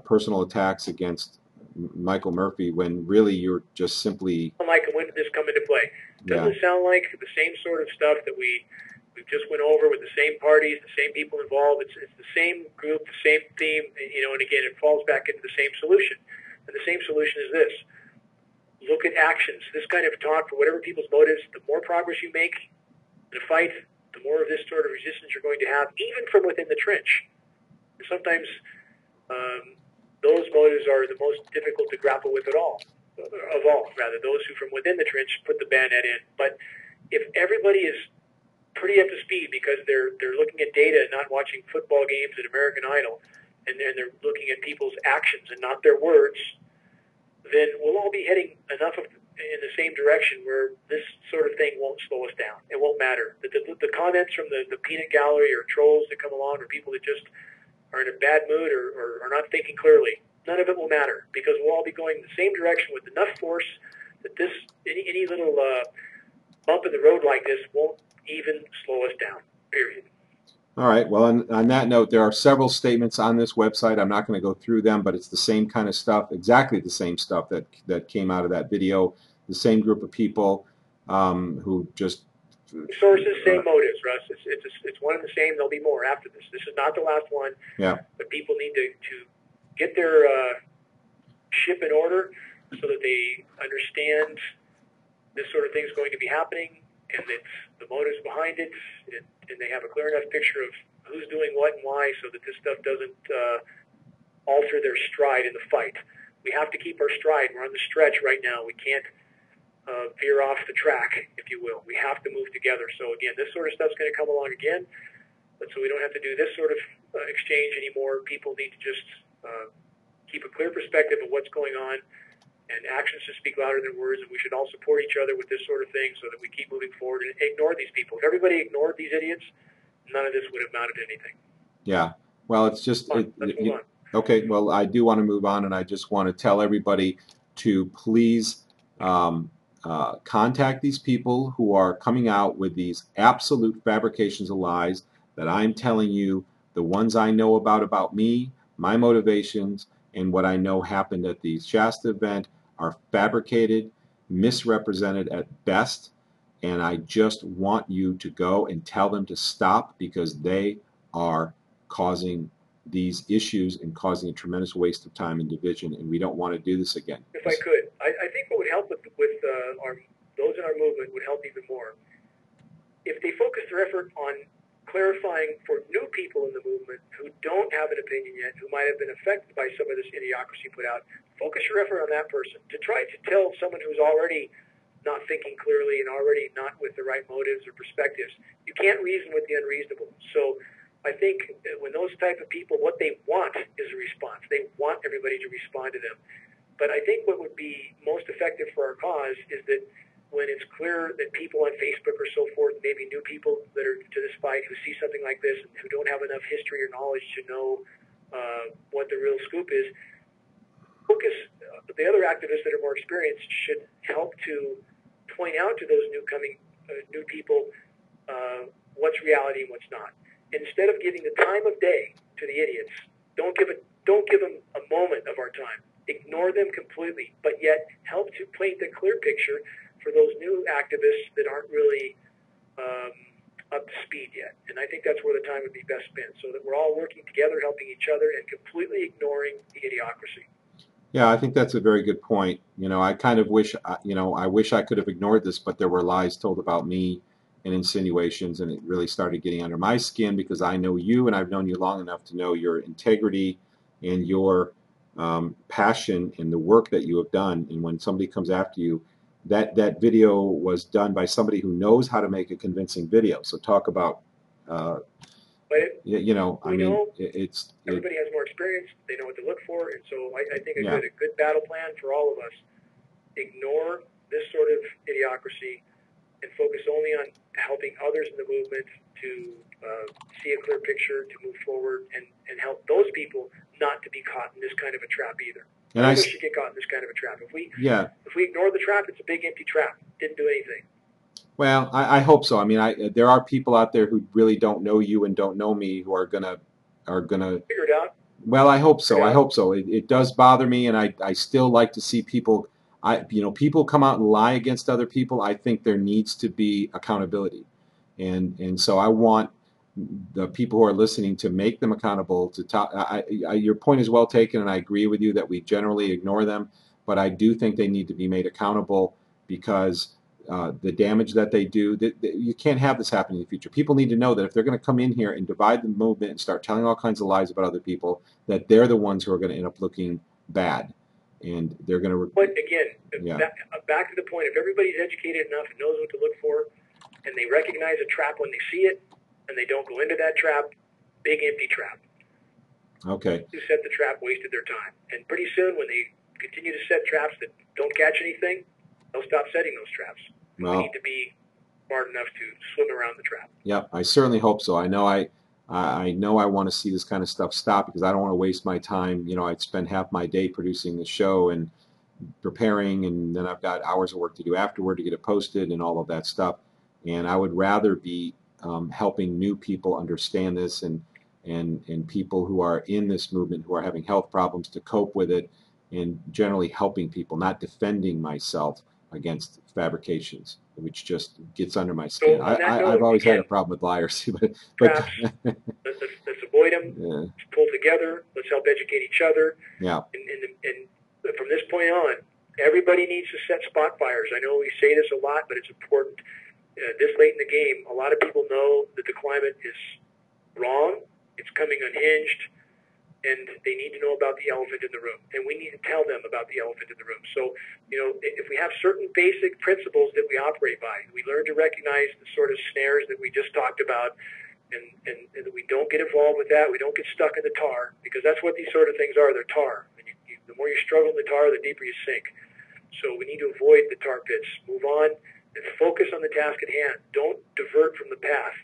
personal attacks against Michael Murphy, when really you're just simply... Michael, when did this come into play? Doesn't it sound like the same sort of stuff that we just went over with the same parties, the same people involved? It's the same group, the same theme, and again, it falls back into the same solution. And the same solution is this. look at actions. This kind of talk, for whatever people's motives, the more progress you make in a fight, the more of this sort of resistance you're going to have, even from within the trench. And sometimes those motives are the most difficult to grapple with those who from within the trench put the bayonet in. But if everybody is pretty up to speed because they're looking at data and not watching football games and American Idol, and they're looking at people's actions and not their words, then we'll all be heading enough in the same direction where this sort of thing won't slow us down. It won't matter. The comments from the peanut gallery or trolls that come along, or people that just are in a bad mood or are not thinking clearly, none of it will matter, because we'll all be going the same direction with enough force that any little bump in the road like this won't even slow us down, period. All right. Well, on that note, there are several statements on this website. I'm not going to go through them, but it's the same kind of stuff, exactly the same stuff that came out of that video. The same group of people who just sources, same motives, Russ. It's one and the same. There'll be more after this. This is not the last one. Yeah. But people need to get their ship in order so that they understand this sort of thing is going to be happening, and it's the motives behind it, and they have a clear enough picture of who's doing what and why, so that this stuff doesn't alter their stride in the fight. We have to keep our stride. We're on the stretch right now. We can't veer off the track, if you will. We have to move together. So again, this sort of stuff's going to come along again, but so we don't have to do this sort of exchange anymore. People need to just keep a clear perspective of what's going on, and actions should speak louder than words, and we should all support each other with this sort of thing so that we keep moving forward and ignore these people. If everybody ignored these idiots, none of this would have amounted to anything. Yeah. Well, it's just... Let's move on. Okay. Well, I do want to move on, and I just want to tell everybody to please contact these people who are coming out with these absolute fabrications of lies that I'm telling you, the ones I know about me, my motivations, and what I know happened at the Shasta event are fabricated, misrepresented at best, and I just want you to go and tell them to stop, because they are causing these issues and causing a tremendous waste of time and division, and we don't want to do this again. If I could, I think what would help with those in our movement would help even more if they focus their effort on clarifying for new people in the movement who don't have an opinion yet, who might have been affected by some of this idiocracy put out. Focus your effort on that person to try to tell someone who's already not thinking clearly and already not with the right motives or perspectives. You can't reason with the unreasonable. So I think when those type of people, what they want is a response. They want everybody to respond to them. But I think what would be most effective for our cause is that when it's clear that people on Facebook or so forth, maybe new people that are to this fight who see something like this and who don't have enough history or knowledge to know what the real scoop is, focus. The other activists that are more experienced should help to point out to those new people what's reality and what's not. Instead of giving the time of day to the idiots, don't give them a moment of our time. Ignore them completely, but yet help to paint the clear picture for those new activists that aren't really up to speed yet. And I think that's where the time would be best spent, so that we're all working together, helping each other, and completely ignoring the idiocracy. Yeah, I think that's a very good point. You know, I kind of wish, I wish I could have ignored this, but there were lies told about me and insinuations, and it really started getting under my skin, because I know you, and I've known you long enough to know your integrity and your passion and the work that you have done. And when somebody comes after you, that video was done by somebody who knows how to make a convincing video. So talk about, everybody has more experience. They know what to look for, and so I think a good battle plan for all of us. Ignore this sort of idiocracy and focus only on helping others in the movement to see a clear picture, to move forward, and help those people not to be caught in this kind of a trap either. And I wish you get caught in this kind of a trap. If we ignore the trap, it's a big empty trap. Didn't do anything. Well, I hope so. I mean, there are people out there who really don't know you and don't know me who are gonna figure it out. Well, I hope so. I hope so. It does bother me, and I still like to see people. People come out and lie against other people. I think there needs to be accountability, and so I want the people who are listening to make them accountable. To talk. Your point is well taken, and I agree with you that we generally ignore them. but I do think they need to be made accountable because the damage that they do, you can't have this happen in the future. People need to know that if they're going to come in here and divide the movement and start telling all kinds of lies about other people, that they're the ones who are going to end up looking bad. And they're going to... But again, back to the point, if everybody's educated enough and knows what to look for, and they recognize a trap when they see it, and they don't go into that trap, big empty trap. Okay. Who set the trap wasted their time. And pretty soon, when they continue to set traps that don't catch anything, they'll stop setting those traps. Well, we need to be smart enough to swim around the trap. Yeah, I certainly hope so. I know I want to see this kind of stuff stop because I don't want to waste my time. You know, I'd spend half my day producing the show and preparing, and then I've got hours of work to do afterward to get it posted and all of that stuff. And I would rather be helping new people understand this and people who are in this movement who are having health problems to cope with it, and generally helping people, not defending myself against fabrications, which just gets under my skin. So I've always had a problem with liars. but traps, let's avoid them. Yeah. Let's pull together. Let's help educate each other. Yeah. And from this point on, everybody needs to set spot fires. I know we say this a lot, but it's important. This late in the game, a lot of people know that the climate is wrong. It's coming unhinged. And they need to know about the elephant in the room. And we need to tell them about the elephant in the room. So, you know, if we have certain basic principles that we operate by, we learn to recognize the sort of snares that we just talked about, and we don't get involved with that. We don't get stuck in the tar, because that's what these sort of things are. They're tar. And the more you struggle in the tar, the deeper you sink. So we need to avoid the tar pits. Move on and focus on the task at hand. Don't divert from the path.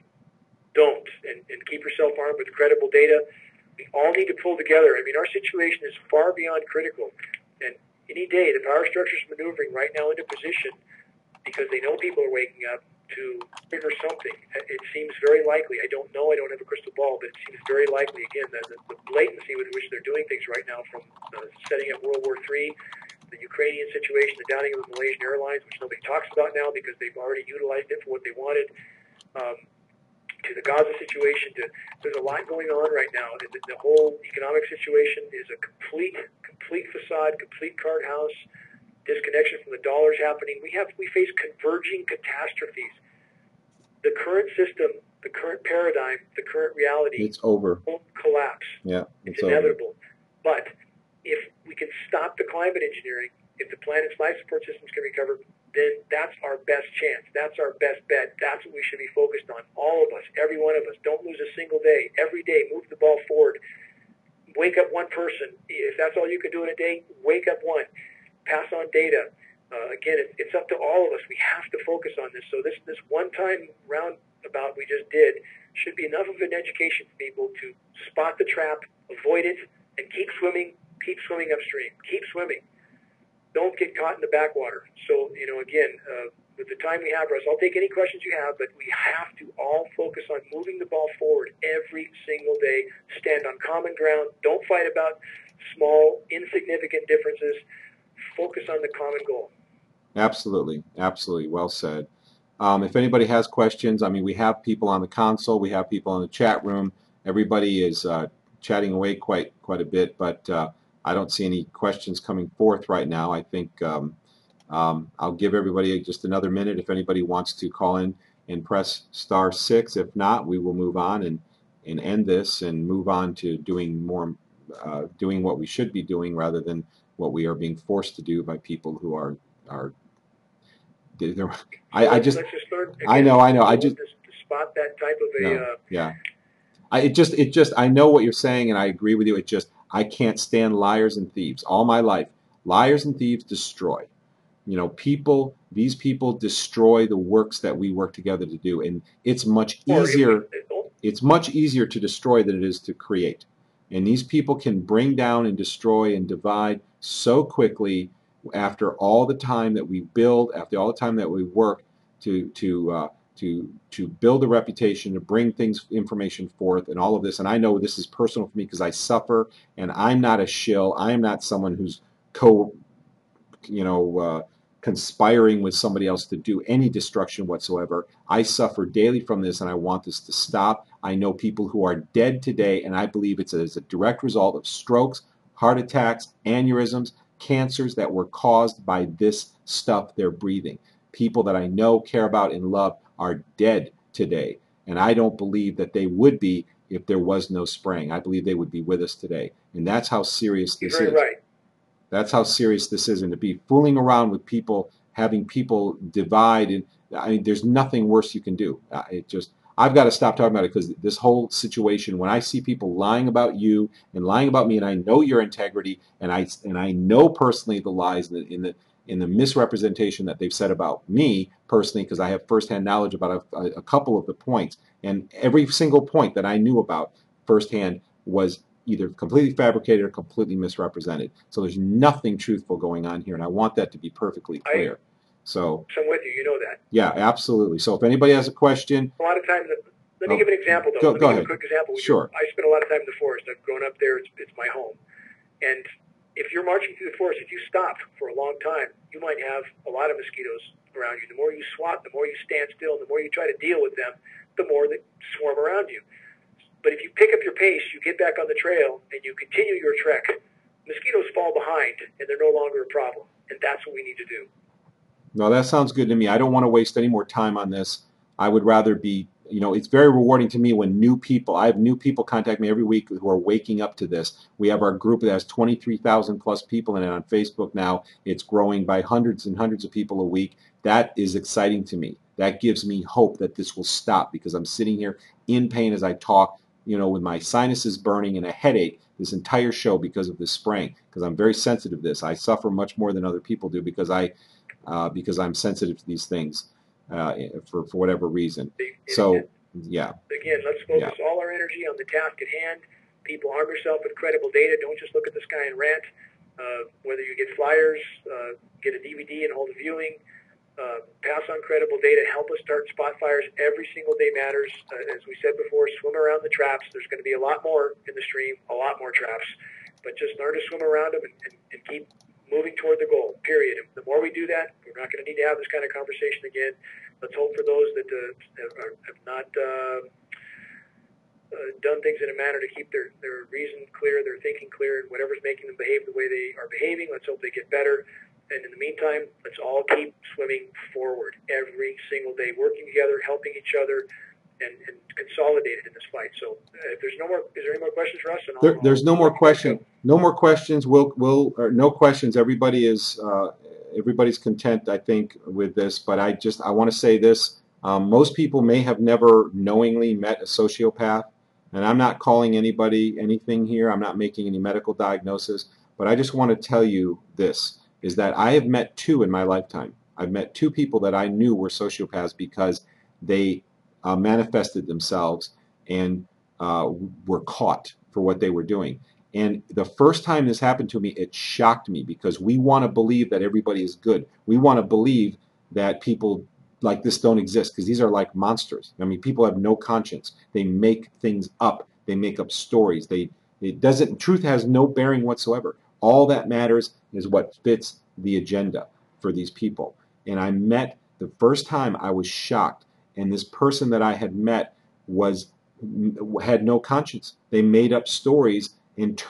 Don't. And keep yourself armed with credible data. We all need to pull together. I mean, our situation is far beyond critical. And any day, the power structure is maneuvering right now into position because they know people are waking up to trigger something. It seems very likely. I don't know. I don't have a crystal ball, but it seems very likely, again, that the blatancy with which they're doing things right now, from setting up World War III, the Ukrainian situation, the downing of the Malaysian Airlines, which nobody talks about now because they've already utilized it for what they wanted, to the Gaza situation. There's a lot going on right now. The whole economic situation is a complete facade, complete card house, disconnection from the dollars happening. We face converging catastrophes. The current system, the current paradigm, the current reality, it's over. Won't collapse. Yeah, it's inevitable. But if we can stop the climate engineering, if the planet's life support systems can recover, then that's our best chance. That's our best bet. That's what we should be focused on. All of us, every one of us. Don't lose a single day. Every day, move the ball forward. Wake up one person. If that's all you can do in a day, wake up one. Pass on data. Again, it's up to all of us. We have to focus on this. So this one-time roundabout we just did should be enough of an education for people to spot the trap, avoid it, and keep swimming upstream. Keep swimming. Don't get caught in the backwater. So, you know, again, with the time we have, Russ, I'll take any questions you have, but we have to all focus on moving the ball forward every single day. Stand on common ground. Don't fight about small, insignificant differences. Focus on the common goal. Absolutely. Absolutely. Well said. If anybody has questions, I mean, we have people on the console. We have people in the chat room. Everybody is chatting away quite a bit, but I don't see any questions coming forth right now. I think I'll give everybody just another minute if anybody wants to call in and press *6. If not, we will move on and end this and move on to doing more, doing what we should be doing rather than what we are being forced to do by people who are. I just start again. I know. I just to spot that type of yeah. I know what you're saying, and I agree with you. It just, I can't stand liars and thieves. All my life, liars and thieves destroy. You know, these people destroy the works that we work together to do, and it's much easier. It's much easier to destroy than it is to create. And these people can bring down and destroy and divide so quickly after all the time that we build, after all the time that we work to build a reputation, to bring information forth, and all of this. And I know this is personal for me because I suffer, and I'm not a shill. I am not someone who's conspiring with somebody else to do any destruction whatsoever. I suffer daily from this, and I want this to stop. I know people who are dead today, and I believe it's as a direct result of strokes, heart attacks, aneurysms, cancers that were caused by this stuff they're breathing. People that I know, care about, and love are dead today. And I don't believe that they would be if there was no spraying. I believe they would be with us today. And that's how serious this is. Right. That's how serious this is. And to be fooling around with people, having people divide, and I mean, there's nothing worse you can do. I've got to stop talking about it, because this whole situation, when I see people lying about you and lying about me, and I know your integrity, and I know personally the lies in the misrepresentation that they've said about me personally, because I have firsthand knowledge about a couple of the points, and every single point that I knew about firsthand was either completely fabricated or completely misrepresented. So there's nothing truthful going on here, and I want that to be perfectly clear. So I'm with you. You know that. Yeah, absolutely. So if anybody has a question, a lot of times, let me give an example though. Go ahead. Give a quick example. Sure. I spend a lot of time in the forest. I've grown up there. It's my home. And if you're marching through the forest, if you stop for a long time, you might have a lot of mosquitoes around you. The more you swat, the more you stand still, the more you try to deal with them, the more they swarm around you. But if you pick up your pace, you get back on the trail, and you continue your trek, mosquitoes fall behind, and they're no longer a problem. And that's what we need to do. No, that sounds good to me. I don't want to waste any more time on this. I would rather be, it's very rewarding to me when I have new people contact me every week who are waking up to this. We have our group that has 23,000 plus people in it on Facebook now. It's growing by hundreds and hundreds of people a week. That is exciting to me. That gives me hope that this will stop, because I'm sitting here in pain as I talk, with my sinuses burning and a headache this entire show because of this spraying, because I'm very sensitive to this. I suffer much more than other people do because I'm sensitive to these things for whatever reason. So, yeah. Again, let's focus all our energy on the task at hand. People, arm yourself with credible data. Don't just look at the sky and rant. Whether you get flyers, get a DVD and hold a viewing, pass on credible data. Help us start spot fires. Every single day matters. As we said before, swim around the traps. There's going to be a lot more in the stream, a lot more traps. But just learn to swim around them and keep moving toward the goal, period. And the more we do that, we're not going to need to have this kind of conversation again. Let's hope for those that have not done things in a manner to keep their reason clear, their thinking clear, and whatever's making them behave the way they are behaving, let's hope they get better. And in the meantime, let's all keep swimming forward every single day, working together, helping each other, and consolidated in this fight. So if there's no more, is there any more questions, Russ? There's no more questions. No more questions. No questions. Everybody's content, I think, with this. But I want to say this: most people may have never knowingly met a sociopath, and I'm not calling anybody anything here. I'm not making any medical diagnosis, but I just want to tell you this: is that I have met two in my lifetime. I've met two people that I knew were sociopaths because they manifested themselves and were caught for what they were doing. And the first time this happened to me, it shocked me, because we want to believe that everybody is good. We want to believe that people like this don't exist, because these are like monsters. I mean, people have no conscience. They make things up. They make up stories. Truth has no bearing whatsoever. All that matters is what fits the agenda for these people. And the first time I was shocked, and this person that I had met had no conscience. They made up stories and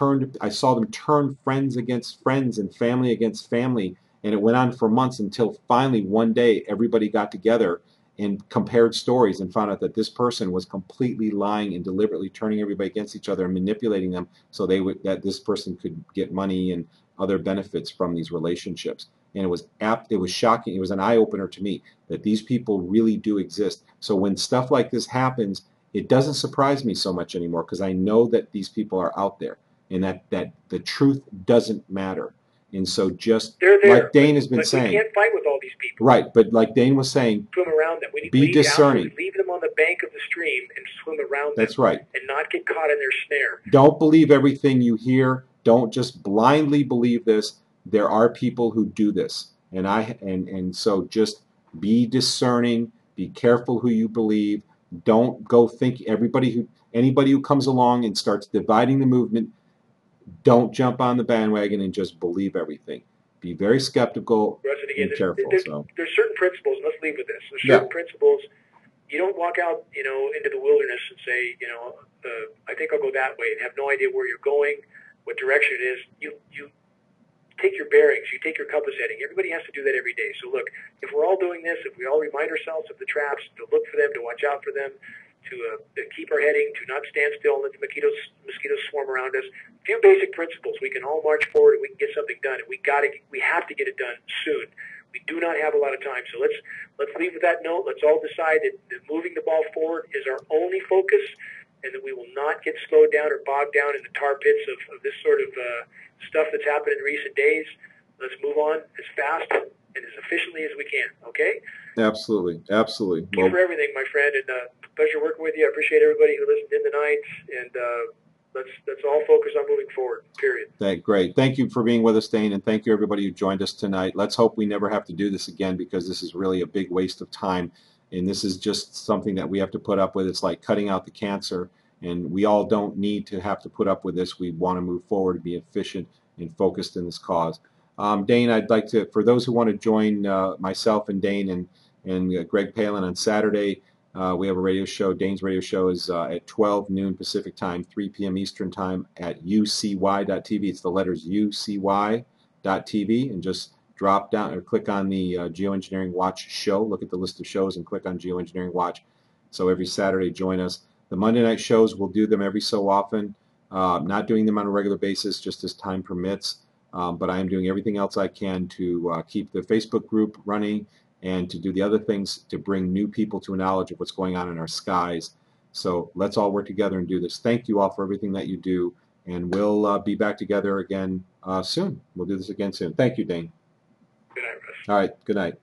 I saw them turn friends against friends and family against family, and it went on for months until finally one day everybody got together and compared stories and found out that this person was completely lying and deliberately turning everybody against each other and manipulating them so that this person could get money and other benefits from these relationships. And it was shocking. It was an eye-opener to me that these people really do exist. So when stuff like this happens, it doesn't surprise me so much anymore, because I know that these people are out there and that the truth doesn't matter. And so like Dane has been saying, we can't fight with all these people. Right, but like Dane was saying, swim around them. We be discerning. Leave them on the bank of the stream and swim around them. That's right. And not get caught in their snare. Don't believe everything you hear. Don't just blindly believe this. There are people who do this. And so just be discerning, be careful who you believe. Don't go think anybody who comes along and starts dividing the movement, don't jump on the bandwagon and just believe everything. Be very skeptical and careful. There's certain principles, and let's leave with this. There's certain principles. You don't walk out, into the wilderness and say, I think I'll go that way, and have no idea where you're going, what direction it is. You take your bearings, you take your compass heading. Everybody has to do that every day. So look, if we're all doing this, if we all remind ourselves of the traps, to look for them, to watch out for them, to keep our heading, to not stand still and let the mosquitoes swarm around us. A few basic principles. We can all march forward and we can get something done. And we have to get it done soon. We do not have a lot of time. So let's leave with that note. Let's all decide that moving the ball forward is our only focus, and that we will not get slowed down or bogged down in the tar pits of this sort of stuff that's happened in recent days. Let's move on as fast and as efficiently as we can. Okay? Absolutely, absolutely. Thank you for everything, my friend, and pleasure working with you. I appreciate everybody who listened in tonight, and let's all focus on moving forward, period. Great. Thank you for being with us, Dane, and thank you everybody who joined us tonight. Let's hope we never have to do this again, because this is really a big waste of time, and this is just something that we have to put up with. It's like cutting out the cancer, and we all don't need to have to put up with this. We want to move forward, be efficient, and focused in this cause. Dane, I'd like to, for those who want to join myself and Dane and Greg Palin on Saturday, we have a radio show. Dane's radio show is at 12 noon Pacific time, 3 p.m. Eastern time at ucy.tv. It's the letters ucy.tv, and just drop down or click on the Geoengineering Watch show. Look at the list of shows and click on Geoengineering Watch. So every Saturday, join us. The Monday night shows, we'll do them every so often. Not doing them on a regular basis, just as time permits. But I am doing everything else I can to keep the Facebook group running, and to do the other things to bring new people to a knowledge of what's going on in our skies. So let's all work together and do this. Thank you all for everything that you do, and we'll be back together again soon. We'll do this again soon. Thank you, Dane. Good night, Russ. All right, good night.